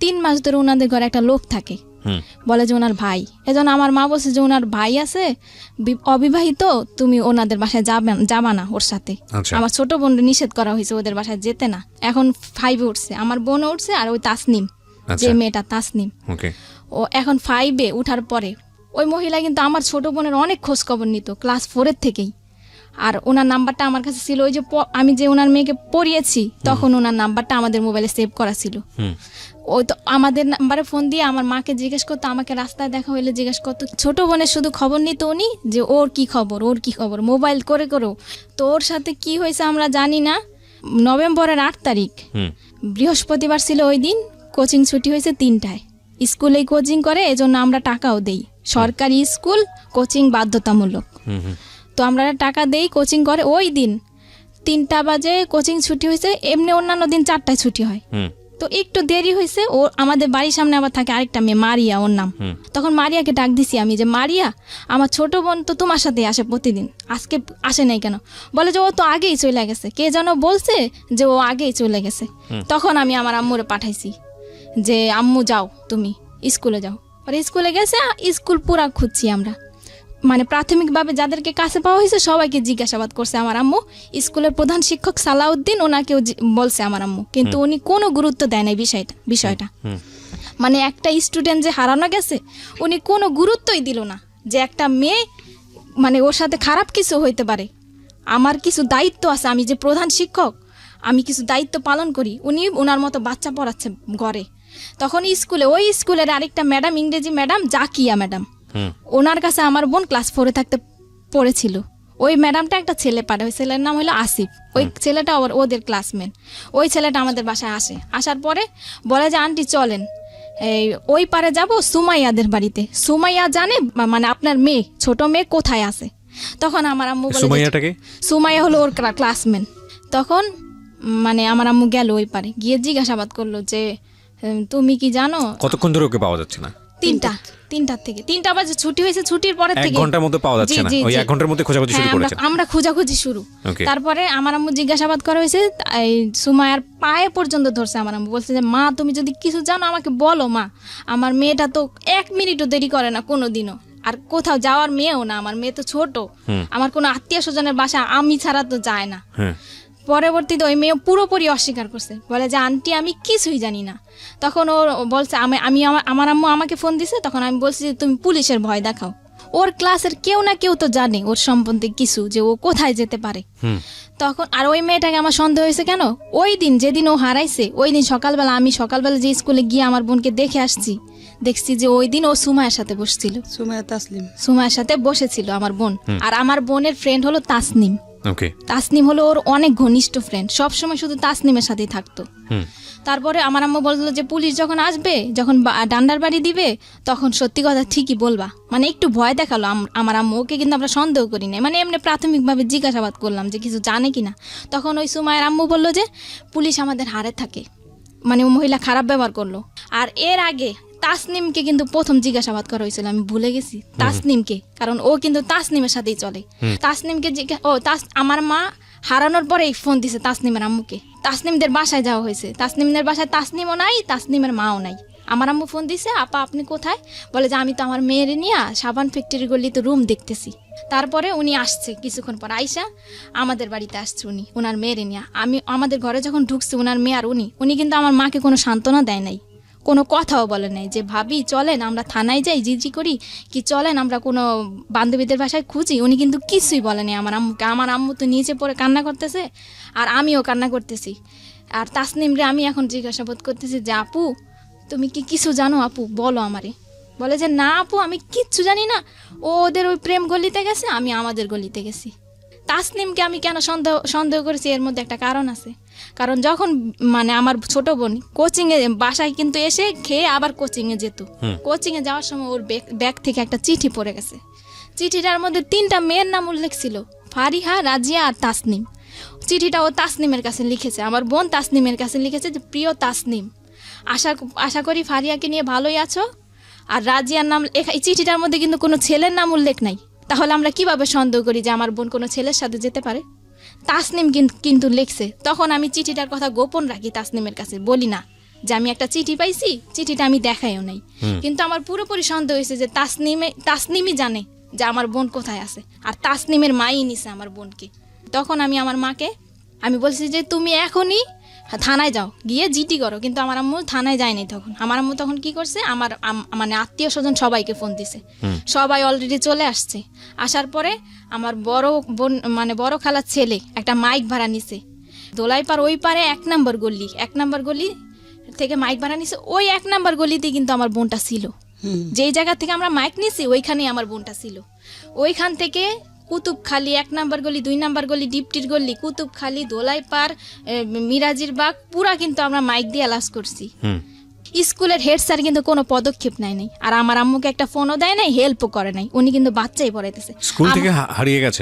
3 মাস ধরে ওনাদের ঘরে একটা লোক থাকে, বলে যে ওনার ভাই। এজন্য আমার মা বলছে যে ওনার ভাই আছে অবিবাহিত, তুমি ওনাদের বাসায় যাবা না ওর সাথে। আমার ছোট বোন নিষেধ করা হয়েছে ওদের বাসায় যেতে না। এখন 5-এ উঠছে, আমার বোনও উঠছে, আর ওই তাসনিম, যে মেয়েটা তাসনিম, ও এখন 5-এ উঠার পরে ওই মহিলা কিন্তু আমার ছোট বোনের অনেক খোঁজ খবর নিত ক্লাস 4 থেকেই। আর ওনার নাম্বারটা আমার কাছে ছিল, ওই যে আমি যে ওনার মেয়েকে পড়িয়েছি তখন ওনার নাম্বারটা আমাদের মোবাইলে সেভ করা ছিল। ওই তো আমাদের নাম্বারে ফোন দিয়ে আমার মাকে জিজ্ঞেস করতো, আমাকে রাস্তায় দেখা হইলে জিজ্ঞেস করতো। ছোট বোনের শুধু খবর নিত উনি, যে ওর কি খবর, মোবাইল করে করেও। তো ওর সাথে কি হয়েছে আমরা জানি না, নভেম্বরের 8 তারিখ বৃহস্পতিবার ছিল ওই দিন, কোচিং ছুটি হয়েছে 3টায়। স্কুলেই কোচিং করে, এজন্য আমরা টাকাও দেই, সরকারি স্কুল, কোচিং বাধ্যতামূলক। তো আমরা টাকা দেই, কোচিং করে। ওই দিন 3টা বাজে কোচিং ছুটি হয়েছে, এমনি অন্যান্য দিন 4টায় ছুটি হয়। তো একটু দেরি হয়েছে। ও আমাদের বাড়ির সামনে আবার থাকে আরেকটা মেয়ে, মারিয়া ওর নাম। তখন মারিয়াকে ডাক দিছি আমি যে, মারিয়া, আমার ছোট বোন তো তোমার সাথে আসে প্রতিদিন, আজকে আসে নাই কেন? বলে যে ও তো আগেই চলে গেছে, কে যেন বলছে যে ও আগেই চলে গেছে। তখন আমি আমার আম্মুরে পাঠাইছি যে আম্মু যাও, তুমি স্কুলে যাও। আর স্কুলে গেছে, স্কুল পুরা খুঁজছি আমরা, মানে প্রাথমিকভাবে যাদেরকে কাছে পাওয়া হয়েছে সবাইকে জিজ্ঞাসাবাদ করছে আমার আম্মু। স্কুলের প্রধান শিক্ষক সালাউদ্দিন, ওনাকেও বলছে আমার আম্মু, কিন্তু উনি কোনো গুরুত্ব দেয় নাই বিষয়টা। মানে একটা স্টুডেন্ট যে হারানো গেছে, উনি কোনো গুরুত্বই দিল না যে একটা মেয়ে, মানে ওর সাথে খারাপ কিছু হইতে পারে, আমার কিছু দায়িত্ব আছে, আমি যে প্রধান শিক্ষক, আমি কিছু দায়িত্ব পালন করি। উনি ওনার মতো বাচ্চা পড়াচ্ছে ঘরে। তখন স্কুলে, ওই স্কুলের আরেকটা ম্যাডাম, ইংরেজি ম্যাডাম জাকিয়া ম্যাডাম, ওনার কাছে আমার বোন ক্লাস 4-এ থাকতে পড়েছিল। ওই ম্যাডামটা একটা ছেলে পারে, ওই ছেলের নাম হলো আসিফ। ওই ছেলেটা ওদের ক্লাসমেট। ওই ছেলেটা আমাদের বাসায় আসে, আসার পরে বলে যে আন্টি চলেন এই ওই পারে যাব সুমাইয়াদের বাড়িতে, সুমাইয়া জানে মানে আপনার মেয়ে, ছোট মেয়ে কোথায় আছে। তখন আমার আম্মু বলে, সুমাইয়া হলো ওর ক্লাসমেট। তখন মানে আমার আম্মু গেল ওই পারে, গিয়ে জিজ্ঞাসাবাদ করলো যে তুমি কি জানো। কতক্ষণ ধরে ওকে পাওয়া যাচ্ছে না? 3টা থেকে 3টা বাজে ছুটি হয়েছে, ছুটির পরে থেকে 1 ঘন্টার মধ্যে পাওয়া যাচ্ছে না। ওই 1 ঘন্টার মধ্যে খোঁজাখুঁজি শুরু করেছে। আমরা খোঁজাখুঁজি শুরু। তারপরে আমার আম্মু জিজ্ঞাসাবাদ করা হয়েছে, এই সুমাইয়ার পায়ে পর্যন্ত ধরছে। আমার আম্মু বলছে যে মা তুমি যদি কিছু জানো আমাকে বলো মা, আমার মেয়েটা তো 1 মিনিটও দেরি করে না কোনোদিনও, আর কোথাও যাওয়ার মেয়েও না, আমার মেয়ে তো ছোট, আমার কোনো আত্মীয় স্বজনের বাসা আমি ছাড়া তো যায় না। পরবর্তীতে ওই মেয়ে পুরোপুরি অস্বীকার করছে, বলে যে আন্টি আমি কিছুই জানি না। তখন ও বলছে আমার আম্মু আমাকে ফোন দিছে, তখন আমি বলছি যে তুমি পুলিশের ভয় দেখাও। ওর ক্লাসের কেউ না কেউ তো জানে ওর সম্বন্ধে কিছু, যে ও কোথায় যেতে পারে। তখন আর ওই মেয়েটাকে আমার সন্দেহ হয়েছে কেন, ওই দিন যেদিন ও হারাইছে, ওই দিন সকালবেলা যে স্কুলে গিয়ে আমার বোনকে দেখে আসছি, দেখছি যে ওই দিন ও সুমাইয়ার সাথে বসছিল, সুমাইয়ার সাথে বসেছিল আমার বোন। আর আমার বোনের ফ্রেন্ড হলো তাসনিম। তাসনিম হলো ওর অনেক ঘনিষ্ঠ ফ্রেন্ড, সবসময় শুধু তাসনিমের সাথেই থাকতো। তারপরে আমার আম্মু বললো যে পুলিশ যখন আসবে, যখন ডান্ডার বাড়ি দিবে, তখন সত্যি কথা ঠিকই বলবা। মানে একটু ভয় দেখালো আমার আম্মু, ওকে কিন্তু আমরা সন্দেহ করি না, মানে এমনি প্রাথমিকভাবে জিজ্ঞাসাবাদ করলাম যে কিছু জানে কিনা। তখন ওই সুমাইয়ের আম্মু বললো যে পুলিশ আমাদের হারে থাকে, মানে ও মহিলা খারাপ ব্যবহার করলো। আর এর আগে তাসনিমকে কিন্তু প্রথম জিজ্ঞাসাবাদ করা হয়েছিল, আমি ভুলে গেছি তাসনিমকে, কারণ ও কিন্তু তাসনিমের সাথেই চলে। তাসনিমকে আমার মা হারানোর পরে ফোন দিছে তাসনিমের আম্মুকে, তাসনিমদের বাসায় যাওয়া হয়েছে। তাসনিমদের বাসায় তাসনিমও নাই, তাসনিমের মাও নাই। আমার আম্মু ফোন দিছে, আপা আপনি কোথায়? বলে যে আমি তো আমার মেয়ের নিয়ে সাবান ফ্যাক্টরি গলিতে রুম দেখতেছি। তারপরে উনি আসছে, কিছুক্ষণ পর আইসা আমাদের বাড়িতে আসছে উনি ওনার মেয়ের নিয়ে। আমাদের ঘরে যখন ঢুকছে ওনার মেয়ে আর উনি কিন্তু আমার মাকে কোনো সান্ত্বনা দেয় নাই, কোনো কথাও বলে নাই যে ভাবি চলেন আমরা থানায় যাই জিজি করি, কি চলেন আমরা কোনো বান্ধবীদের বাসায় খুঁজি। উনি কিন্তু কিছুই বলেনি আমার আম্মুকে। আমার আম্মু তো নিচে পড়ে কান্না করতেছে, আর আমিও কান্না করতেছি। আর তাসনিমরে আমি এখন জিজ্ঞাসাবাদ করতেছি যে আপু তুমি কি কিছু জানো আপু, বলো আমারে। বলে যে না আপু আমি কিচ্ছু জানি না, ও ওদের ওই প্রেম গলিতে গেছে, আমি আমাদের গলিতে গেছি। তাসনিমকে আমি কেন সন্দেহ করেছি, এর মধ্যে একটা কারণ আছে। কারণ যখন মানে আমার ছোট বোন কোচিংয়ে বাসায় কিন্তু এসে খেয়ে আবার কোচিংয়ে যেত, কোচিংয়ে যাওয়ার সময় ওর ব্যাগ থেকে একটা চিঠি পড়ে গেছে। চিঠিটার মধ্যে 3টা মেয়ের নাম উল্লেখ ছিল, ফারিহা, রাজিয়া আর তাসনিম। চিঠিটা ও তাসনিমের কাছে লিখেছে, আমার বোন তাসনিমের কাছে লিখেছে যে প্রিয় তাসনিম, আশা করি ফারিয়াকে নিয়ে ভালোই আছো। আর রাজিয়ার নাম এই চিঠিটার মধ্যে কিন্তু কোনো ছেলের নাম উল্লেখ নাই, তাহলে আমরা কিভাবে সন্দেহ করি যে আমার বোন কোনো ছেলের সাথে যেতে পারে? তাসনিম কিন্তু লিখছে। তখন আমি চিঠিটার কথা গোপন রাখি, তাসনিমের কাছে বলি না যে আমি একটা চিঠি পাইছি, চিঠিটা আমি দেখাইও নাই। কিন্তু আমার পুরোপুরি সন্দেহ হয়েছে যে তাসনিমই জানে যে আমার বোন কোথায় আছে, আর তাসনিমের মাই নিছে আমার বোনকে। তখন আমি আমার মাকে আমি বলছি যে তুমি এখনই থানায় যাও, গিয়ে জিডি করো। কিন্তু আমার আম্মু থানায় যায়নি। তখন আমার আম্মু তখন কি করছে, আমার মানে আত্মীয় স্বজন সবাইকে ফোন দিছে, সবাই অলরেডি চলে আসছে। আসার পরে আমার বড় বোন মানে বড় খালার ছেলে একটা মাইক ভাড়া নিছে দোলাইপাড় ওই পারে 1 নম্বর গলি থেকে মাইক ভাড়া নিছে। ওই 1 নম্বর গলিতে কিন্তু আমার বোনটা ছিল, যেই জায়গা থেকে আমরা মাইক নিছি ওইখানেই আমার বোনটা ছিল। ওইখান থেকে কুতুবখালী 1 নাম্বার গলি, 2 নাম্বার গলি, ডিপটির গলি, কুতুবখালী, দোলাইপাড়, মিরাজির বাগ পুরা কিন্তু আমরা মাইক দিয়ে অ্যালাউন্স করছি। স্কুলের হেড স্যার কিন্তু কোনো পদক্ষেপ নেয় নাই, আর আমার আম্মুকে একটা ফোনও দেয় নাই, হেল্পও করে নাই। উনি কিন্তু বাচ্চাই পড়াইতেছে। স্কুল থেকে হারিয়ে গেছে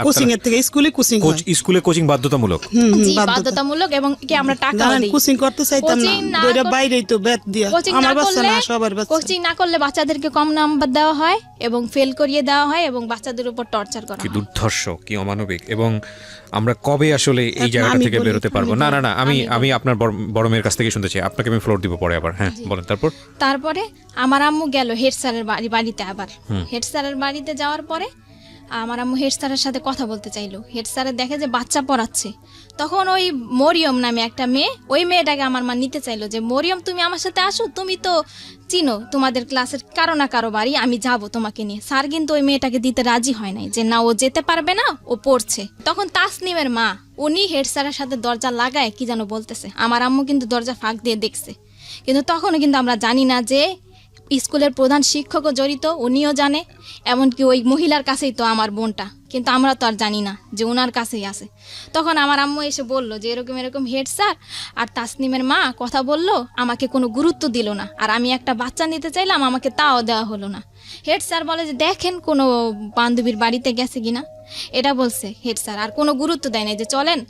কোচিং এর থেকে স্কুলে কোচিং হয়। স্কুলে কোচিং বাধ্যতামূলক, জি বাধ্যতামূলক, এবং কি আমরা টাকা দেই। কোচিং করতে চাইতাম না, বইরা বাইরেই তো বেত দিয়া। আমার বাচ্চা না, সবার বাচ্চা। কোচিং না করলে বাচ্চাদেরকে কম নাম্বার দেওয়া হয় এবং ফেল করিয়ে দেওয়া হয় এবং বাচ্চাদের উপর টর্চার করা কি হয়। দুর্ধর্ষ, কি অমানবিক। এবং আমরা কবে আসলে এই জায়গাটা থেকে বেরোতে পারবো? না না না, আমি আপনার বড় মেয়ের কাছ থেকে শুনতে চাই, আপনাকে আমি ফ্লোর দিব পরে আবার। হ্যাঁ বলেন। তারপরে আমার আম্মু গেল হেড স্যারের বাড়িতে। আবার হেড স্যারের বাড়িতে যাওয়ার পরে আমার আম্মু হেড স্যারের সাথে কথা বলতে চাইলো। হেড স্যারের দেখে যে বাচ্চা পড়াচ্ছে, তখন ওই মরিয়ম নামে একটা মেয়ে, ওই মেয়েটাকে আমার মা নিতে চাইলো যে মরিয়ম তুমি আমার সাথে আসো, তুমি তো চিনো তোমাদের ক্লাসের কারো না কারো বাড়ি, আমি যাব তোমাকে নিয়ে। স্যার কিন্তু ওই মেয়েটাকে দিতে রাজি হয় নাই, যে না ও যেতে পারবে না, ও পড়ছে। তখন তাসনিমের মা উনি হেড স্যারের সাথে দরজা লাগায় কি যেন বলতেছে। আমার আম্মু কিন্তু দরজা ফাঁক দিয়ে দেখছে, কিন্তু তখনও কিন্তু আমরা জানি না যে স্কুলের প্রধান শিক্ষকও জড়িত, উনিও জানে, এমনকি ওই মহিলার কাছেই তো আমার বোনটা, কিন্তু আমরা তো আর জানি না যে ওনার কাছেই আছে। তখন আমার আম্মু এসে বললো যে এরকম এরকম হেড স্যার আর তাসনিমের মা কথা বললো, আমাকে কোনো গুরুত্ব দিল না, আর আমি একটা বাচ্চা নিতে চাইলাম, আমাকে তাও দেওয়া হলো না। হেড স্যার বলে যে দেখেন কোনো বান্ধবীর বাড়িতে গেছে কিনা, এটা বলছে হেড স্যার, আর কোনো গুরুত্ব দেয় না যে চলেন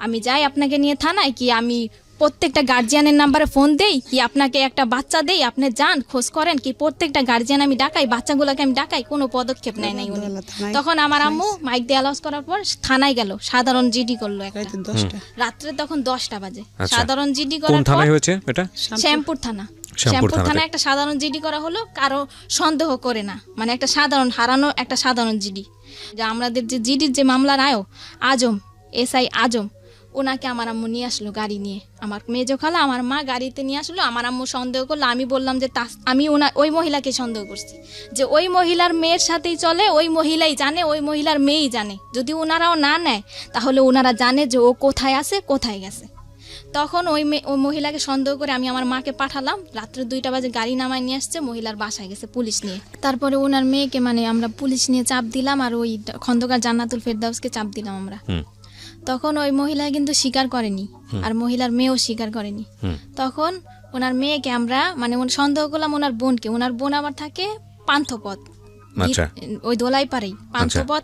আমি যাই আপনাকে নিয়ে থানায়, কি আমি প্রত্যেকটা গার্জিয়ানের নাম্বারে ফোন দেই, কি আপনাকে একটা বাচ্চা দেই, আপনি যান খোঁজ করেন, কি প্রত্যেকটা গার্জিয়ান আমি ডাকাই, বাচ্চাগুলোকে আমি ডাকাই, কোনো পদক্ষেপ নেয় নাই উনি। তখন আমার আম্মু মাইক দিয়ে অ্যালাউন্স করার পর থানায় গেল, সাধারণ জিডি করলো একটা রাত্রে, তখন 10টা বাজে। সাধারণ জিডি করার কোন থানায় হয়েছে এটা? শ্যামপুর থানা। শ্যামপুর থানায় একটা সাধারণ জিডি করা হলো, কারো সন্দেহ করে না, মানে একটা সাধারণ হারানো একটা সাধারণ জিডি। যে আমাদের যে জিডির যে মামলার আজম, এসআই আজম, ওনাকে আমার আম্মু নিয়ে আসলো গাড়ি নিয়ে। আমার মেজো খালা আমার মা গাড়িতে নিয়ে আসলো। আমার আম্মু সন্দেহ করলো, আমি বললাম যে আমি ওই মহিলাকে সন্দেহ করছি, যে ওই মহিলার মেয়ের সাথেই চলে, ওই মহিলাই জানে, ওই মহিলার মেয়েই জানে। যদি ওনারাও না নেয় তাহলে ওনারা জানে যে ও কোথায় আছে, কোথায় গেছে। তখন ওই মহিলাকে সন্দেহ করে আমি আমার মাকে পাঠালাম, রাত্রে 2টা বাজে গাড়ি নামায় নিয়ে আসছে, মহিলার বাসায় গেছে পুলিশ নিয়ে। তারপরে ওনার মেয়েকে মানে আমরা পুলিশ নিয়ে চাপ দিলাম, আর ওই খন্দকার জান্নাতুল ফেরদাউসকে চাপ দিলাম আমরা। তখন ওই মহিলা কিন্তু স্বীকার করেনি, আর মহিলার মেয়েও স্বীকার করেনি। তখন ওনার মেয়েকে আমরা মানে সন্দেহ করলাম ওনার বোনকে। ওনার বোন আবার থাকে পান্থপথ, ওই দোলাইপাড়াই পান্থপথ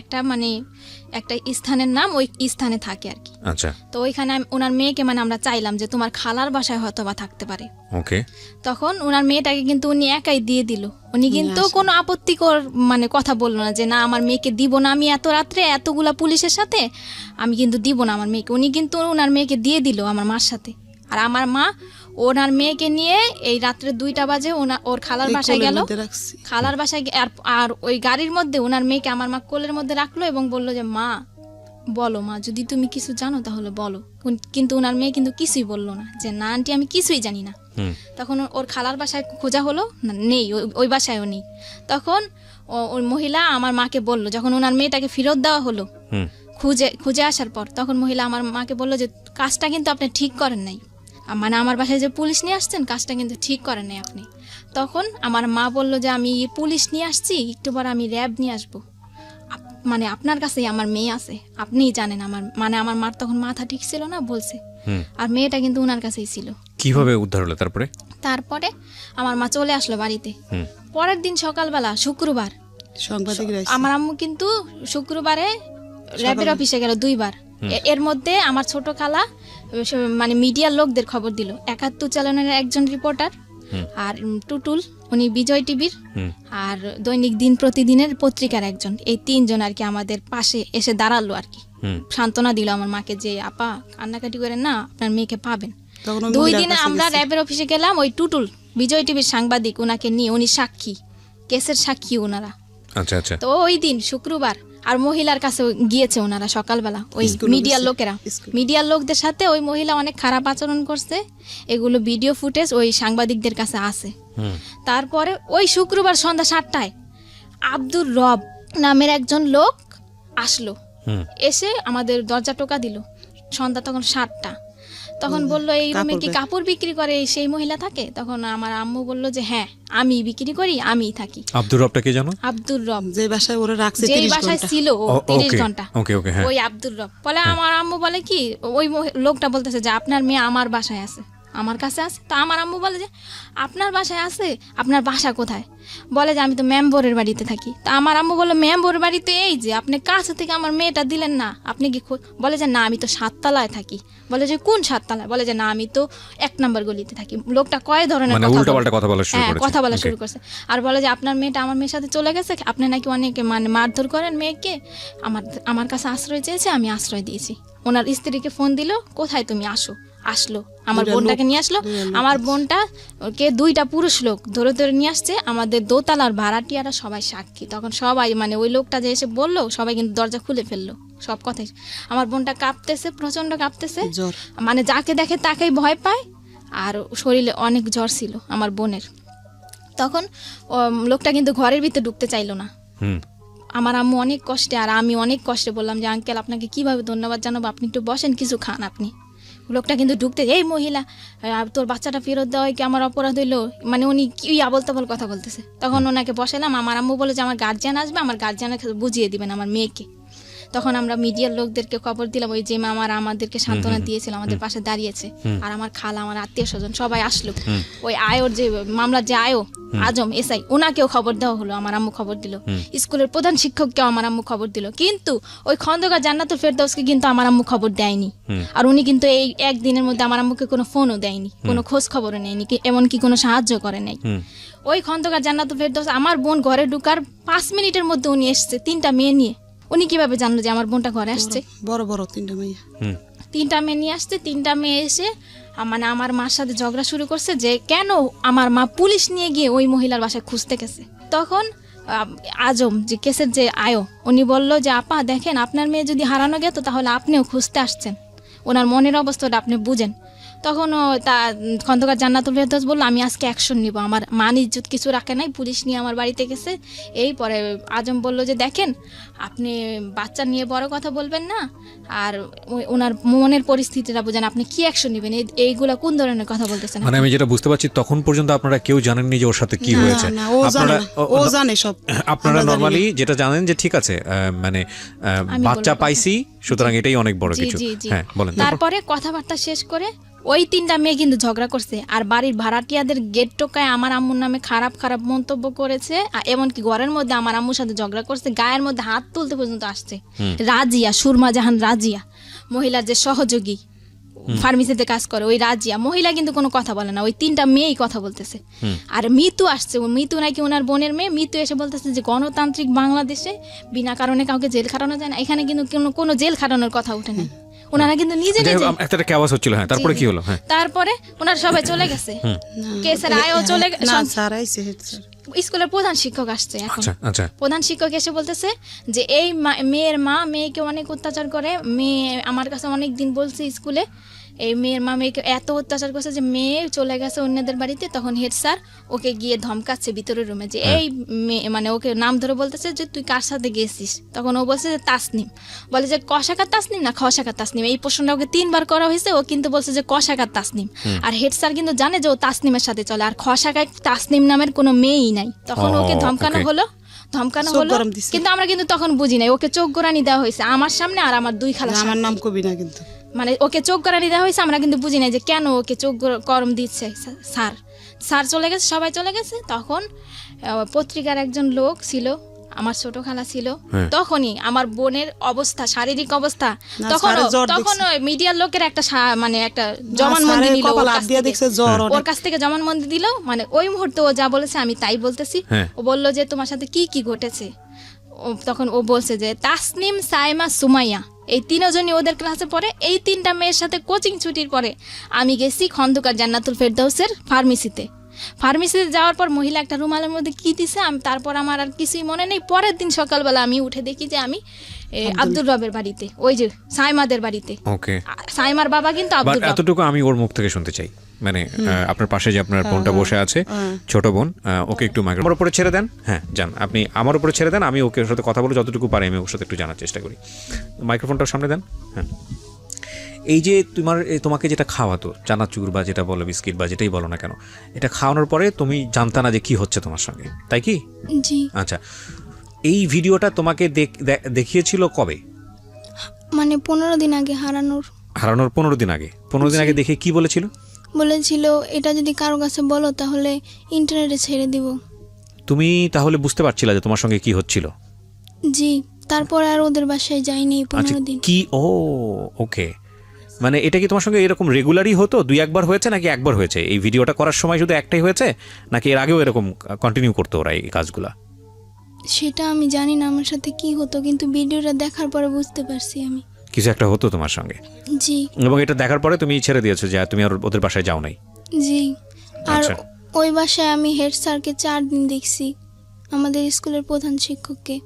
একটা মানে একটা স্থানের নাম, ওই স্থানে থাকে আর কি। তো ওইখানে ওনার মেয়েকে মানে আমরা চাইলাম যে তোমার খালার বাসায় হয়তো বা থাকতে পারে। তখন ওনার মেয়েটাকে কিন্তু উনি একাই দিয়ে দিল। উনি কিন্তু কোনো আপত্তিকর মানে কথা বললো না যে না আমার মেয়েকে দিব না, আমি এত রাত্রে এতগুলা পুলিশের সাথে আমি কিন্তু দিব না আমার মেয়েকে। উনি কিন্তু ওনার মেয়েকে দিয়ে দিল আমার মার সাথে। আর আমার মা ওনার মেয়েকে নিয়ে এই রাত্রে 2টা বাজে ওর খালার বাসায় গেল। খালার বাসায় আর ওই গাড়ির মধ্যে ওনার মেয়েকে আমার মা কোলের মধ্যে রাখলো এবং বললো যে মা বলো, মা যদি তুমি কিছু জানো তাহলে বলো। কিন্তু ওনার মেয়ে কিন্তু কিছুই বললো না, যে না আন্টি আমি কিছুই জানি না। তখন ওর খালার বাসায় খোঁজা হলো, নেই, ওই বাসায়ও নেই। তখন ওই মহিলা আমার মাকে বললো, যখন ওনার মেয়েটাকে ফেরত দেওয়া হলো খুঁজে আসার পর, তখন মহিলা আমার মাকে বললো যে কাজটা কিন্তু আপনি ঠিক করেন নাই, মানে আমার বাসায় যে পুলিশ নিয়ে আসছেন কাজটা কিন্তু ঠিক করেন নাই আপনি। তখন আমার মা বললো যে আমি পুলিশ নিয়ে আসছি, একটু পর আমি র্যাব নিয়ে আসবো, মানে আপনার কাছেই আমার মেয়ে আছে, আপনিই জানেন। আমার মার তখন মাথা ঠিক ছিল না বলছে, আর মেয়েটা কিন্তু ওনার কাছেই ছিল। কিভাবে উদ্ধার হলো তারপরে আমার মা চলে আসলো বাড়িতে। পরের দিন সকালবেলা শুক্রবার আমার আম্মু কিন্তু শুক্রবারে র্যাবের অফিসে গেল 2বার। এর মধ্যে আমার ছোট খালা মানে মিডিয়ার লোকদের খবর দিল, 71 চ্যানেলের একজন রিপোর্টার, আর টুটুল উনি বিজয় টিভির, আর দৈনিক দিন প্রতিদিনের পত্রিকার একজন, এই 3 জন আর কি আমাদের পাশে এসে দাঁড়ালো আর কি, সান্ত্বনা দিল আমার মাকে যে আপা কান্নাকাটি করেন না, আপনার মেয়েকে পাবেন। 2 দিনে আমরা র্যাবের অফিসে গেলাম, ওই টুটুল বিজয় টিভির সাংবাদিক ওনাকে নিয়ে, উনি সাক্ষী, কেসের সাক্ষী ওনারা। তো ওই দিন শুক্রবার, আর মহিলার কাছে গিয়েছে ওনারা সকালবেলা, ওই মিডিয়ার লোকদের সাথে ওই মহিলা অনেক খারাপ আচরণ করছে, এগুলো ভিডিও ফুটেজ ওই সাংবাদিকদের কাছে আছে। তারপরে ওই শুক্রবার সন্ধ্যা 7টায় আব্দুর রব নামের একজন লোক আসলো, এসে আমাদের দরজা টোকা দিল। সন্ধ্যা তখন 7টা, তখন বলল এই রুমে কি কাপড় বিক্রি করে সেই মহিলা থাকে? তখন আমার আম্মু বলল যে হ্যাঁ আমি বিক্রি করি, আমিই থাকি। আব্দুর রবটা কে জানো? আব্দুর রব, যে বাসায় ওরা রাখছে যেই 30 বাসায় ঘন্টা। ছিল ও 30 ঘন্টা, ওকে ওকে, হ্যাঁ। ওই আব্দুর রব বলে। আমার আম্মু বলে কি ওই লোকটা বলতেছে যে আপনার মেয়ে আমার বাসায় আছে, আমার কাছে আছে। তো আমার আম্মু বলে যে আপনার বাসায় আছে, আপনার বাসা কোথায়? বলে যে আমি তো মেম্বরের বাড়িতে থাকি। তা আমার আম্মু বলে মেম্বরের বাড়িতে এই যে আপনি কাছে থেকে আমার মেয়েটা দিলেন না, আপনি কি বলে যে না আমি তো 7 তলায় থাকি। বলে যে কোন 7 তলায়? বলে যে না আমি তো 1 নম্বর গলিতে থাকি। লোকটা কয় ধরনের মানে উল্টাপাল্টা কথা বলা শুরু করেছে। কথা বলা শুরু করছে। আর বলে যে আপনার মেয়েটা আমার মেয়ের সাথে চলে গেছে, আপনি নাকি অনেকে মানে মারধর করেন মেয়েকে, আমার কাছে আশ্রয় চেয়েছে, আমি আশ্রয় দিয়েছি। ওনার স্ত্রীকে ফোন দিল, কোথায় তুমি আসলো আমার বোনটাকে নিয়ে আসলো। আমার বোনটা কে 2টা পুরুষ লোক ধরে ধরে নিয়ে আসছে, আমাদের দোতলার ভাড়াটিয়ারা সবাই সাক্ষী। তখন সবাই মানে ওই লোকটা যে এসে বললো সবাই কিন্তু দরজা খুলে ফেললো, সব কথাই। আমার বোনটা কাঁপতেছে, প্রচন্ড কাঁপতেছে, মানে যাকে দেখে তাকেই ভয় পায়, আর শরীরে অনেক জ্বর ছিল আমার বোনের। তখন লোকটা কিন্তু ঘরের ভিতরে ঢুকতে চাইলো না। আমার আম্মু অনেক কষ্টে আর আমি অনেক কষ্টে বললাম যে আঙ্কেল আপনাকে কিভাবে ধন্যবাদ জানাবো, আপনি একটু বসেন, কিছু খান আপনি। লোকটা কিন্তু ঢুকতে, এই মহিলা তোর বাচ্চাটা ফেরত দেওয়া কি আমার অপরাধ হইলো? মানে উনি কি আবল তাবল কথা বলতেছে। তখন ওনাকে বসালাম। আমার আম্মু বলে যে আমার গার্জিয়ান আসবে, আমার গার্জিয়ানকে বুঝিয়ে দিবেন আমার মেয়েকে। তখন আমরা মিডিয়ার লোকদেরকে খবর দিলাম, ওই যে আমাদেরকে সান্ত্বনা দিয়েছিল, আমাদের পাশে দাঁড়িয়েছে। আর আমার খালা, আমার আত্মীয় স্বজন সবাই আসলো। ওই আয়োর যে মামলার যে আয়ো আজম এসআই, ওনাকেও খবর দেওয়া হলো, আমার আম্মু খবর দিল। স্কুলের প্রধান শিক্ষককেও আমার আম্মু খবর দিল। কিন্তু ওই খন্দকার জান্নাতুল ফেরদৌসকে কিন্তু আমার আম্মু খবর দেয়নি। আর উনি কিন্তু এই একদিনের মধ্যে আমার আম্মুকে কোনো ফোনও দেয়নি, কোনো খোঁজ খবরও নেয়নি, এমনকি কোনো সাহায্য করে নাই। ওই খন্দকার জান্নাতুল ফেরদৌস আমার বোন ঘরে ঢুকার 5 মিনিটের মধ্যে উনি এসছে 3টা মেয়ে নিয়ে। উনি কিভাবে জানলো যে আমার বোনটা ঘরে আসছে? বড় বড় 3টা মেয়ে, 3টা মেয়ে নিয়ে আসছে। 3টা মেয়ে এসে মানে আমার মার সাথে ঝগড়া শুরু করছে যে কেন আমার মা পুলিশ নিয়ে গিয়ে ওই মহিলার বাসায় খুঁজতে গেছে। তখন আজম যে কেসের যে আয়ো, উনি বলল যে আপা দেখেন আপনার মেয়ে যদি হারানো গেত তাহলে আপনিও খুঁজতে আসছেন, ওনার মনের অবস্থাটা আপনি বুঝেন। তখন তা খন্দকার জান্নাতুল ফেরদৌস বললো আমি আজকে অ্যাকশন নিব, আমার মান ইজ্জত কিছু রাখে নাই, পুলিশ নিয়ে আমার বাড়িতে গেছে। এই পরে আজম বলল যে দেখেন আপনি বাচ্চা নিয়ে বড় কথা বলবেন না, আর ওনার মনের পরিস্থিতিটা বুঝেন, আপনি কি অ্যাকশন নেবেন, এইগুলা কোন ধরনের কথা বলতেছেন? মানে আমি যেটা বুঝতে পারছি তখন পর্যন্ত আপনারা কেউ জানেননি যে ওর সাথে কি হয়েছে। ও জানে সব। আপনারা নরমালি যেটা জানেন যে ঠিক আছে মানে বাচ্চা পাইছি, সুতরাং এটাই অনেক বড় কিছু। হ্যাঁ বলেন। তারপরে কথাবার্তা শেষ করে ওই 3টা মেয়ে কিন্তু ঝগড়া করছে, আর বাড়ির ভাড়াটিয়াদের গেট টোকায় আমার আম্মুর নামে খারাপ খারাপ মন্তব্য করেছে, এমনকি ঘরের মধ্যে আমার আম্মুর সাথে ঝগড়া করছে, গায়ের মধ্যে হাত তুলতে পর্যন্ত আসছে। রাজিয়া, সুরমা জাহান রাজিয়া, মহিলার যে সহযোগী ফার্মেসিতে কাজ করে, ওই রাজিয়া মহিলা কিন্তু কোনো কথা বলে না, ওই 3টা মেয়েই কথা বলতেছে। আর মিতু আসছে, মিতু নাকি ওনার বোনের মেয়ে। মিতু এসে বলতেছে যে গণতান্ত্রিক বাংলাদেশে বিনা কারণে কাউকে জেল খাটানো যায় না, এখানে কিন্তু কোনো জেল খাটানোর কথা ওঠে না। ওনারা কিন্তু নিজে নিজে একটা আওয়াজ হচ্ছিল। হ্যাঁ তারপরে কি হলো? হ্যাঁ তারপরে ওনারা সবাই চলে গেছে, কেসের আয়ও চলে গেছে। না স্যার আইছে, স্কুলের প্রধান শিক্ষক আসছে এখন। আচ্ছা। প্রধান শিক্ষক এসে বলতেছে যে এই মেয়ের মা মেয়েকে অনেক অত্যাচার করে, মেয়ে আমার কাছে অনেক দিন বলছে স্কুলে, এই মেয়ের মা মেয়েকে এত অত্যাচার করছে যে মেয়ে চলে গেছে অন্যদের বাড়িতে। তখন হেড স্যার ওকে গিয়ে ধমকাচ্ছে ভিতরের রুমে যে এই মেয়ে, মানে ওকে নাম ধরে বলতেছে যে তুই কার সাথে গেছিস। তখন ও বলছে যে তাসনিম। বলে যে কষাকার তাসনিম না খসাকার তাসনিম, এই প্রশ্নটা ওকে 3বার করা হয়েছে, ও কিন্তু বলছে যে কষাকার তাসনিম। আর হেড স্যার কিন্তু জানে যে ও তাসনিমের সাথে চলে, আর খসাকার তাসনিম নামের কোনো মেয়েই নাই। তখন ওকে ধমকানো হলো, কিন্তু আমরা কিন্তু তখন বুঝি নাই, ওকে চোখ গোড়ানি দেওয়া হয়েছে আমার সামনে আর আমার 2 খালা। আমার নাম কবি না কিন্তু, মানে ওকে চোখ গোড়ানি দেওয়া হয়েছে, আমরা কিন্তু বুঝি নাই যে কেন ওকে চোখ গরম দিচ্ছে। স্যার চলে গেছে, সবাই চলে গেছে। তখন পত্রিকার একজন লোক ছিল, আমার ছোট খালা ছিল। তখনই আমার বোনের অবস্থা, শারীরিক অবস্থা, তখন মিডিয়ার লোকের একটা মানে একটা জবানবন্দি নিল, ওর কাছ থেকে জবানবন্দি দিল। মানে ওই মুহূর্তে ও যা বলেছে আমি তাই বলতেছি। ও বলল যে তোমার সাথে কি কি ঘটেছে। তখন ও বলছে যে তাসনিম, সাইমা, সুমাইয়া, এই 3জনই ওদের ক্লাসে পড়ে। এই 3টা মেয়ের সাথে কোচিং ছুটির পরে আমি গেছি খন্দকার জান্নাতুল ফেরদৌসের ফার্মেসিতে যাওয়ার পর মহিলা একটা রুমালের মধ্যে কি দিছে আমি, তারপর আমার আর কিছুই মনে নেই। পরের দিন সকালবেলা আমি উঠে দেখি যে আমি আব্দুর রবের বাড়িতে, ওই যে সাইমাদের বাড়িতে। ওকে, সাইমার বাবা কিন্তু আব্দুর রব। এতটুকু আমি ওর মুখ থেকে শুনতে চাই, মানে আপনার পাশে যে আপনার বোনটা বসে আছে, ছোট বোন, ওকে একটু আমার উপরে ছেড়ে দেন। হ্যাঁ যান, আপনি আমার উপরে ছেড়ে দেন, আমি ওকে সাথে কথা বলে যতটুকু পারি আমি ওর সাথে একটু জানার চেষ্টা করি। মাইক্রোফোনটার সামনে দেন। হ্যাঁ, এই যে তোমাকে যেটা খাওয়াতো চানাচুর বা যেটা বলো বিস্কিট বা যেটাই বলো না কেন, এটা খাওয়ানোর পরে তুমি জানতা না যে কি হচ্ছে তোমার সঙ্গে, তাই কি? জি। আচ্ছা, এই ভিডিওটা তোমাকে দেখিয়েছিল কবে? মানে 15 দিন আগে হারানোর 15 দিন আগে। 15 দিন আগে দেখে কি বলেছিল? বলেছিল এটা যদি কারো কাছে বলো তাহলে ইন্টারনেটে ছেড়ে দিব। তুমি তাহলে বুঝতে পারছিলা যে তোমার সঙ্গে কি হচ্ছিল? জি। তারপর আর ওদের বাসায় যাইনি 15 দিন। কি ওকে, মানে এটা কি তোমার সঙ্গে এরকম রেগুলারই হতো? 2-1 হয়েছে নাকি একবার হয়েছে? এই ভিডিওটা করার সময় শুধু একটাই হয়েছে নাকি এর আগেও এরকম কন্টিনিউ করতো ওরা এই কাজগুলা? সেটা আমি জানি না আমার সাথে কি হতো, কিন্তু ভিডিওটা দেখার পরে বুঝতে পারছি আমি কিছু একটা হতো তোমার সঙ্গে। জি। এবং এটা দেখার পরে তুমি ছেড়ে দিয়েছো যে তুমি আর ওদের বাসায় যাও নাই? জি। আর আচ্ছা। ওই বাসায় আমি হেড স্যারকে 4 দিন দেখছি, আমাদের স্কুলের প্রধান শিক্ষককে।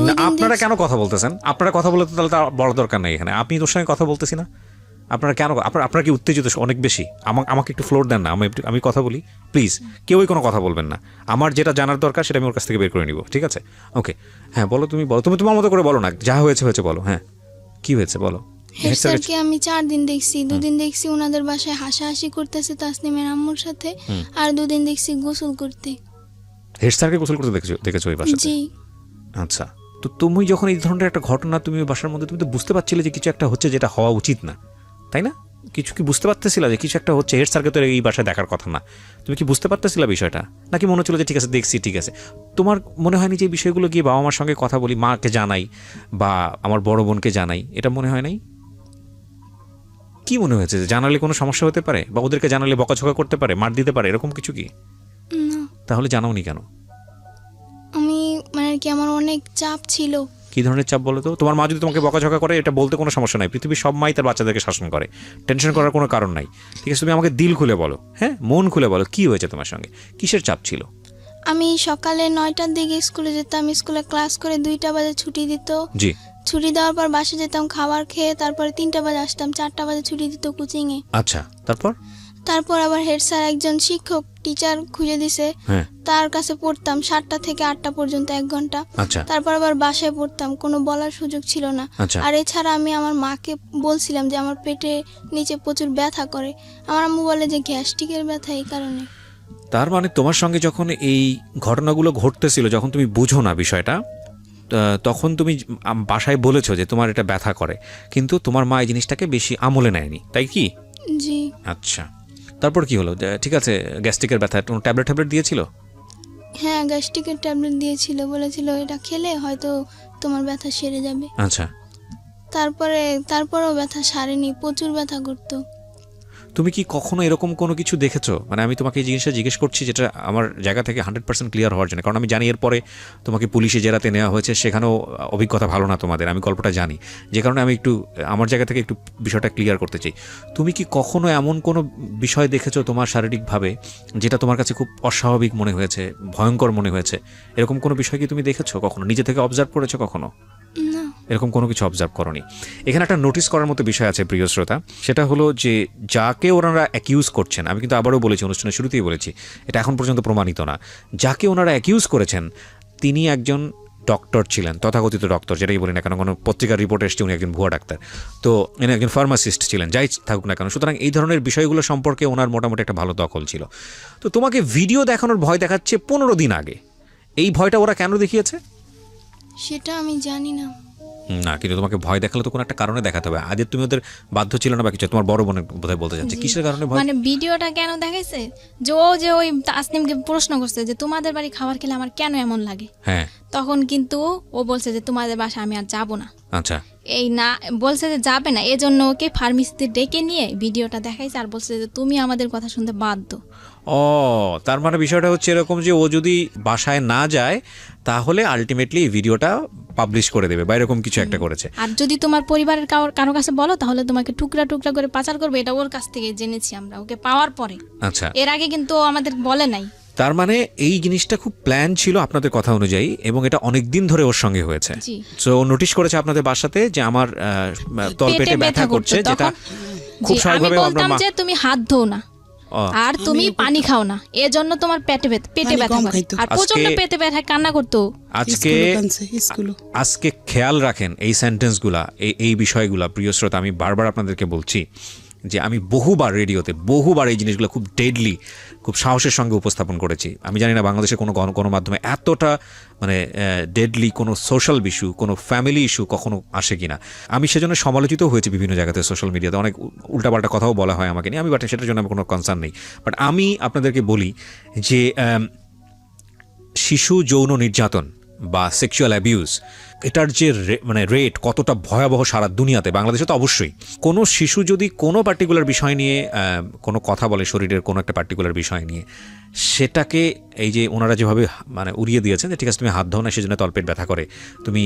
না, আপনারা কেন কথা বলতেছেন? আপনারা কথা বলতে তাহলে তার বড় দরকার নেই এখানে। আপনি তোর সঙ্গে কথা বলতেছি না, আপনারা কেন? আপনারা কি উত্তেজিত অনেক বেশি? আমাকে একটু ফ্লোর দেন না, আমি কথা বলি প্লিজ। কেউই কোনো কথা বলবেন না, আমার যেটা জানার দরকার সেটা আমি ওর কাছ থেকে বের করে নিব, ঠিক আছে? ওকে, হ্যাঁ বলো, তুমি বলো, তুমি তোমার মতো করে বলো না, যা হয়েছে হয়েছে বলো। হ্যাঁ, কি হয়েছে বলো। হেড স্যারকে আমি 4 দিন দেখছি। 2 দিন দেখছি ওনাদের বাসায় হাসাহাসি করতেছে তাসনিমের আম্মুর সাথে, আর 2 দিন দেখছি গোসল করতে। হেড স্যারকে গোসল করতে দেখেছো ওই বাসাতে? জি। আচ্ছা, তো তুমি যখন এই ধরনের একটা ঘটনা তুমি ওই বাসার মধ্যে, তুমি তো বুঝতে পারছিলে যে কিছু একটা হচ্ছে যেটা হওয়া উচিত না, তাই না? কিছু কি বুঝতে পারতেছিলা যে কিছু একটা হচ্ছে? হেড স্যারকে তো এই বাসায় দেখার কথা না, তুমি কি বুঝতে পারতেছিলা বিষয়টা? নাকি মনে হচ্ছিল যে ঠিক আছে দেখছি, ঠিক আছে? তোমার মনে হয়নি যে এই বিষয়গুলো গিয়ে বাবা মার সঙ্গে কথা বলি, মাকে জানাই বা আমার বড় বোনকে জানাই, এটা মনে হয় নাই? কি মনে হয়েছে যে জানালে কোনো সমস্যা হতে পারে বা ওদেরকে জানালে বকাঝকা করতে পারে, মার দিতে পারে, এরকম কিছু কি? না, তাহলে জানাওনি কেন? আমি মানে কি আমার অনেক চাপ ছিল। কি ধরনের চাপ বলো তো? তোমার মা যদি তোমাকে বকাঝকা করে এটা বলতে কোনো সমস্যা নাই, পৃথিবীর সব মাই তার বাচ্চাদেরকে শাসন করে, টেনশন করার কোনো কারণ নাই, ঠিক আছে? তুমি আমাকে দিল খুলে বলো, হ্যাঁ মন খুলে বলো, কি হয়েছে তোমার সঙ্গে, কিসের চাপ ছিল? আমি সকালে 9টার দিকে স্কুলে যেতাম, স্কুলে ক্লাস করে 2টা বাজে ছুটি দিত। জি। ছুটি দেওয়ার পর বাসে যেতাম খাবার খেয়ে, তারপরে 3টা বাজে আসতাম, 4টা বাজে ছুটি দিত কোচিংয়ে। আচ্ছা, তারপর আবার হেড স্যার একজন শিক্ষক টিচার খুঁজে দিছে, হ্যাঁ, তার কাছে পড়তাম 7টা থেকে 8টা পর্যন্ত 1 ঘন্টা। আচ্ছা, তারপর আবার বাসায় পড়তাম, কোনো বলার সুযোগ ছিল না। আচ্ছা। আর এছাড়া আমি আমার মাকে বলছিলাম যে আমার পেটে নিচে প্রচুর ব্যথা করে, আমার আম্মু বলে যে গ্যাস্ট্রিকের ব্যথা, এই কারণে। তার মানে তোমার সঙ্গে যখন এই ঘটনাগুলো ঘটতেছিল, যখন তুমি বুঝো না বিষয়টা, তখন তুমি বাসায় বলেছো যে তোমার এটা ব্যথা করে, কিন্তু তোমার মা এই জিনিসটাকে বেশি আমলে নেয়নি, তাই কি? জি। আচ্ছা, তারপর কি হলো? ঠিক আছে, গ্যাস্ট্রিকের ব্যথা, কোনো ট্যাবলেট দিয়েছিল? হ্যাঁ, গ্যাস্ট্রিকের ট্যাবলেট দিয়েছিল, বলেছিল এটা খেলে হয়তো তোমার ব্যথা সেরে যাবে। আচ্ছা। তারপরেও ব্যথা সারেনি, প্রচুর ব্যথা করতো। তুমি কি কখনো এরকম কোনো কিছু দেখেছো? মানে আমি তোমাকে এই জিনিসটা জিজ্ঞেস করছি যেটা আমার জায়গা থেকে 100% ক্লিয়ার হওয়ার জন্য, কারণ আমি জানি এরপরে তোমাকে পুলিশে জেরাতে নেওয়া হয়েছে, সেখানেও অভিজ্ঞতা ভালো না তোমাদের, আমি গল্পটা জানি, যে কারণে আমি একটু আমার জায়গা থেকে একটু বিষয়টা ক্লিয়ার করতে চাই। তুমি কি কখনো এমন কোনো বিষয় দেখেছো তোমার শারীরিকভাবে যেটা তোমার কাছে খুব অস্বাভাবিক মনে হয়েছে, ভয়ঙ্কর মনে হয়েছে? এরকম কোনো বিষয় কি তুমি দেখেছো কখনো? নিজে থেকে অবজার্ভ করেছো কখনো? না। এরকম কোনো কিছু অবজার্ভ করনি। এখানে একটা নোটিস করার মতো বিষয় আছে প্রিয় শ্রোতা, সেটা হলো যে যাকে ওনারা অ্যাকিউজ করছেন, আমি কিন্তু আবারও বলেছি, অনুষ্ঠানের শুরুতেই বলেছি, এটা এখন পর্যন্ত প্রমাণিত না, যাকে ওনারা অ্যাকিউজ করেছেন তিনি একজন ডক্টর ছিলেন, তথাকথিত ডক্টর, যেটাই বলি না কেন, কোনো পত্রিকার রিপোর্টে এসছে উনি একজন ভুয়া ডাক্তার, তো উনি একজন ফার্মাসিস্ট ছিলেন, যাই থাকুক না কেন। সুতরাং এই ধরনের বিষয়গুলো সম্পর্কে ওনার মোটামুটি একটা ভালো দখল ছিল। তো তোমাকে ভিডিও দেখানোর ভয় দেখাচ্ছে 15 দিন আগে, এই ভয়টা ওরা কেন দেখিয়েছে সেটা আমি জানি না। না, কিন্তু তোমাকে ভয় দেখালে তো কোনো একটা কারণে দেখাতে হবে। আগে তুমি ওদের বাধ্য ছিল না বা কিছু? তোমার বড় বোনের বোধহয় বলতে যাচ্ছে, কিসের কারণে ভয়? মানে ভিডিওটা কেন দেখাইছে যে ওই তাসনিমকে প্রশ্ন করছে যে তোমাদের বাড়ি খাবার খেলে আমার কেন এমন লাগে, হ্যাঁ, তখন কিন্তু ও বলছে যে তোমাদের বাসা আমি আর যাব না। আচ্ছা, এই না বলছে যে যাবে না, এজন্য ওকে ফার্মেসিতে ডেকে নিয়ে ভিডিওটা দেখাইছে আর বলছে যে তুমি আমাদের কথা শুনতে বাধ্য। ও, তার মানে বিষয়টা হচ্ছে এরকম যে ও যদি বাসায় না যায় তাহলে আলটিমেটলি এই ভিডিওটা পাবলিশ করে দেবে বা এরকম কিছু একটা করেছে। আর যদি তোমার পরিবারের কারো কাছে বলো তাহলে তোমাকে টুকরা টুকরা করে পাচার করবে, এটা ওর কাছ থেকে জেনেছি আমরা, ওকে পাওয়ার পরে। আচ্ছা, এর আগে কিন্তু আমাদের বলে নাই। তার মানে এই জিনিসটা খুব প্ল্যান ছিল আপনাদের কথা অনুযায়ী, এবং এটা অনেক দিন ধরে ওর সঙ্গে হয়েছে। সো নোটিশ করেছে আপনাদের বাসাতে যে আমার তলপেটে ব্যথা করছে, যেটা খুব স্বাভাবিকভাবে আমি বলতাম যে তুমি হাত ধো না, আর তুমি পানি খাও না, এজন্য তোমার পেটে ব্যথা কম করে। খাইতো। আর প্রচন্ড পেটে ব্যথা কান্না করতো। আজকে খেয়াল রাখেন এই সেন্টেন্সগুলা, এই বিষয়গুলা। প্রিয় শ্রোতা, আমি বারবার আপনাদেরকে বলছি যে আমি বহুবার রেডিওতে বহুবার এই জিনিসগুলো খুব ডেডলি, খুব সাহসের সঙ্গে উপস্থাপন করেছি। আমি জানি না বাংলাদেশে কোনো গণমাধ্যমে এতটা মানে ডেডলি কোনো সোশ্যাল ইস্যু, কোনো ফ্যামিলি ইস্যু কখনো আসে কিনা। আমি সেজন্য সমালোচিত হয়েছি বিভিন্ন জায়গাতে, সোশ্যাল মিডিয়াতে অনেক উল্টাপাল্টা কথাও বলা হয় আমাকে নিয়ে। আমি বাট সেটার জন্য আমার কোনো কনসার্ন নেই। বাট আমি আপনাদেরকে বলি যে শিশু যৌন নির্যাতন বা সেক্সুয়াল অ্যাবিউজ, এটার যে মানে রেট কতটা ভয়াবহ সারা দুনিয়াতে, বাংলাদেশে তো অবশ্যই। কোনো শিশু যদি কোনো পার্টিকুলার বিষয় নিয়ে কোনো কথা বলে, শরীরের কোনো একটা পার্টিকুলার বিষয় নিয়ে, সেটাকে এই যে ওনারা যেভাবে মানে উড়িয়ে দিয়েছেন যে ঠিক আছে তুমি হাত ধো না সেজন্য তলপেট ব্যথা করে, তুমি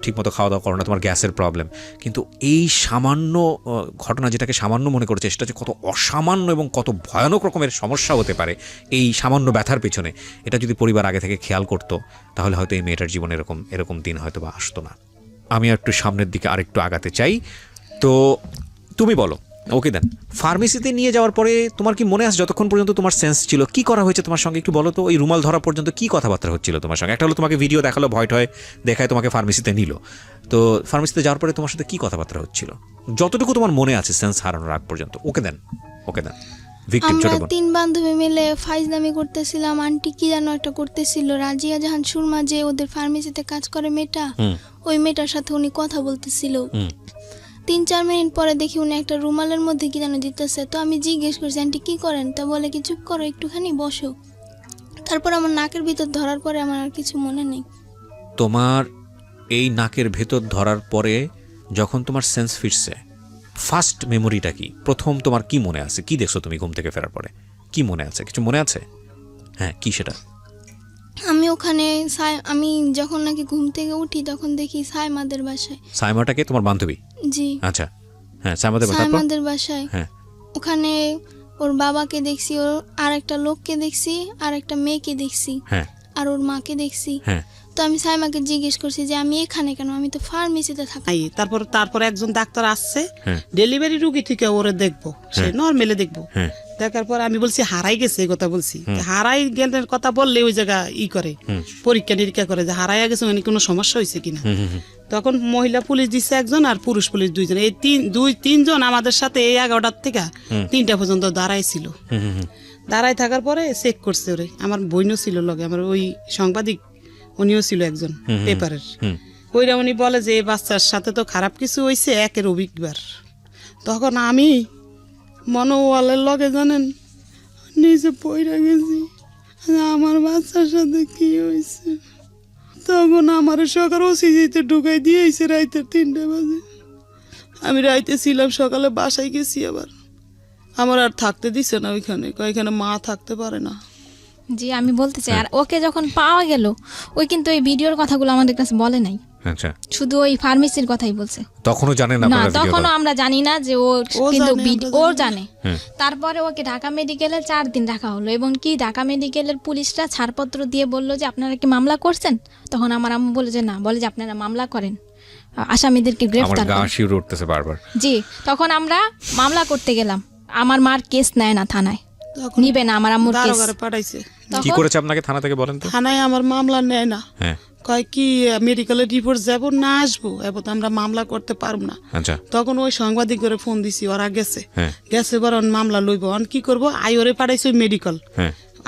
ঠিকমতো খাওয়া দাওয়া করো না, তোমার গ্যাসের প্রবলেম। কিন্তু এই সামান্য ঘটনা, যেটাকে সামান্য মনে করছে, সেটা যে কত অসামান্য এবং কত ভয়ানক রকমের সমস্যা হতে পারে এই সামান্য ব্যথার পেছনে, এটা যদি পরিবার আগে থেকে খেয়াল করতো তাহলে হয়তো এই মেয়েটার জীবনে এরকম দিন হয়তো বা আসতো না। আমি একটু সামনের দিকে আরেকটু আগাতে চাই। তো তুমি বলো, ওকে দেন, ফার্মেসিতে নিয়ে যাওয়ার পরে তোমার কি মনে আছে যতক্ষণ পর্যন্ত তোমার সেন্স ছিল কি করা হয়েছে তোমার সঙ্গে একটু বলো তো? ওই রুমাল ধরা পর্যন্ত কি কথাবার্তা হচ্ছিল তোমার সঙ্গে? একটা হলো তোমাকে ভিডিও দেখালো, ভয় টয় দেখায় তোমাকে ফার্মেসিতে নিল, তো ফার্মেসিতে যাওয়ার পরে তোমার সাথে কি কথাবার্তা হচ্ছিল যতটুকু তোমার মনে আছে সেন্স হারানোর আগ পর্যন্ত? ওকে দেন, ওকে দেন। আমরা 3 বান্ধবী মিলে ফাইজলামি করতেছিলাম। আন্টি কি যেন একটা করতেছিল, রাজিয়া জাহান সুরমা, যে ওদের ফার্মেসিতে কাজ করে মেয়েটা, ওই মেয়েটার সাথে উনি কথা বলতেছিল। 3-4 মিনিট পরে দেখি উনি একটা রুমালের মধ্যে কি যেন দিতেছে। তো আমি জিজ্ঞেস করছি আন্টি কি করেন, তা বলে কি চুপ করো একটুখানি বসো। তারপর আমার নাকের ভিতর ধরার পরে আমার আর কিছু মনে নেই। তোমার এই নাকের ভেতর ধরার পরে যখন তোমার সেন্স ফিরছে, ফার্স্ট মেমোরিটা কি? প্রথম তোমার কি মনে আছে? কি দেখছো তুমি ঘুম থেকে ফেরার পরে? কি মনে আছে? কিছু মনে আছে? হ্যাঁ, কি সেটা? আমি ওখানে আমি যখন নাকি ঘুম থেকে উঠি তখন দেখি সাইমাদের বাসায়। সাইমাটাকে তোমার বান্ধবী? জি। আচ্ছা, হ্যাঁ, সাইমাদের বাসায়। হ্যাঁ, ওখানে ওর বাবাকে দেখছি, ওর আর একটা লোককে দেখছি, আর একটা মেয়েকে দেখছি, হ্যাঁ, আর ওর মাকে দেখছি। হ্যাঁ। তো আমি সাইমাকে জিজ্ঞেস করছি যে আমি এখানে কেন, আমি তো ফার্মেসিতে থাকি। তারপর একজন ডাক্তার আসছে, ডেলিভারি রুগী থেকে ওরে দেখবো, সে নর্মালি দেখবো। দেখার পর আমি বলছি হারাই গেছে, এই কথা বলছি। হারাই গেলের কথা বললে ওই জায়গা করে পরীক্ষা নিরীক্ষা করে যে হারাইয়া গেছে, মানে কোনো সমস্যা হয়েছে কিনা। তখন মহিলা পুলিশ দিচ্ছে একজন আর পুরুষ পুলিশ 2 জন। এই 3 জন আমাদের সাথে এই 11টার থেকে 3টা পর্যন্ত দাঁড়াইছিল। দাঁড়াই থাকার পরে চেক করছে ওরে। আমার বোনও ছিল লগে, আমার ওই সাংবাদিক উনিও ছিল একজন পেপারের। ওইরা উনি বলে যে এই বাচ্চার সাথে তো খারাপ কিছু হয়েছে, একের অভিজ্ঞবার। তখন আমি মনোওয়ালের লগে জানেন নিজে পড়ে গেছি আমার বাচ্চার সাথে কি হয়েছে। তখন আমার সকাল ওসিজিতে ঢুকাই দিয়েছে রাইতে 3টা বাজে। আমি রাইতে ছিলাম, সকালে বাসায় গেছি। আবার আমার আর থাকতে দিছে না ওইখানে, এখানে মা থাকতে পারে না। জি, আমি বলতে চাই, আর ওকে যখন পাওয়া গেল ওই কিন্তু এই ভিডিওর কথাগুলো আমাদের কাছে বলে নাই। আচ্ছা, শুধু ওই ফার্মেসির কথাই বলছে। তখনও জানেন না? না, তখনও আমরা জানি না যে ও কিন্তু ও জানে। তারপরে ওকে ঢাকা মেডিকেলে 4 দিন রাখা হলো, এবং কি ঢাকা মেডিকেলের পুলিশরা ছাড়পত্র দিয়ে বললো যে আপনারা কি মামলা করছেন? তখন আমার আম্মু বলে যে না, বলে যে আপনারা মামলা করেন, আসামিদেরকে গ্রেফতার করেন। জি, তখন আমরা মামলা করতে গেলাম, আমার মার কেস নেয় না থানায়, নিবে না আমার আম্মুর কেস। পাঠাইছে। কি করেছে আপনাকে থানা থেকে বলেন তো? থানায় আমার মামলা নেয় না। হ্যাঁ, কয় কি মেডিকেলের রিপোর্ট যাব না আসবো, এবার আমরা মামলা করতে পারবো না। আচ্ছা। তখন ওই সাংবাদিক করে ফোন দিছি, ওরা গেছে। গেছে বরং মামলা লইব। কি করবো, আইওরে পাঠাইছে মেডিকেল।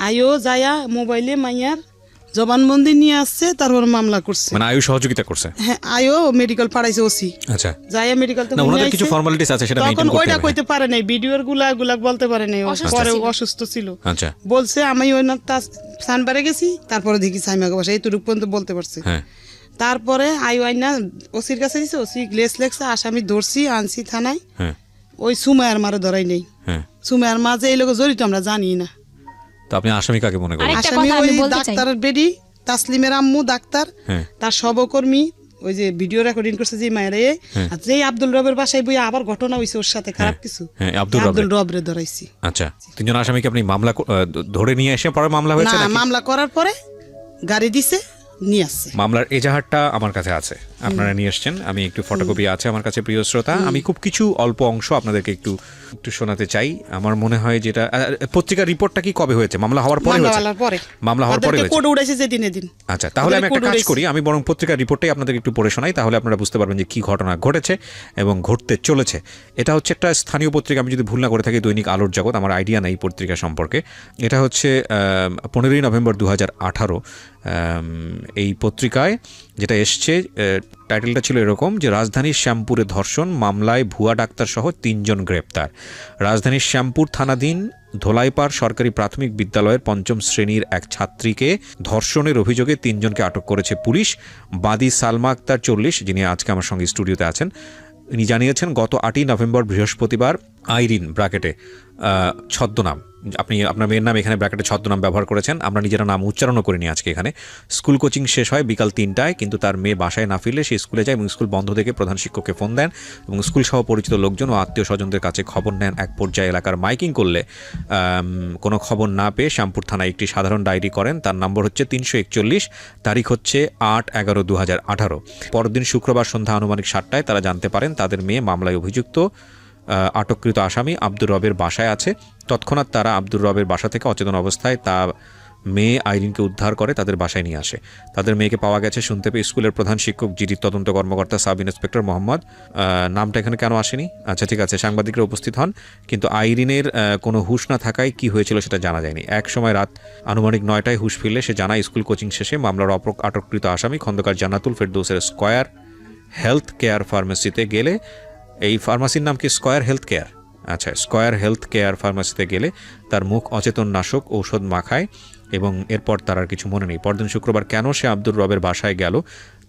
আইও যায়া মোবাইলে মাইয়ার জবানবন্দি নিয়ে আসছে, তারপর মামলা করছে। মানে আয়ু সহযোগিতা করছে? হ্যাঁ, আইও মেডিকেল পাঠাইছে ওসি। আচ্ছা, যায়া মেডিকেল তো ওনাদের কিছু ফর্মালিটিস আছে, সেটা মেইনটেইন করতে হবে। ওইটা কইতে পারে নাই, ভিডিওর গুলা বলতে পারে নাই, পরে অসুস্থ ছিল। আচ্ছা, বলছে আমি ওই না সানবারে গেছি, তারপরে দেখি সাইমাকে বসে, এইটুকু পর্যন্ত বলতে পারছে। তারপরে আইনা ওসির কাছে দিছে, ওসি গ্লেস লেখছে, আসামি ধরছি আনছি থানায়। ওই সুমায়ার মারে ধরাই নেই। সুমায়ার মাঝে এই লোক জড়িত আমরা জানি না। তো আপনি আসামি কাকে মনে করেন? আসামি ওই ডাক্তারের বেডি, তাসলিমের আম্মু ডাক্তার, তার সহকর্মী, ওই যে ভিডিও রেকর্ডিং করছে যে মায়ের, আর যে আব্দুল রবের বাসায় বই আবার ঘটনা হইছে ওর সাথে খারাপ কিছু, আব্দুল রবরে ধরাইছি। আচ্ছা, 3 জন আসামিকে আপনি মামলা ধরে নিয়ে এসে পরে মামলা হয়েছে নাকি? মামলা করার পরে গাড়ি দিছে, নিয়ে আসছে। মামলার এজাহারটা আমার কাছে আছে, আপনারা নিয়ে এসছেন, আমি একটু ফটোকপি আছে আমার কাছে প্রিয় শ্রোতা। আমি খুব কিছু অল্প অংশ আপনাদেরকে একটু একটু শোনাতে চাই। আমার মনে হয় যেটা পত্রিকার রিপোর্টটা কি কবে হয়েছে? মামলা হওয়ার পরে হয়েছে? মামলা হওয়ার পরে হয়েছে। কোর্ট উড়াইছে যেদিন এদিন। আচ্ছা, তাহলে আমি একটা কাজ করি, আমি বরং পত্রিকার রিপোর্টটাই আপনাদের একটু পড়ে শোনাই, তাহলে আপনারা বুঝতে পারবেন যে কি ঘটনা ঘটেছে এবং ঘটতে চলেছে। এটা হচ্ছে একটা স্থানীয় পত্রিকা, আমি যদি ভুল না করে থাকি দৈনিক আলোর জগৎ, আমার আইডিয়া নেই পত্রিকা সম্পর্কে। এটা হচ্ছে 15ই নভেম্বর 2018। এই পত্রিকায় যেটা এসছে, টাইটেলটা ছিল এরকম যে রাজধানীর শ্যামপুরে ধর্ষণ মামলায় ভুয়া ডাক্তার সহ 3 জন গ্রেপ্তার। রাজধানীর শ্যামপুর থানাধীন ধোলাইপাড় সরকারি প্রাথমিক বিদ্যালয়ের 5ম শ্রেণীর এক ছাত্রীকে ধর্ষণের অভিযোগে 3 জনকে আটক করেছে পুলিশ। বাদী সালমা আক্তার 40, যিনি আজকে আমার সঙ্গে স্টুডিওতে আছেন, তিনি জানিয়েছেন গত 8ই নভেম্বর বৃহস্পতিবার আইরিন ব্র্যাকেটে ছদ্মনাম, আপনি আপনার মেয়ের নাম এখানে ব্র্যাকেটে ছদ্মনাম ব্যবহার করেছেন, আমরা নিজেরা নাম উচ্চারণও করিনি আজকে এখানে। স্কুল কোচিং শেষ হয় বিকাল 3টায়, কিন্তু তার মেয়ে বাসায় না ফিরলে সে স্কুলে যায় এবং স্কুল বন্ধ থেকে প্রধান শিক্ষককে ফোন দেন এবং স্কুল সহ পরিচিত লোকজন ও আত্মীয় স্বজনদের কাছে খবর নেন। এক পর্যায়ে এলাকার মাইকিং করলে কোনো খবর না পেয়ে শ্যামপুর থানায় একটি সাধারণ ডায়েরি করেন। তার নম্বর হচ্ছে 341, তারিখ হচ্ছে 8/11/2018। পরদিন শুক্রবার সন্ধ্যা আনুমানিক 7টায় তারা জানতে পারেন তাদের মেয়ে মামলায় অভিযুক্ত আটককৃত আসামি আব্দুর রবের বাসায় আছে। তৎক্ষণাৎ তারা আব্দুর রবের বাসা থেকে অচেতন অবস্থায় তার মেয়ে আইরিনকে উদ্ধার করে তাদের বাসায় নিয়ে আসে। তাদের মেয়েকে পাওয়া গেছে শুনতে পেয়ে স্কুলের প্রধান শিক্ষক, জিডির তদন্ত কর্মকর্তা সাব ইন্সপেক্টর মোহাম্মদ, নামটা এখানে কেন আসেনি, আচ্ছা ঠিক আছে, সাংবাদিকরা উপস্থিত হন। কিন্তু আইরিনের কোনো হুঁশ না থাকায় কি হয়েছিল সেটা জানা যায়নি। এক সময় রাত আনুমানিক 9টায় হুঁশ ফিরলে সে জানায় স্কুল কোচিং শেষে মামলার আটককৃত আসামি খন্দকার জান্নাতুল ফেরদৌসের স্কয়ার হেলথ কেয়ার ফার্মেসিতে গেলে, এই ফার্মাসির নাম কি স্কয়ার হেলথ কেয়ার, আচ্ছা স্কয়ার হেলথ কেয়ার ফার্মাসিতে গেলে তার মুখ অচেতন নাশক ঔষধ মাখায় এবং এরপর তার আর কিছু মনে নেই। পরদিন শুক্রবার কেন সে আব্দুর রবের বাসায় গেল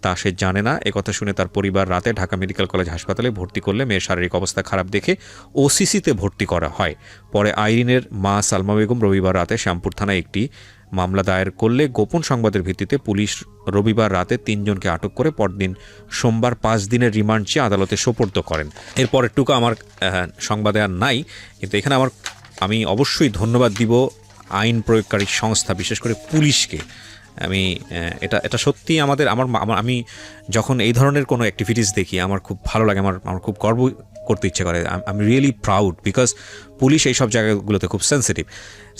তা সে জানে না। একথা শুনে তার পরিবার রাতে ঢাকা মেডিকেল কলেজ হাসপাতালে ভর্তি করলে মেয়ের শারীরিক অবস্থা খারাপ দেখে ওসিসিতে ভর্তি করা হয়। পরে আইরিনের মা সালমা বেগম রবিবার রাতে শ্যামপুর থানায় একটি মামলা দায়ের করলে গোপন সংবাদের ভিত্তিতে পুলিশ রবিবার রাতে 3 জনকে আটক করে পরদিন সোমবার 5 দিনের রিমান্ড চেয়ে আদালতে সোপর্দ করেন। এরপরেরটুকু আমার সংবাদে আর নাই, কিন্তু এখানে আমি অবশ্যই ধন্যবাদ দিব আইন প্রয়োগকারী সংস্থা, বিশেষ করে পুলিশকে। আমি এটা সত্যি আমি যখন এই ধরনের কোনো অ্যাক্টিভিটিস দেখি আমার খুব ভালো লাগে, আমার খুব গর্ব করতে ইচ্ছে করে। I am really proud because police এই সব জায়গাগুলোতে খুব সেন্সিটিভ।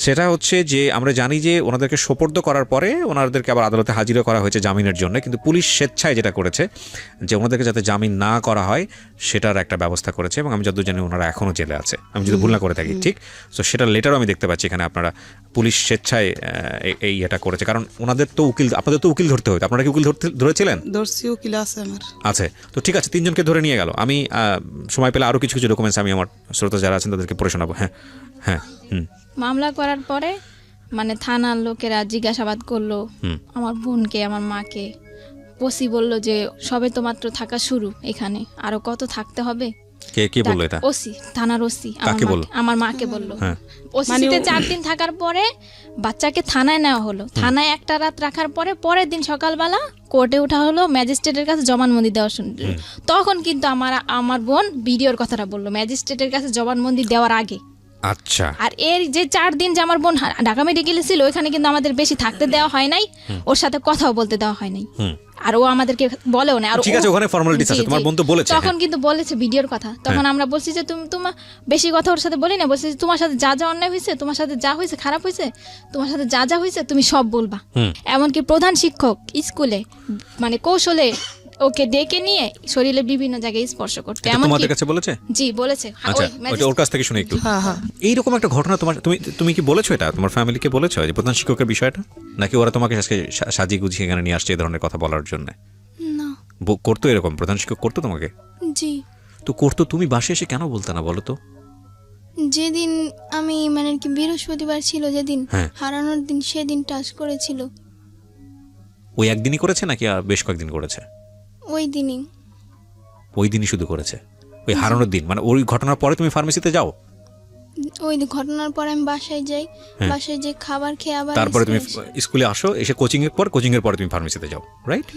সেটা হচ্ছে যে আমরা জানি যে ওনাদেরকে সোপর্দ করার পরে ওনাদেরকে আবার আদালতে হাজিরও করা হয়েছে জামিনের জন্য, কিন্তু পুলিশ স্বেচ্ছায় যেটা করেছে যে ওনাদেরকে যাতে জামিন না করা হয় সেটার একটা ব্যবস্থা করেছে এবং আমি যতদূর জানি ওনারা এখনও জেলে আছে, আমি যদি ভুল না করে থাকি, ঠিক? সো সেটার লেটারও আমি দেখতে পাচ্ছি এখানে, আপনারা পুলিশ স্বেচ্ছায় এই এটা করেছে। কারণ ওনাদের তো আপনাদের তো উকিল ধরতে হতো, আপনারা কি উকিল ধরেছিলেন? ধরছি, উকিল আছে আমার আছে। তো ঠিক আছে, 3 জনকে ধরে নিয়ে গেল। আমি সময় পেলে আরও কিছু কিছু ডকুমেন্টস আমি আমার শ্রোতা যারা আছেন তাদেরকে পড়ে শোনাবো। হ্যাঁ হ্যাঁ। মামলা করার পরে মানে থানার লোকেরা জিজ্ঞাসাবাদ করলো আমার বোনকে, আমার মাকে। ওসি বলল যে সবে তো মাত্র থাকা শুরু, এখানে আরো কত থাকতে হবে। কে বললো এটা? ওসি, থানার ওসি আমার মাকে বললো। হ্যাঁ। ওসিতে 4 দিন থাকার পরে বাচ্চাকে থানায় নেওয়া হলো। থানায় একটা রাত রাখার পরে পরের দিন সকালবেলা কোর্টে ওঠা হলো ম্যাজিস্ট্রেটের কাছে জবানবন্দি দেওয়ার জন্য। তখন কিন্তু আমার বোন ভিডিওর কথাটা বললো ম্যাজিস্ট্রেটের কাছে জবানবন্দি দেওয়ার আগে। আচ্ছা। আর এর যে 4 দিন যে আমার বোন ঢাকা মেডিকেলে ছিল ওইখানে কিন্তু আমাদের বেশি থাকতে দেওয়া হয় নাই, ওর সাথে কথাও বলতে দেওয়া হয় নাই, আর ও আমাদেরকে বলেও না। আর ঠিক আছে, ওখানে ফর্মালিটিস আছে, তোমার বোন তো বলেছে, তখন কিন্তু বলেছে ভিডিওর কথা। তখন আমরা বলছি যে তুমি তোমার বেশি কথা ওর সাথে বলি না, বলছি তোমার সাথে যা যা অন্যায় হয়েছে, তোমার সাথে যা হয়েছে খারাপ হয়েছে, তোমার সাথে যা যা হয়েছে তুমি সব বলবা। এমনকি প্রধান শিক্ষক স্কুলে মানে কৌশলে ওকে ডেকে নিয়ে শরীরে বিভিন্ন জায়গায় স্পর্শ করতে। তোমাদের কাছে বলেছে? জি বলেছে। আচ্ছা, ওর কাছ থেকে শুনে একটু। এইরকম একটা ঘটনা তুমি কি বলেছো এটা তোমার ফ্যামিলিকে বলেছো যে প্রধান শিক্ষকের বিষয়টা, নাকি ওরা তোমাকে আজকে সাজিয়ে গুছিয়ে এখানে নিয়ে আসছে এই ধরনের কথা বলার জন্য? না, করতো এরকম প্রধান শিক্ষক করতো তোমাকে? জি। তো করতো, তুমি বাসায় এসে কেন বলতে না বলো তো? যেদিন আমি মানে কি বৃহস্পতিবার ছিল যেদিন হারানোর দিন, সেদিন টাচ করেছিল। ওই একদিনই করেছে নাকি বেশ কয়েকদিন করেছে? ওই দিনই শুধু করেছে, ওই হারানোর দিন। মানে ওই ঘটনার পরে তুমি ফার্মেসিতে যাও? ওই ঘটনার পরে আমি বাসায় যাই, বাসায় যে খাবার খেয়ে আবার তারপরে তুমি স্কুলে আসো, এসে কোচিং এর পরে তুমি ফার্মেসিতে যাও, রাইট?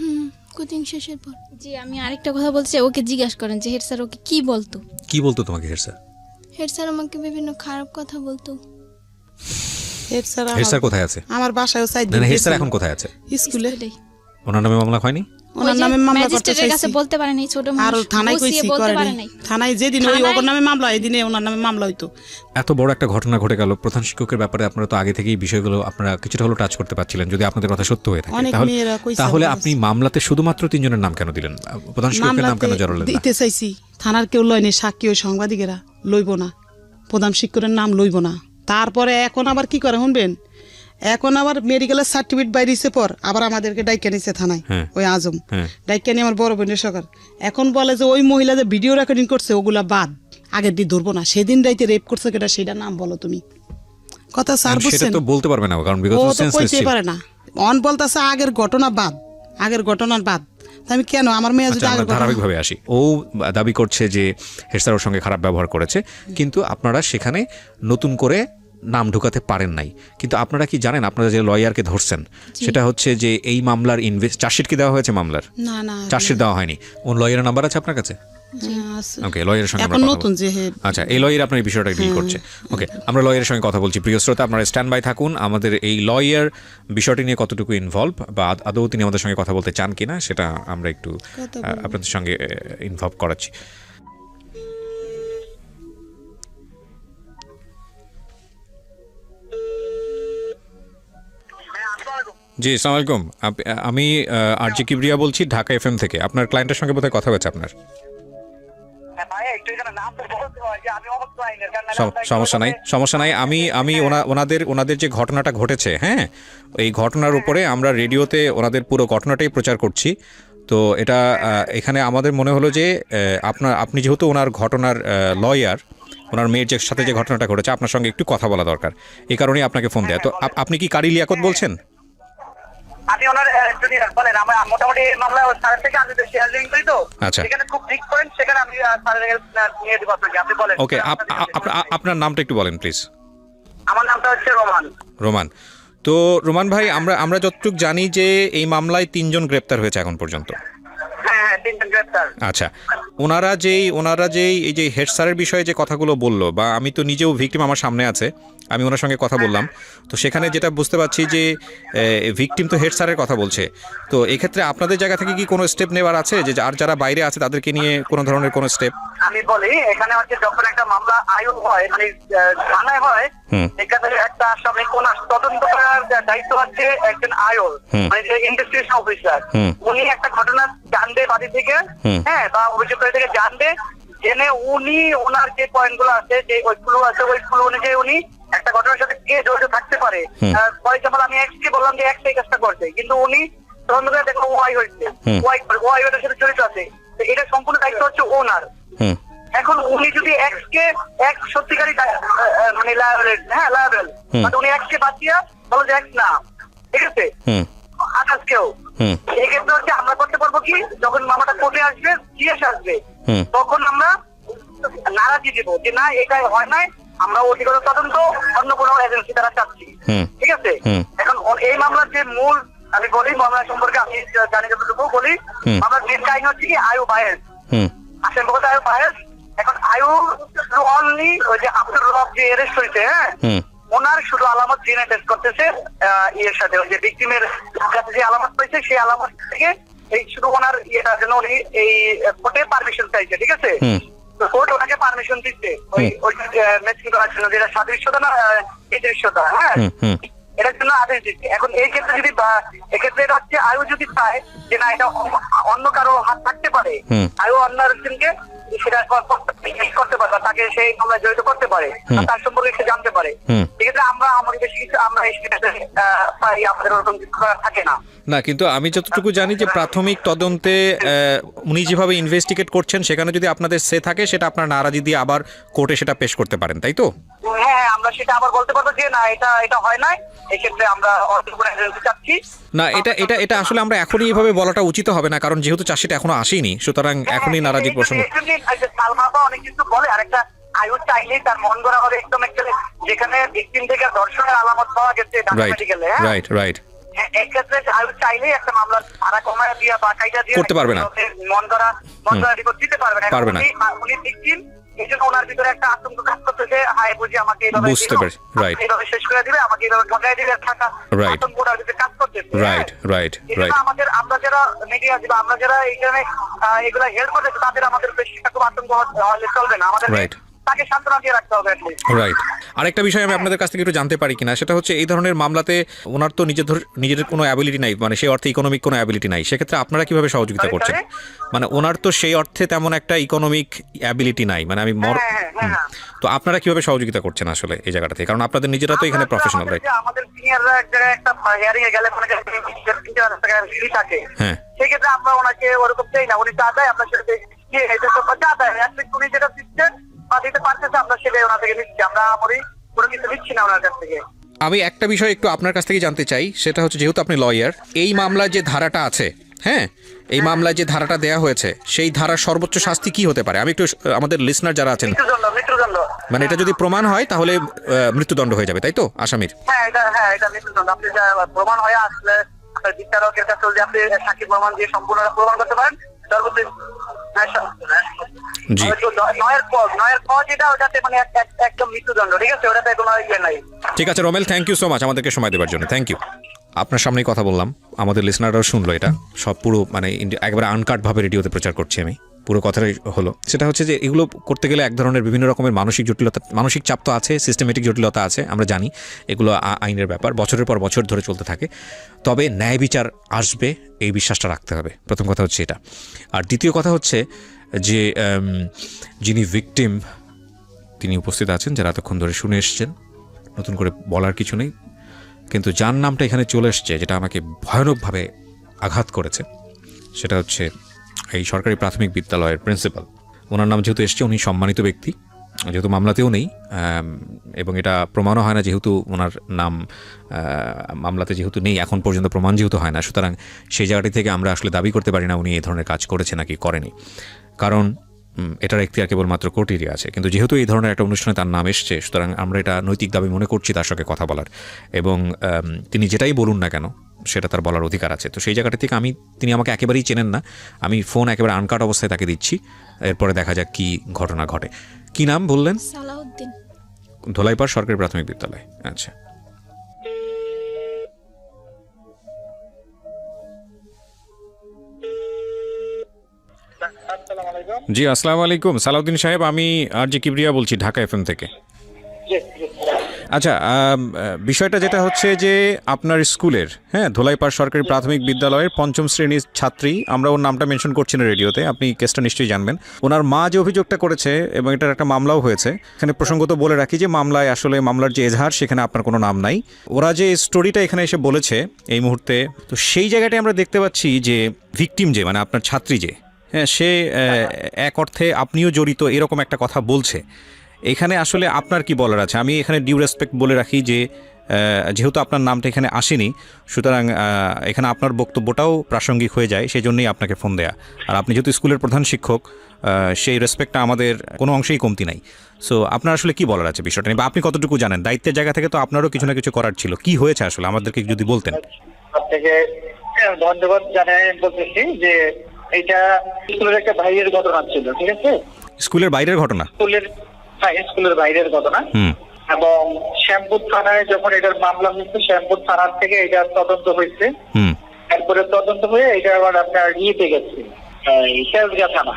কোচিং শেষের পর। জি, আমি আরেকটা কথা বলছি, ওকে জিজ্ঞাসা করেন যে হেড স্যার ওকে কি বলতো তোমাকে? হেড স্যার আমাকে বিভিন্ন খারাপ কথা বলতো। হেড স্যার কোথায় আছে? আমার বাসায়ও চাই। হেড স্যার এখন কোথায় আছে? স্কুলে। ওনার নামে মামলা হয়নি? ওনার নামে মামলা করতে ম্যাজিস্ট্রেটের কাছে চাইছি বলতে পারে নাই, ছোট আর মানুষ থানায় বসিয়ে কইছি বলতে করে পারে নাই নাই। থানায় যেদিন ওই ওর নামে মামলা এই দিনে ওনার নামে মামলা হইতো। এত বড় একটা ঘটনা ঘটে গেল, প্রধান শিক্ষকের ব্যাপারে আপনারা তো আগে থেকেই বিষয়গুলো আপনারা কিছুটা হলেও টাচ করতে পারছিলেন, যদি আপনাদের কথা সত্য হয়ে থাকে। অনেক তাহলে মেয়েরা কইছে তাহলে বলেছে। আপনি মামলাতে শুধুমাত্র 3 জনের নাম কেন দিলেন? প্রধান শিক্ষকের নাম কেন জড়ালেন না? দিতে চাইছি, থানার কেউ লয়নি, সাক্ষী ওই সাংবাদিকেরা লইব না, প্রধান শিক্ষকের নাম লইব না। তারপরে এখন আবার কি করে শুনবেন, এখন আবার মেডিকেলের সার্টিফিকেট বাইরেছে পর আবার আমাদেরকে ডাইকা নিছে থানায়, ওই আজম ডাইকা নিয়ে আমার বড় বোনের সরকার এখন বলে যে ওই মহিলা যে ভিডিও রেকর্ডিং করছে ওগুলা বাদ, আগের দিন ধরবো না, সেদিন রাইতে রেপ করছে কেটা সেটা নাম বলো তুমি। কথা স্যার সেটা বুঝছেন, তো বলতে পারবে না, কারণ বিগত ও তো সেন্সলেস কইতে ছিল। পারে না, অন বলতাছে আগের ঘটনা বাদ, আগের ঘটনার বাদ। তা আমি কেন আমার মেয়ে যদি আচ্ছা, আমরা আগের ঘটনা ধারাবাহিকভাবে আসি। ও দাবি করছে যে হেড স্যার ওর সঙ্গে খারাপ ব্যবহার করেছে, কিন্তু আপনারা সেখানে নতুন করে নাম ঢুকাতে পারেন নাই। কিন্তু আপনারা কি জানেন, আপনারা যে লয়ারকে ধরছেন সেটা হচ্ছে যে এই মামলার চার্জশিট কি দেওয়া হয়েছে? মামলার না না চার্জশিট দেওয়া হয়নি। ওর লয়ারের নাম্বার আছে আপনার কাছে? আছে। ওকে, লয়ারের সঙ্গে আমরা এখন কথা নতুন বলবো। যে হে আচ্ছা, এই লয়ার আপনার এই বিষয়টা ডিল করছে। ওকে, আমরা লয়ারের সঙ্গে কথা বলছি। প্রিয় শ্রোতা, আপনারা স্ট্যান্ড বাই থাকুন। আমাদের এই লয়ার বিষয়টি নিয়ে কতটুকু ইনভলভ বা আদৌ তিনি আমাদের সঙ্গে কথা বলতে চান কিনা সেটা আমরা একটু আপনাদের সঙ্গে ইনভলভ করাচ্ছি। জি, আসসালামু আলাইকুম। আমি আরজি কিবরিয়া বলছি, ঢাকা এফএম থেকে। আপনার ক্লায়েন্টের সঙ্গে বোধহয় কথা হয়েছে আপনার। সমস্যা নাই। আমি ওনাদের যে ঘটনাটা ঘটেছে, হ্যাঁ, এই ঘটনার উপরে আমরা রেডিওতে ওনাদের পুরো ঘটনাটাই প্রচার করছি। তো এটা এখানে আমাদের মনে হলো যে আপনি যেহেতু ওনার ঘটনার লয়ার, ওনার মেয়ের যে সাথে যে ঘটনাটা ঘটেছে, আপনার সঙ্গে একটু কথা বলা দরকার, এই কারণেই আপনাকে ফোন দেয়া। তো আপনি কি কারি লিয়াকত বলছেন? আমি ওনার যদি বলেন আমরা মোটামুটি মামলা স্যারের থেকে আমি শেয়ার লিঙ্ক করি তো, আচ্ছা, সেখানে খুব ঠিক পয়েন্ট, সেখানে আমি স্যারের নিয়ে দিব আপনাকে। আপনি বলেন। ওকে, আপনার নামটা একটু বলেন প্লিজ। আমার নামটা হচ্ছে রোমান। রোমান। তো রোমান ভাই, আমরা যতটুকু জানি যে এই মামলায় 3 জন গ্রেপ্তার হয়েছে এখন পর্যন্ত। হ্যাঁ, 3 জন গ্রেপ্তার। আচ্ছা, ওনারা যেই এই যে হেড স্যারের বিষয়ে যে কথাগুলো বললো, বা আমি তো নিজেও ভিকটিম, আমার সামনে আছে, আমি ওনার সঙ্গে কথা বললাম, তো সেখানে যেটা বুঝতে পারছি যে ভিকটিম তো হেড স্যারের কথা বলছে। তো এক্ষেত্রে আপনাদের জায়গা থেকে কি কোনো স্টেপ নেওয়ার আছে, যে আর যারা বাইরে আছে তাদেরকে নিয়ে কোনো ধরনের কোনো স্টেপ? আমি বলি, এখানে হচ্ছে যখন একটা মামলা আয়ু হয়, মানে থানায় হয়, এখানে একটা আসামি কোন তদন্ত করার দায়িত্ব হচ্ছে একজন আয়ুর, মানে যে ইনভেস্টিগেশন অফিসার। উনি একটা ঘটনা জানবে বাদী থেকে, হ্যাঁ, বা অভিযোগকারী থেকে জানবে, জেনে উনি ওনার যে পয়েন্ট গুলো আছে, যে ওইগুলো আছে, ওইগুলো অনুযায়ী উনি একটা ঘটনার সাথে কে জড়িত থাকতে পারে। ফর এক্সাম্পল, আমি এক্স কে বললাম যে এক্স এই কাজটা করছে, কিন্তু উনি তদন্ত করে দেখলো ওয়াই হয়েছে, ওয়াই ওটার সাথে জড়িত আছে, এটা সম্পূর্ণ দায়িত্ব হচ্ছে ওনার। এখন উনি যদি এক্স কে এক সত্যিকারী মানে লায়াবেল, মানে উনি এক্স কে বাঁচিয়ে বলো যে এক্স না, ঠিক আছে, আকাশ কেউ, এক্ষেত্রে হচ্ছে আমরা করতে পারবো কি, যখন মামলাটা কোর্টে আসবে, জিএস আসবে, তখন আমরা নারাজি দিব যে না, এটা হয় নাই, আমরা অধিকতর তদন্ত অন্য কোনো এজেন্সি দ্বারা চাচ্ছি, ঠিক আছে। এখন এই মামলার যে মূল, আমি বলি মামলা সম্পর্কে আমি জানি যতটুকু বলি, মামলার মেন কাহিনী হচ্ছে কি আয়ু বায়েস, আসেন বলতে আয়ু বায়েস। এখন আয়ু অনলি ওই যে আব্দুর রব যে অ্যারেস্ট হয়েছে, হ্যাঁ, ওনার শুধু আলামত ডিএনএ টেস্ট করতেছে ইয়ের সাথে, ওই যে ভিকটিমের কাছে যে আলামত পেয়েছে সেই আলামত থেকে এই শুধু ওনার ইয়েটার জন্য উনি এই কোর্টে পারমিশন চাইছে, ঠিক আছে। কোর্ট ওনাকে পারমিশন দিচ্ছে ওই ম্যাচিং করার জন্য, যেটা সাদৃশ্যতা না এই দৃশ্যতা, হ্যাঁ, এটার জন্য আদেশ দিচ্ছে। এখন এই ক্ষেত্রে যদি এক্ষেত্রে এটা হচ্ছে আয়ু যদি চায় যে না, এটা অন্য কারো হাত থাকতে পারে, আয়ু অন্য আরেকজনকে সেটা করতে পারে, তাকে সেই মামলায় জড়িত করতে পারে, তার সম্পর্কে সে জানতে পারে, সেক্ষেত্রে আমরা আমাদের বেশি কিছু আমরা পাই, আমাদের ওরকম কিছু থাকে না। না, কিন্তু আমি যতটুকু জানি যে প্রাথমিক তদন্তে উনি যেভাবে ইনভেস্টিগেট করছেন, সেখানে যদি আপনাদের সে থাকে, সেটা আপনার নারাজি দিয়ে আবার কোর্টে সেটা পেশ করতে পারেন, তাই তো? হ্যাঁ, আমরা সেটা আবার বলতে পারবো যে না, এটা হয় নাই, এই ক্ষেত্রে আমরা চাচ্ছি না। এটা আসলে আমরা এখনই এইভাবে বলাটা উচিত হবে না, কারণ যেহেতু চাষিটা এখনো আসেনি, সুতরাং এখনই নারাজির প্রসঙ্গ। সালমাপা অনেক কিছু বলে, আরেকটা আয়ু চাইলেই তার মন গড়া হবে একদম, যেখানে ভিকটিম থেকে ধর্ষণের আলামত পাওয়া গেছে মেডিকেলে, রাইট। এক্ষেত্রে আয়ু চাইলেই একটা মামলার ধারা কমায় দিয়া বা কাইটা দিয়ে করতে পারবে না, মন গড়া রিপোর্ট দিতে পারবে না। উনি ভিকটিম, এই জন্য ওনার ভিতরে একটা আতঙ্ক কাজ করতেছে, হায় বুঝি আমাকে এইভাবে শেষ করে দিবে, আমাকে এইভাবে ঠকাই দিবে, থাকা আতঙ্ক ওনার ভিতরে কাজ করছে। করতেছে। রাইট রাইট এজন্য রাইট আমরা যারা মিডিয়া বা আমরা যারা এখানে এগুলা হেল্প করতেছে তাদের আমাদের বেশি খুব আতঙ্ক হলে চলবে না, আমাদের Right. তাকে সান্ত্বনা দিয়ে রাখতে হবে at least। রাইট। আরেকটা বিষয় আমি আপনাদের কাছ থেকে একটু জানতে পারি কিনা, সেটা হচ্ছে এই ধরনের মামলাতে ওনার তো নিজের কোনো অ্যাবিলিটি নাই, মানে সেই অর্থে ইকোনমিক কোনো অ্যাবিলিটি নাই, সেক্ষেত্রে আপনারা কিভাবে সহযোগিতা করছেন? মানে ওনার তো সেই অর্থে তেমন একটা ইকোনমিক অ্যাবিলিটি নাই, মানে আমি তো আপনারা কিভাবে সহযোগিতা করছেন আসলে এই জায়গাটা থেকে, কারণ আপনাদের নিজেরা তো এখানে প্রফেশনাল, রাইট? আমাদের সিনিয়ররা এক জায়গায় একটা হিয়ারিং এ গেলে মানে 3,000 টাকা ফি থাকে, হ্যাঁ সেক্ষেত্রে আমরা ওনাকে ওরকম চাই না, উনি যা দেয় আমরা সেটা দিয়ে এটা তো যা দেয় অ্যাটলিস্ট উনি যেটা দিচ্ছেন বা দিতে পারতেছে আমরা সেটাই ওনার থেকে নিচ্ছি, আমরা আমরি কোনো কিছু নিচ্ছি না ওনার কাছ থেকে। আমি একটা বিষয় একটু আপনার কাছ থেকে জানতে চাই, সেটা হচ্ছে যেহেতু আপনি লয়ার, এই মামলায় যে ধারাটা আছে, হ্যাঁ এই মামলায় যে ধারাটা দেয়া হয়েছে সেই ধারার সর্বোচ্চ শাস্তি কি হতে পারে? আমি একটু আমাদের লিসনার যারা আছেন, মৃত্যুদণ্ড। মানে এটা যদি প্রমাণ হয় তাহলে মৃত্যুদণ্ড হয়ে যাবে, তাই তো আসামির? হ্যাঁ এটা মৃত্যুদণ্ড। আপনি যা প্রমাণ হয়ে আসলে আপনার বিচারকের কাছে যদি আপনি সাক্ষী প্রমাণ দিয়ে সম্পূর্ণ প্রমাণ করতে পারেন সর্বোচ্চ জি 9-এর ক যেটা ওটাতে মানে একদম মৃত্যুদণ্ড, ঠিক আছে? ওটাতে কোনো ইয়ে নাই। ঠিক আছে Romel, thank you so much আমাদেরকে সময় দেওয়ার জন্য, থ্যাংক ইউ। আপনার সামনেই কথা বললাম, আমাদের লিসনাররাও শুনলো, এটা সব পুরো মানে একবারে আনকাটভাবে রেডিওতে প্রচার করছি আমি, পুরো কথাটাই হলো। সেটা হচ্ছে যে এগুলো করতে গেলে এক ধরনের বিভিন্ন রকমের মানসিক জটিলতা, মানসিক চাপ তো আছে, সিস্টেমেটিক জটিলতা আছে, আমরা জানি এগুলো আইনের ব্যাপার, বছরের পর বছর ধরে চলতে থাকে, তবে ন্যায় বিচার আসবে এই বিশ্বাসটা রাখতে হবে, প্রথম কথা হচ্ছে এটা। আর দ্বিতীয় কথা হচ্ছে যে যিনি ভিকটিম তিনি উপস্থিত আছেন, যারা এতক্ষণ ধরে শুনে এসছেন, নতুন করে বলার কিছু নেই, কিন্তু যার নামটা এখানে চলে এসছে যেটা আমাকে ভয়ানকভাবে আঘাত করেছে, সেটা হচ্ছে এই সরকারি প্রাথমিক বিদ্যালয়ের প্রিন্সিপাল। ওনার নাম যেহেতু এসছে, উনি সম্মানিত ব্যক্তি, যেহেতু মামলাতেও নেই এবং এটা প্রমাণও হয় না, যেহেতু ওনার নাম মামলাতে যেহেতু নেই, এখন পর্যন্ত প্রমাণ যেহেতু হয় না, সুতরাং সেই জায়গাটি থেকে আমরা আসলে দাবি করতে পারি না উনি এই ধরনের কাজ করেছে নাকি করেনি, কারণ এটার এখতিয়ার কেবলমাত্র কোর্টেরই আছে। কিন্তু যেহেতু এই ধরনের একটা অনুষ্ঠানে তার নাম এসছে, সুতরাং আমরা এটা নৈতিক দাবি মনে করছি তার সঙ্গে কথা বলার, এবং তিনি যেটাই বলুন না কেন সেটা তার বলার অধিকার আছে। তো সেই জায়গাটা থেকে তিনি আমাকে একেবারেই চেনেন না, আমি ফোন একেবারে আনকাট অবস্থায় তাকে দিচ্ছি, এরপরে দেখা যাক কি ঘটনা ঘটে। কি নাম বললেন? সালাউদ্দিন। ধোলাইপাড় সরকারি প্রাথমিক বিদ্যালয়, আচ্ছা। জি আসসালামু আলাইকুম সালাউদ্দিন সাহেব, আমি আর জি কিবরিয়া বলছি ঢাকা এফএম থেকে। আচ্ছা, বিষয়টা যেটা হচ্ছে যে আপনার স্কুলের, হ্যাঁ ধোলাইপাড় সরকারি প্রাথমিক বিদ্যালয়ের 5ম শ্রেণীর ছাত্রী, আমরা ওর নামটা মেনশন করছি না রেডিওতে, আপনি কেসটা নিশ্চয়ই জানবেন। ওনার মা যে অভিযোগটা করেছে এবং এটার একটা মামলাও হয়েছে, এখানে প্রসঙ্গত বলে রাখি যে মামলায় আসলে মামলার যে এজাহার সেখানে আপনার কোনো নাম নাই। ওরা যে স্টোরিটা এখানে এসে বলেছে এই মুহূর্তে, তো সেই জায়গাটায় আমরা দেখতে পাচ্ছি যে ভিকটিম যে মানে আপনার ছাত্রী যে, হ্যাঁ সে এক অর্থে আপনিও জড়িত এরকম একটা কথা বলছে। এখানে আসলে আপনার কি বলার আছে? আমি এখানে ডিউ রেসপেক্ট বলে রাখি যে যেহেতু আপনার নামটা এখানে আসেনি, সুতরাং এখানে আপনার বক্তব্যটাও প্রাসঙ্গিক হয়ে যায়, সেই জন্যই আপনাকে ফোন দেয়া। আর আপনি যেহেতু স্কুলের প্রধান শিক্ষক, সেই রেসপেক্টটা আমাদের কোনো অংশেই কমতি নাই। সো আপনার আসলে কি বলার আছে বিষয়টা নিয়ে, বা আপনি কতটুকু জানেন? দায়িত্বের জায়গা থেকে তো আপনারও কিছু না কিছু করার ছিল, কি হয়েছে আসলে আমাদেরকে যদি বলতেন। আপনাকে ধন্যবাদ জানাই বলতেছি যে এটা স্কুলের একটা বাইরের ঘটনা ছিল, ঠিক আছে? স্কুলের বাইরের ঘটনা? স্কুলের বাইরের ঘটনা, এবং শ্যামপুর থানায় যখন এটার মামলা হয়েছে, শ্যামপুর থানার থেকে এটা তদন্ত হয়েছে, তারপরে তদন্ত হয়ে এটা আবার আপনার ইয়েতে গেছে শেরগা থানা।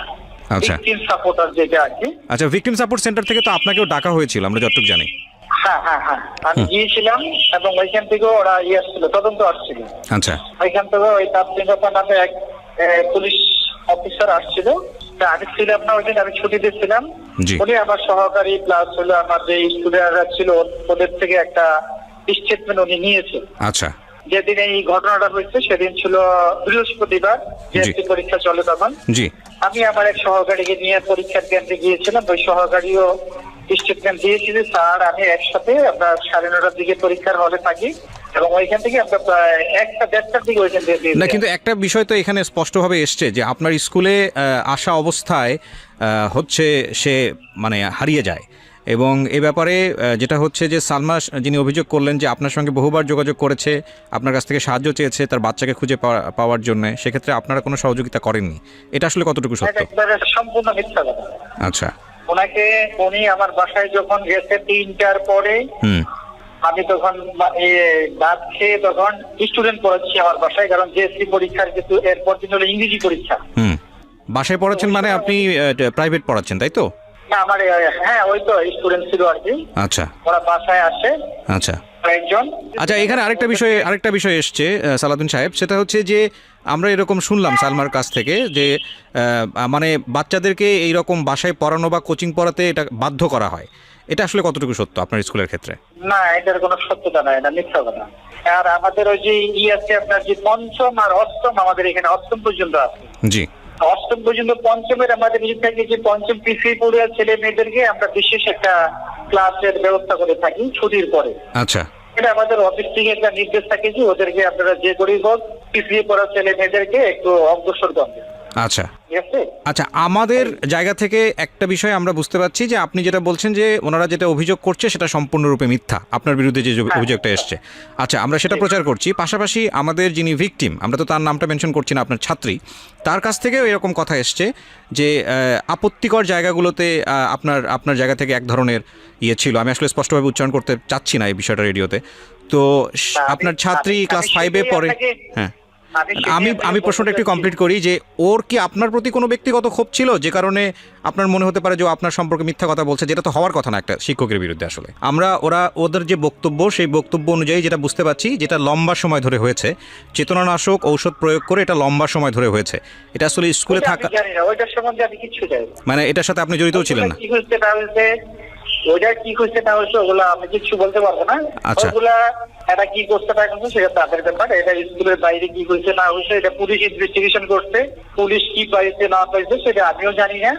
আচ্ছা, ভিকটিম সাপোর্টার যেটা আছে। আচ্ছা, ভিকটিম সাপোর্ট সেন্টার থেকে তো আপনাকেও ডাকা হয়েছিল আমরা যতটুকু জানি। হ্যাঁ, আমি গিয়েছিলাম এবং ওইখান থেকে ওরা আসছিল, তদন্ত আসছিল। আচ্ছা, ওইখান থেকে ওই তাপসিংহা নামে এক পুলিশ অফিসার আসছিল, আমি ছিলাম না ওইদিন, আমি ছুটিতে ছিলাম। উনি আমার সহকারী প্লাস হলো আমার যে স্টুডেন্টরা ছিল ওদের থেকে একটা স্টেটমেন্ট উনি নিয়েছে। আচ্ছা, যেদিন এই ঘটনাটা হয়েছে সেদিন ছিল বৃহস্পতিবার, জিএসসি পরীক্ষা চলে তখন। জি, আমি আমার এক সহকারীকে নিয়ে পরীক্ষার কেন্দ্রে গিয়েছিলাম, ওই সহকারীও স্টেটমেন্ট দিয়েছিল, স্যার আমি একসাথে আপনার 9:30টার দিকে পরীক্ষার হলে থাকি এবং ওইখান থেকে আমরা প্রায় 1টা-1:30টার দিকে ওইখান থেকে না, কিন্তু একটা বিষয় তো এখানে স্পষ্টভাবে এসছে যে আপনার স্কুলে আসা অবস্থায় হচ্ছে সে মানে হারিয়ে যায়, এবং এ ব্যাপারে যেটা হচ্ছে যে সালমা যিনি অভিযোগ করলেন যে আপনার সঙ্গে বহুবার যোগাযোগ করেছে, আপনার কাছ থেকে সাহায্য চেয়েছে তার বাচ্চাকে খুঁজে পাওয়ার জন্য, সেক্ষেত্রে আপনারা কোনো সহযোগিতা করেননি, এটা আসলে কতটুকু সত্য? সম্পূর্ণ মিথ্যা কথা। আচ্ছা, উনি আমার বাসায় যখন গেছে 3টার পরে, আমি তখন ভাত খেয়ে তখন স্টুডেন্ট পড়াচ্ছি আমার বাসায়, কারণ জেএসসি পরীক্ষার কিন্তু এরপর দিন হলো ইংরেজি পরীক্ষা। বাসায় পড়াচ্ছেন মানে আপনি প্রাইভেট পড়াচ্ছেন তাই তো? না আমার হ্যাঁ ওই তো স্টুডেন্ট ছিল আর কি। আচ্ছা, ওরা বাসায় আসে। আচ্ছা একজন। আচ্ছা, এখানে আরেকটা বিষয় এসছে সালাউদ্দিন সাহেব, সেটা হচ্ছে যে আমরা এরকম শুনলাম সালমার কাছ থেকে যে মানে বাচ্চাদেরকে এইরকম বাসায় পড়ানো বা কোচিং পড়াতে এটা বাধ্য করা হয়, এটা আসলে কতটুকু সত্য আপনার স্কুলের ক্ষেত্রে? না, এটার কোনো সত্যতা নাই, এটা মিথ্যা কথা। আর আমাদের ওই যে আছে আপনার যে পঞ্চম আর অষ্টম, আমাদের এখানে অষ্টম পর্যন্ত আছে। জি, অষ্টম পর্যন্ত। পঞ্চমের আমাদের নিজ থেকে যে পঞ্চম পিসি পড়ুয়া ছেলে মেয়েদেরকে আমরা বিশেষ একটা ক্লাসের ব্যবস্থা করে থাকি ছুটির পরে। আচ্ছা, এটা আমাদের অফিস থেকে একটা নির্দেশ থাকে যে ওদেরকে আপনারা যে করেই হোক পিছিয়ে পড়া ছেলে মেয়েদেরকে একটু অগ্রসর করবে। আচ্ছা ঠিক আছে। আচ্ছা, আমাদের জায়গা থেকে একটা বিষয় আমরা বুঝতে পারছি যে আপনি যেটা বলছেন যে ওনারা যেটা অভিযোগ করছে সেটা সম্পূর্ণরূপে মিথ্যা, আপনার বিরুদ্ধে যে অভিযোগটা এসছে। আচ্ছা, আমরা সেটা প্রচার করছি। পাশাপাশি আমাদের যিনি ভিকটিম, আমরা তো তার নামটা মেনশন করছি না, আপনার ছাত্রী, তার কাছ থেকেও এরকম কথা এসছে যে আপত্তিকর জায়গাগুলোতে আপনার জায়গা থেকে এক ধরনের ইয়ে ছিল। আমি আসলে স্পষ্টভাবে উচ্চারণ করতে চাচ্ছি না এই বিষয়টা রেডিওতে। তো আপনার ছাত্রী ক্লাস 5-এ পড়ে। হ্যাঁ, আমি প্রশ্নটা একটু কমপ্লিট করি যে ওর কি আপনার প্রতি কোনো ব্যক্তিগত ক্ষোভ ছিল যে কারণে আপনার মনে হতে পারে যে আপনার সম্পর্কে মিথ্যা কথা বলছে, যেটা তো হওয়ার কথা না একটা শিক্ষকের বিরুদ্ধে। আসলে ওদের যে বক্তব্য, সেই বক্তব্য অনুযায়ী যেটা বুঝতে পারছি, যেটা লম্বা সময় ধরে হয়েছে, চেতনানাশক ঔষধ প্রয়োগ করে এটা লম্বা সময় ধরে হয়েছে। এটা আসলে স্কুলে থাকা, ওইটার সম্বন্ধে আমি কিছু জানি না, মানে এটার সাথে আপনি জড়িতও ছিলেন না। ওইটা কি করছে না হয়েছে ওগুলো আমি কিছু বলতে পারবো না। ওগুলা এটা কি করতে পারে সেটা তাদের ব্যাপার। এটা স্কুলের বাইরে কি হয়েছে না হয়েছে এটা পুলিশ ইনভেস্টিগেশন করছে। পুলিশ কি পাইছে না পাইছে সেটা আমিও জানি না।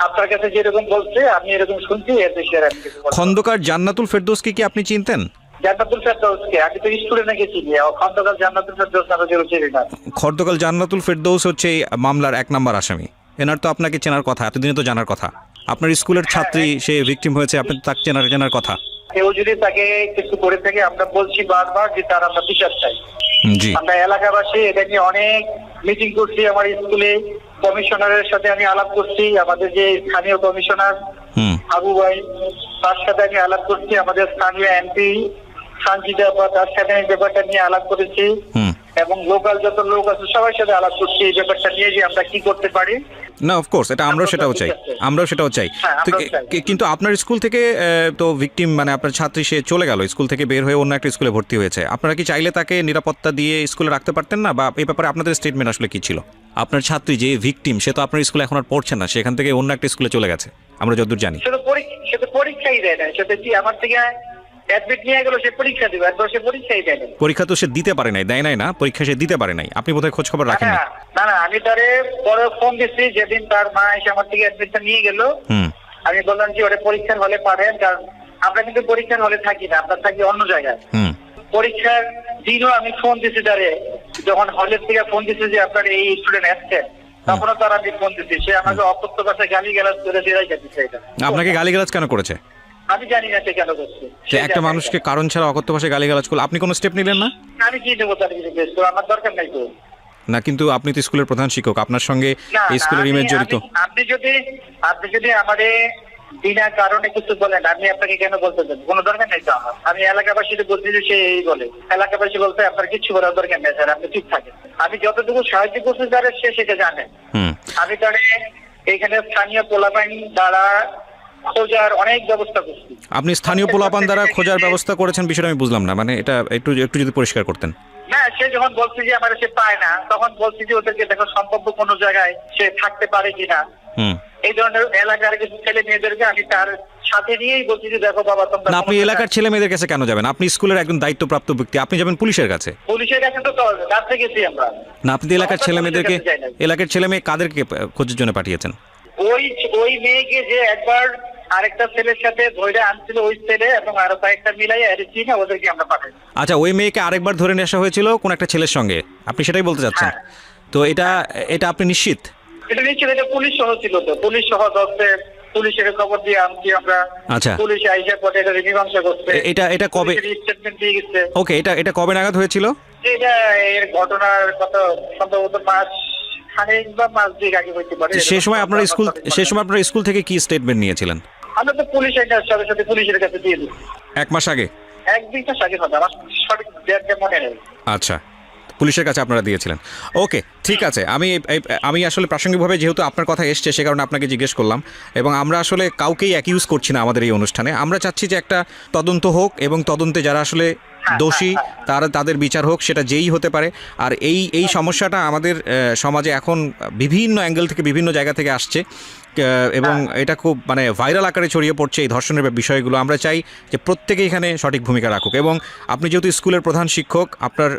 আপনার কাছে যেরকম বলছে আমি এরকম শুনছি, এর বেশি আর আমি কিছু বলবো না। খন্দকার জান্নাতুল ফেরদৌসকে কি আপনি চিনতেন? জান্নাতুল ফেরদৌসকে আমি তো স্টুডেন্টে গেছি, খন্দকার জান্নাতুল ফেরদৌস নামে কেউ চিনি না। খন্দকার জান্নাতুল ফেরদৌস হচ্ছে এই মামলার 1 নম্বর আসামি। এনার তো আপনাকে চেনার কথা, এতদিনে তো জানার কথা। আপনার স্কুলের ছাত্রী, সে ভিকটিম হয়েছে, আপনি তাকে চেনার কথা। কেউ যদি তাকে কিছু করে থাকে আমরা বলছি বারবার যে তার আমরা বিচার চাই। জি, আমরা এলাকাবাসী এটা নিয়ে অনেক মিটিং করছি। আমার স্কুলে কমিশনারের সাথে আমি আলাপ করছি, আমাদের যে স্থানীয় কমিশনার আবু ভাই, তার সাথে আমি আলাপ করছি। আমাদের স্থানীয় এমপি সঞ্জিতা, তার সাথে এই ব্যাপারটা নিয়ে আলাপ করেছি এবং লোকাল যত লোক আছে সবার সাথে আলাপ করছি এই ব্যাপারটা নিয়ে যে আমরা কি করতে পারি। না, অফকোর্স এটা আমরাও সেটাও চাই। কিন্তু আপনার স্কুল থেকে তো ভিকটিম মানে আপনার ছাত্রী সে চলে গেল, স্কুল থেকে বের হয়ে অন্য একটা স্কুলে ভর্তি হয়েছে। আপনারা কি চাইলে তাকে নিরাপত্তা দিয়ে স্কুলে রাখতে পারতেন না, বা এই ব্যাপারে আপনাদের স্টেটমেন্ট আসলে কি ছিল? আপনার ছাত্রী যে ভিকটিম, সে তো আপনার স্কুলে এখন আর পড়ছে না, সেখান থেকে অন্য একটা স্কুলে চলে গেছে, আমরা যতদূর জানি। সে তো পরীক্ষাই দেয় না, সেটা কি আমার থেকে অ্যাডমিট নিয়ে গেল, সে পরীক্ষা দিবে, আর সে পরীক্ষাই দেয় না। পরীক্ষা তো সে দিতে পারে নাই, দেয় নাই না পরীক্ষা, সে দিতে পারে নাই। আপনি বোধহয় খোঁজ খবর রাখেন না। আমি তারে পরে ফোন দিচ্ছি যেদিন তার মা এসে আমার থেকে অ্যাডমিটটা নিয়ে গেল। আমি বললাম যে ওটা পরীক্ষার হলে পারেন, কারণ আমরা কিন্তু পরীক্ষার হলে থাকি না, আমরা থাকি অন্য জায়গায়। পরীক্ষার দিনও আমি ফোন দিচ্ছি তারে, যখন হলের থেকে ফোন দিচ্ছি যে আপনার এই স্টুডেন্ট আসছেন, তখনও তারা আমি ফোন দিচ্ছি। সে আমাকে অকথ্য ভাষায় গালিগালাজ করে ফেরাই যাচ্ছে। আপনাকে গালিগালাজ কেন করেছে? আমি জানি না সে কেন করছে। সে একটা মানুষকে কারণ ছাড়া অকথ্য ভাষায় গালিগালাজ করলো, আপনি কোনো স্টেপ নিলেন না? আমি কি দেবো তার কিছু, আমার দরকার নাই তো। না, কিন্তু আপনি তো স্কুলের প্রধান শিক্ষক, আপনার সঙ্গে স্কুলের ইমেজ জড়িত। আপনি যদি আমাদের বিনা কারণে কিছু বলেন, আমি আপনাকে কেন বলতে দেব? কোনো দরকার নেই তো আমার। আমি এলাকাবাসীকে বলছি যে সে এই বলে, এলাকাবাসী বলতে আপনার কিছু বলার দরকার নেই স্যার, আপনি ঠিক থাকেন। আমি যতটুকু সাহায্য করতে পারে সে সেটা জানেন। আমি তাহলে এখানে স্থানীয় পোলাপাইন দ্বারা খোঁজার অনেক ব্যবস্থা করছি। আপনি স্থানীয় পোলাপান দ্বারা খোঁজার ব্যবস্থা করেছেন, বিষয়টা আমি বুঝলাম না, মানে এটা একটু যদি পরিষ্কার করতেন। না, সে যখন বলছে যে আমার সে পায় না, তখন বলছি যে ওদেরকে দেখো সম্ভাব্য কোনো জায়গায় সে থাকতে পারে কিনা। এই ধরনের এলাকার কিছু ছেলে মেয়েদেরকে আমি তার সাথে নিয়েই বলছি যে দেখো বাবা তোমরা। না, আপনি এলাকার ছেলে মেয়েদের কাছে কেন যাবেন? আপনি স্কুলের একজন দায়িত্বপ্রাপ্ত ব্যক্তি, আপনি যাবেন পুলিশের কাছে। পুলিশের কাছে তো রাতে গেছি আমরা। না, আপনি এলাকার ছেলে মেয়েদেরকে, এলাকার ছেলে মেয়ে কাদেরকে খোঁজের জন্য পাঠিয়েছেন? ওই মেয়েকে যে একবার আরেকটা ছেলের সাথে ধরে আনছিল, ওই ছেলে এবং আরো কয়েকটা মিলাইয়া এসেছি না, ওদেরকে আমরা পাঠাই। আচ্ছা, ওই মেয়েকে আরেকবার ধরে নিয়ে আসা হয়েছিল কোন একটা ছেলের সঙ্গে, আপনি সেটাই বলতে চাচ্ছেন? তো এটা আপনি নিশ্চিত? এটা নিশ্চিত, এটা পুলিশ সহ ছিল তো, পুলিশ সহ দশে পুলিশের খবর দিয়ে আনছি আমরা। আচ্ছা, পুলিশ আইসা পরে এটা মীমাংসা করছে। এটা কবে স্টেটমেন্ট দিয়ে গেছে? ওকে, এটা কবে নাগাদ হয়েছিল? এটা এর ঘটনার কত সম্ভবত মাস খানেক বা মাস দুয়েক আগে হইতে পারে। সেই সময় আপনার স্কুল থেকে কি স্টেটমেন্ট নিয়েছিলেন? আমরা তো পুলিশের সাথে পুলিশের কাছে দিয়ে দিই 1 মাস আগে। একদিনটা স্বাধীনতা, আমার সঠিক ডেটটা মনে নেই। আচ্ছা, পুলিশের কাছে আপনারা দিয়েছিলেন। ওকে, ঠিক আছে। আমি আসলে প্রাসঙ্গিকভাবে যেহেতু আপনার কথা এসছে সে কারণে আপনাকে জিজ্ঞেস করলাম। এবং আমরা আসলে কাউকেই অ্যাকিউজ করছি না আমাদের এই অনুষ্ঠানে। আমরা চাচ্ছি যে একটা তদন্ত হোক এবং তদন্তে যারা আসলে দোষী তাদের বিচার হোক, সেটা যেই হতে পারে। আর এই সমস্যাটা আমাদের সমাজে এখন বিভিন্ন অ্যাঙ্গেল থেকে বিভিন্ন জায়গা থেকে আসছে এবং এটা খুব মানে ভাইরাল আকারে ছড়িয়ে পড়ছে এই ধর্ষণের বিষয়গুলো। আমরা চাই যে প্রত্যেকে এখানে সঠিক ভূমিকা রাখুক। এবং আপনি যেহেতু স্কুলের প্রধান শিক্ষক, আপনার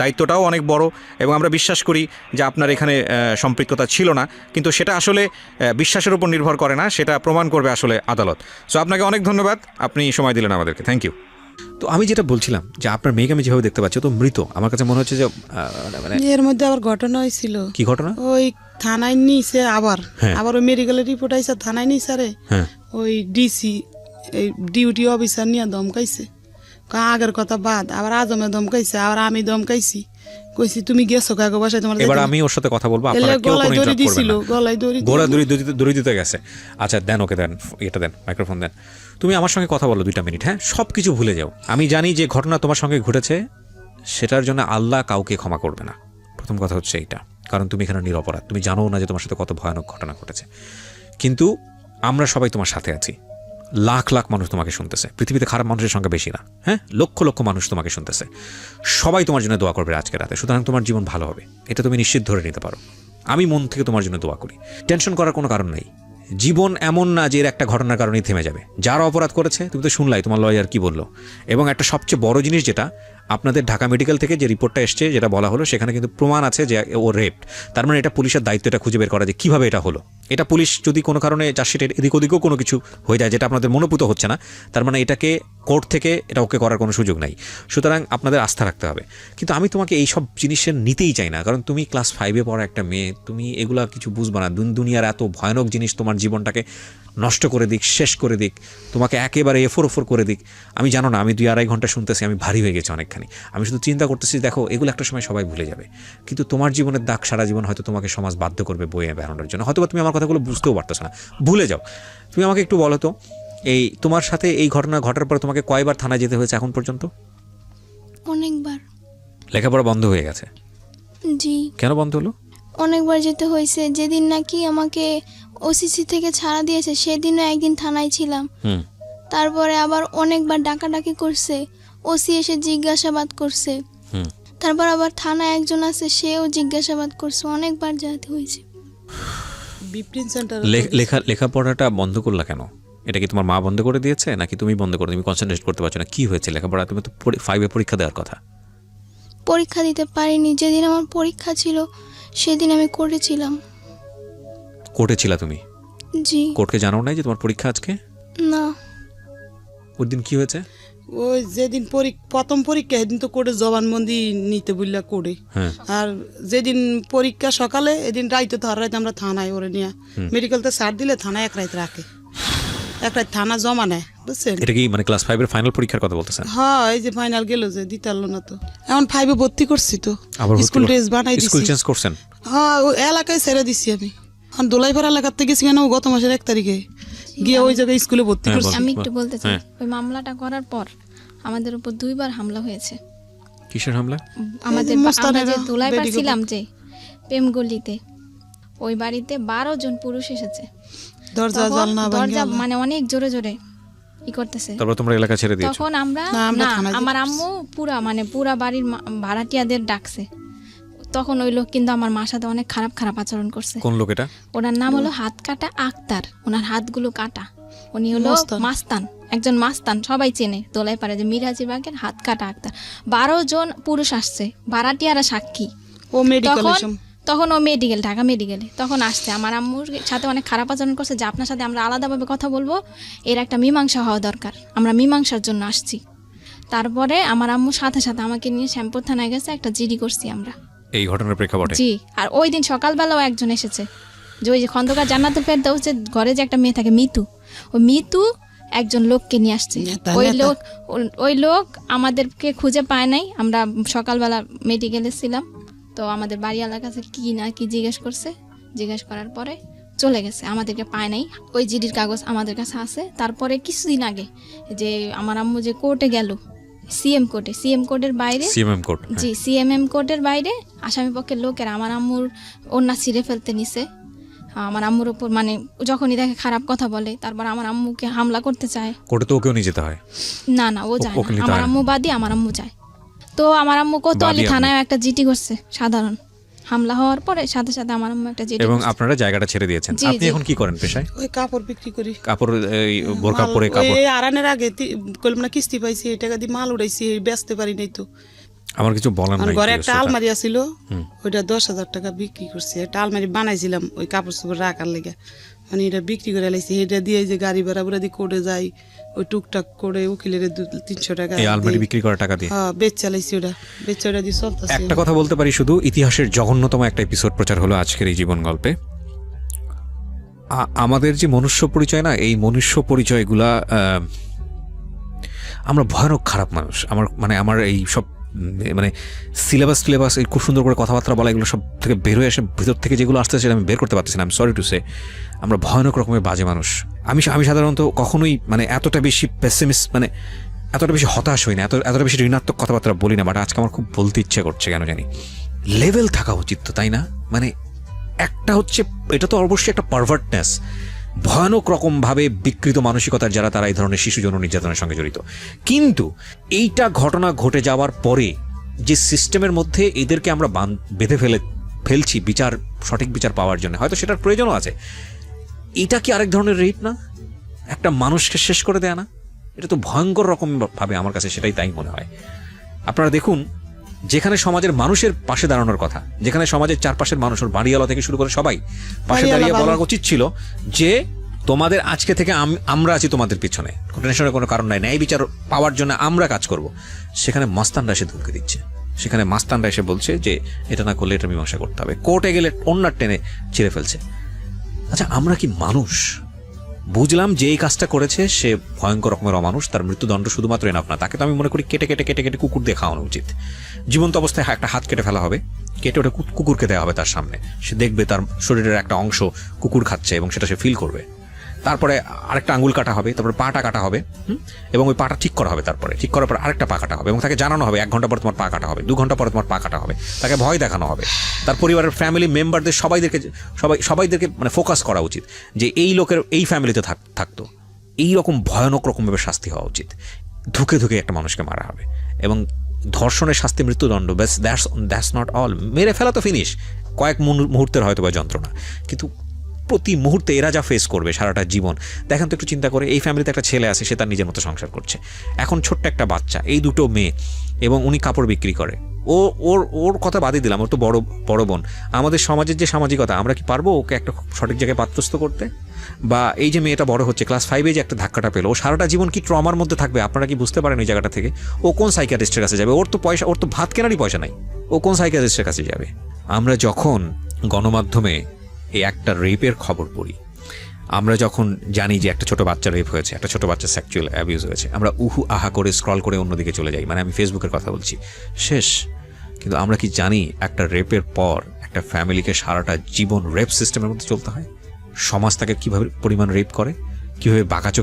দায়িত্বটাও অনেক বড় এবং আমরা বিশ্বাস করি যে আপনার এখানে সম্পৃক্ততা ছিল না, কিন্তু সেটা আসলে বিশ্বাসের উপর নির্ভর করে না, সেটা প্রমাণ করবে আসলে আদালত। সো আপনাকে অনেক ধন্যবাদ, আপনি সময় দিলেন আমাদেরকে, থ্যাংক ইউ। তো আমি যেটা বলছিলাম যে আপনার মেয়েকে আমি যেভাবে দেখতে পাচ্ছি তো মৃত, আমার কাছে মনে হচ্ছে যে মানে এর মধ্যে আবার ঘটনা হয়েছিল। কি ঘটনা? ওই থানায় নিছে আবার ওই মেডিকেলের রিপোর্ট আইসা থানায় নিছে রে। ওই ডিসি এই ডিউটি অফিসার নিয়ে দমকাইছে, আগের কথা বাদ, আবার আজমে দমকাইছে, আবার আমি দমকাইছি, কইছি তুমি গেছো কাগো বাসায় তোমার। এবার আমি ওর সাথে কথা বলবো, আপনারা কেউ কোনো ইন্টারাপ্ট করবেন না। গলায় দড়ি দিতে গেছে। আচ্ছা দেন, ওকে দেন, এটা দেন, মাইক্রোফোন দেন। তুমি আমার সঙ্গে কথা বলো 2 মিনিট, হ্যাঁ? সব কিছু ভুলে যাও। আমি জানি যে ঘটনা তোমার সঙ্গে ঘটেছে, সেটার জন্য আল্লাহ কাউকে ক্ষমা করবে না। প্রথম কথা হচ্ছে এইটা, কারণ তুমি এখানে নিরপরাধ, তুমি জানো না যে তোমার সাথে কত ভয়ানক ঘটনা ঘটেছে। কিন্তু আমরা সবাই তোমার সাথে আছি, লাখ লাখ মানুষ তোমাকে শুনতেছে, পৃথিবীতে খারাপ মানুষের সংখ্যা বেশি না, হ্যাঁ? লক্ষ লক্ষ মানুষ তোমাকে শুনতেছে, সবাই তোমার জন্য দোয়া করবে আজকে রাতে। সুতরাং তোমার জীবন ভালো হবে, এটা তুমি নিশ্চিত ধরে নিতে পারো। আমি মন থেকে তোমার জন্য দোয়া করি। টেনশন করার কোনো কারণ নেই। জীবন এমন না যে এর একটা ঘটনার কারণেই থেমে যাবে। যারা অপরাধ করেছে, তুমি তো শুনলাই তোমার লয়ার কি বললো। এবং একটা সবচেয়ে বড় জিনিস যেটা, আপনাদের ঢাকা মেডিকেল থেকে যে রিপোর্টটা এসছে, যেটা বলা হলো, সেখানে কিন্তু প্রমাণ আছে যে ও রেপড। তার মানে এটা পুলিশের দায়িত্ব এটা খুঁজে বের করা যে কীভাবে এটা হলো। এটা পুলিশ যদি কোনো কারণে চার্জশিটের এদিক ওদিকেও কোনো কিছু হয়ে যায় যেটা আপনাদের মনোপুত হচ্ছে না, তার মানে এটাকে কোর্ট থেকে এটা ওকে করার কোনো সুযোগ নাই। সুতরাং আপনাদের আস্থা রাখতে হবে। কিন্তু আমি তোমাকে এই সব জিনিসের নিতেই চাই না, কারণ তুমি ক্লাস 5-এ পড়া একটা মেয়ে, তুমি এগুলা কিছু বুঝবা না। দুনিয়ার এত ভয়ানক জিনিস তোমার জীবনটাকে নষ্ট করে দিক, শেষ করে দিক, তোমাকে একেবারে এফোর করে দিক। আমি জানো না, আমি 2-2.5 ঘন্টা শুনতেছি, আমি ভারী হয়ে গেছি অনেকখানি। আমি শুধু চিন্তা করতেছি, দেখো এগুলো একটা সময় সবাই ভুলে যাবে, কিন্তু তোমার জীবনের দাগ সারা জীবন হয়তো তোমাকে সমাজ বাধ্য করবে বইয়ে বেড়ানোর জন্য। হয়তো তুমি আমার কথাগুলো বুঝতেও পারতেছ না, ভুলে যাও। তুমি আমাকে একটু বলো তো, এই তোমার সাথে এই ঘটনা ঘটার পর তোমাকে কয়বার থানায় যেতে হয়েছে এখন পর্যন্ত? অনেকবার। লেখাপড়া বন্ধ হয়ে গেছে? জি। কেন বন্ধ হলো? অনেকবার যেতে হয়েছে। যেদিন নাকি আমাকে ওসিসি থেকে ছাড়া দিয়েছে সেদিনও একদিন থানায় ছিলাম। তারপরে আবার অনেকবার ডাকাডাকি করছে, ওসি এসে জিজ্ঞাসাবাদ করছে। তারপর আবার থানায় একজন আছে, সেও জিজ্ঞাসাবাদ করছে, অনেকবার যেতে হয়েছে। লেখাপড়াটা বন্ধ করলা কেন? এটা কি তোমার মা বন্ধ করে দিয়েছে নাকি তুমি বন্ধ করে? তুমি কনসেন্ট্রেট করতে পারছো না? কি হয়েছে লেখাপড়া? তুমি তো 5-এ পরীক্ষা দেওয়ার কথা। পরীক্ষা দিতে পারিনি। যেদিন আমার পরীক্ষা ছিল সেদিন আমি করেছিলাম। কোর্টে ছিলা তুমি? জি। কোর্টকে জানাও নাই যে তোমার পরীক্ষা আজকে? না। ওই দিন কি হয়েছে? ওই যেদিন প্রথম পরীক্ষা সেদিন তো কোর্টে জবানবন্দি নিতে বললা কোর্টে। আর যেদিন পরীক্ষা সকালে এদিন রাইতে তো রাইতে আমরা থানায় ওরে নিয়ে মেডিকেলতে ছাড় দিলে থানায় এক রাত রাখে, এক রাত থানা জমা নেয়, বুঝছেন? এটা কি মানে ক্লাস 5-এর ফাইনাল পরীক্ষার কথা বলতেছেন? হ্যাঁ, এই যে ফাইনাল গেল যে দিতে পারলো না, তো এখন 5-এ ভর্তি করছি, তো স্কুল ড্রেস বানাই দিছি। স্কুল চেঞ্জ করছেন? হ্যাঁ, ওই এলাকায় ছেড়ে দিছি আমি। এখন দোলাইপাড়া এলাকার থেকে গেছি কেন, গত মাসের 1 তারিখে গিয়ে ওই জায়গায় স্কুলে ভর্তি করছি। আমি একটু বলতে চাই, ওই মামলাটা করার পর আমাদের উপর 2বার হামলা হয়েছে। কিসের হামলা? আমাদের আমরা যে দোলাইপাড় ছিলাম যে প্রেমগলিতে, ওই বাড়িতে 12 জন পুরুষ এসেছে। দরজা মানে অনেক জোরে জোরে ই করতেছে। তারপর তোমরা এলাকা ছেড়ে দিয়েছো? তখন আমরা আমার আম্মু পুরা বাড়ির ভাড়াটিয়াদের ডাকছে। তখন ওই লোক কিন্তু আমার মার সাথে অনেক খারাপ আচরণ করছে। কোন লোক এটা? ওনার নাম হলো হাত কাটা আক্তার, ওনার হাতগুলো কাটা। উনি হলো মাস্তান, একজন মাস্তান, সবাই চেনে দোলাইপাড়ে যে মিরাজি বাগের হাত কাটা আক্তার। 12 জন পুরুষ আসছে, ভাড়াটিয়ারা সাক্ষী। তখন ও ঢাকা মেডিকেলে তখন আসছে। আমার আম্মুর সাথে অনেক খারাপ আচরণ করছে যে আপনার সাথে আমরা আলাদাভাবে কথা বলবো, এর একটা মীমাংসা হওয়া দরকার, আমরা মীমাংসার জন্য আসছি। তারপরে আমার আম্মুর সাথে আমাকে নিয়ে শ্যামপুর থানায় গেছে, একটা জিডি করছি আমরা এই ঘটনার প্রেক্ষাপটে। জি। আর ওই দিন সকালবেলাও একজন এসেছে, যে ওই যে খন্দকার জান্নাতুল ফেরদৌস যে ঘরে যে একটা মেয়ে থাকে মিতু, ওই মিতু একজন লোককে নিয়ে আসছে। ওই লোক আমাদেরকে খুঁজে পায় নাই। আমরা সকালবেলা মেডিকেলে ছিলাম, তো আমাদের বাড়িওয়ালার কাছে কি না কি জিজ্ঞেস করার পরে চলে গেছে, আমাদেরকে পায় নাই। ওই জিডির কাগজ আমাদের কাছে আছে। তারপরে কিছুদিন আগে যে আমার আম্মু যে কোর্টে গেল, সিএম কোর্টের বাইরে, সিএমএম কোর্ট, জি সিএমএম কোর্টের বাইরে আসামি পক্ষের লোকের আমার আম্মুর ওড়না ছিঁড়ে ফেলতে নিছে। আমার আম্মুর উপর মানে যখনই দেখে খারাপ কথা বলে, তারপর আমার আম্মুকে হামলা করতে চায়। কোর্টে তো ওকেও নিয়ে যেতে হয়? না ও যায় ওকে না, নিতে আমার হয় না। আম্মু বাদী, আমার আম্মু যায়। তো আমার আম্মু কোতোয়ালি বাদী আপনি? থানায় একটা জিডি করছে সাধারণ, হামলা হওয়ার পরে সাথে সাথে আমার আম্মু একটা জিডি এবং করছে। আপনারা জায়গাটা ছেড়ে দিয়েছেন। জি, আপনি জি। এখন কি করেন পেশায়? ওই কাপড় বিক্রি করি। কাপড়, এই বোরকা পরে কাপড়? ওই আরানের আগে কইলাম না কিস্তি পাইছি, এই টাকা দিয়ে মাল উড়াইছি, বেচতে পারি নাই তো। আমার কিছু বলার আর নাই। ঘরে প্রিয় একটা শ্রোতা। আলমারি আছিল, ওইটা 10,000 টাকা বিক্রি করছি। একটা আলমারি বানাইছিলাম ওই কাপড় চোপড় রাখার লেগে, মানে এটা বিক্রি করে লাইছি। এটা দিয়ে যে গাড়ি ভাড়া বুড়া দিয়ে কোর্টে যাই, ওই টুকটাক করে উকিলের 200-300 টাকা এই আলমারি বিক্রি করার টাকা দিয়ে? হ্যাঁ, বেচ চালাইছি, ওটা দিয়ে চলতেছে। একটা কথা বলতে পারি শুধু, ইতিহাসের জঘন্যতম একটা এপিসোড প্রচার হলো আজকের এই জীবন গল্পে। আমাদের যে মনুষ্য পরিচয় না, এই মনুষ্য পরিচয়গুলা, আমরা ভয়ানক খারাপ মানুষ। আমার এই সব মানে সিলেবাস এই খুব সুন্দর করে কথাবার্তা বলা, এগুলো সব থেকে বের হয়ে আসে ভিতর থেকে, যেগুলো আসতে সেটা আমি বের করতে পারতেছি না। আমি সরি টু সে, আমরা ভয়ানক রকমের বাজে মানুষ। আমি সাধারণত কখনোই মানে এতটা বেশি পেসিমিস্ট, মানে এতটা বেশি হতাশ হই না, এতটা বেশি ঋণাত্মক কথাবার্তা বলি না। বাট আজকে আমার খুব বলতে ইচ্ছে করছে, কেন জানি। লেভেল থাকা উচিত তো, তাই না? মানে একটা হচ্ছে, এটা তো অবশ্যই একটা পারভার্টনেস, ভয়ানক রকমভাবে বিকৃত মানসিকতার যারা, তারা এই ধরনের শিশু যৌন নির্যাতনের সঙ্গে জড়িত। কিন্তু এইটা ঘটনা ঘটে যাওয়ার পরে যে সিস্টেমের মধ্যে এদেরকে আমরা বেঁধে ফেলছি সঠিক বিচার পাওয়ার জন্য, হয়তো সেটার প্রয়োজনও আছে। এটা কি আরেক ধরনের রেপ না? একটা মানুষকে শেষ করে দেয়া না? এটা তো ভয়ঙ্কর রকম ভাবে, আমার কাছে সেটাই তাই মনে হয়। আপনারা দেখুন, যেখানে সমাজের মানুষের পাশে দাঁড়ানোর কথা, যেখানে সমাজের চারপাশের মানুষ, ওর বাড়িওয়ালা থেকে শুরু করে সবাই পাশে দাঁড়িয়ে বলা উচিত ছিল যে তোমাদের আজকে থেকে আমরা আছি তোমাদের পিছনে, টেনশনের কোনো কারণ নাই, ন্যায় বিচার পাওয়ার জন্য আমরা কাজ করব। সেখানে মাস্তানরা এসে ধমকি দিচ্ছে, সেখানে মাস্তানরা এসে বলছে যে এটা না করলে এটা মীমাংসা করতে হবে, কোর্টে গেলে অন্যার টেনে ছিঁড়ে ফেলছে। আচ্ছা, আমরা কি মানুষ? বুঝলাম যে এই কাজটা করেছে সে ভয়ঙ্কর রকমের অমানুষ, তার মৃত্যুদণ্ড শুধুমাত্র এনাফ না, তাকে তো আমি মনে করি কেটে কুকুর দিয়ে খাওয়ানো উচিত। জীবন্ত অবস্থায় একটা হাত কেটে ফেলা হবে, কেটে ওটা কুকুরকে দেওয়া হবে তার সামনে, সে দেখবে তার শরীরের একটা অংশ কুকুর খাচ্ছে এবং সেটা সে ফিল করবে। তারপরে আরেকটা আঙুল কাটা হবে, তারপরে পাটা কাটা হবে, এবং ওই পাটা ঠিক করা হবে, তারপরে ঠিক করার পর আরেকটা পা কাটা হবে, এবং তাকে জানানো হবে 1 ঘন্টা পর তোমার পা কাটা হবে, 2 ঘন্টা পর তোমার পা কাটা হবে, তাকে ভয় দেখানো হবে। তার পরিবারের ফ্যামিলি মেম্বারদের সবাইদেরকে মানে ফোকাস করা উচিত যে এই লোকের এই ফ্যামিলিতে থাকতো, এইরকম ভয়ানক রকমভাবে শাস্তি হওয়া উচিত। ধুকে একটা মানুষকে মারা হবে, এবং ধর্ষণের শাস্তি মৃত্যুদণ্ড, ব্যাস, দ্যাটস নট অল। মেরে ফেলা তো ফিনিশ, কয়েক মুহূর্তের হয়তো বা যন্ত্রণা, কিন্তু প্রতি মুহূর্তে এরা যা ফেস করবে সারাটা জীবন। দেখেন তো একটু চিন্তা করে, এই ফ্যামিলিতে একটা ছেলে আছে, সে তার নিজের মতো সংসার করছে, এখন ছোট্ট একটা বাচ্চা, এই 2 মেয়ে, এবং উনি কাপড় বিক্রি করে। ওর কথা বাদই দিলাম, ওর তো বড় বোন। আমাদের সমাজের যে সামাজিকতা, আমরা কি পারবো ওকে একটা সঠিক জায়গায় পাত্রস্থ করতে? বা এই যে মেয়েটা বড় হচ্ছে, ক্লাস 5-এ যে একটা ধাক্কাটা পেলো, ও সারাটা জীবন কি ট্রমার মধ্যে থাকবে? আপনারা কি বুঝতে পারেন ওই জায়গাটা থেকে? ও কোন সাইকিয়াট্রিস্টের কাছে যাবে? ওর তো ভাত কেনারই পয়সা নাই, ও কোন সাইকিয়াট্রিস্টের কাছে যাবে? আমরা যখন গণমাধ্যমে এই একটা রেপের খবর পড়ি, আমরা যখন জানি যে একটা ছোট বাচ্চা রেপ হয়েছে, একটা ছোট বাচ্চা সেক্সুয়াল অ্যাবিউজ হয়েছে, আমরা আহা করে স্ক্রল করে অন্যদিকে চলে যাই। মানে আমি ফেসবুকের কথা বলছি, শেষ। কিন্তু আমরা কি জানি একটা রেপের পর একটা ফ্যামিলিকে সারাটা জীবন রেপ সিস্টেমের মধ্যে চলতে হয়? সমাজ তাকে কিভাবে পরিমাণ রেপ করে, কিভাবে বাঁকা চোখে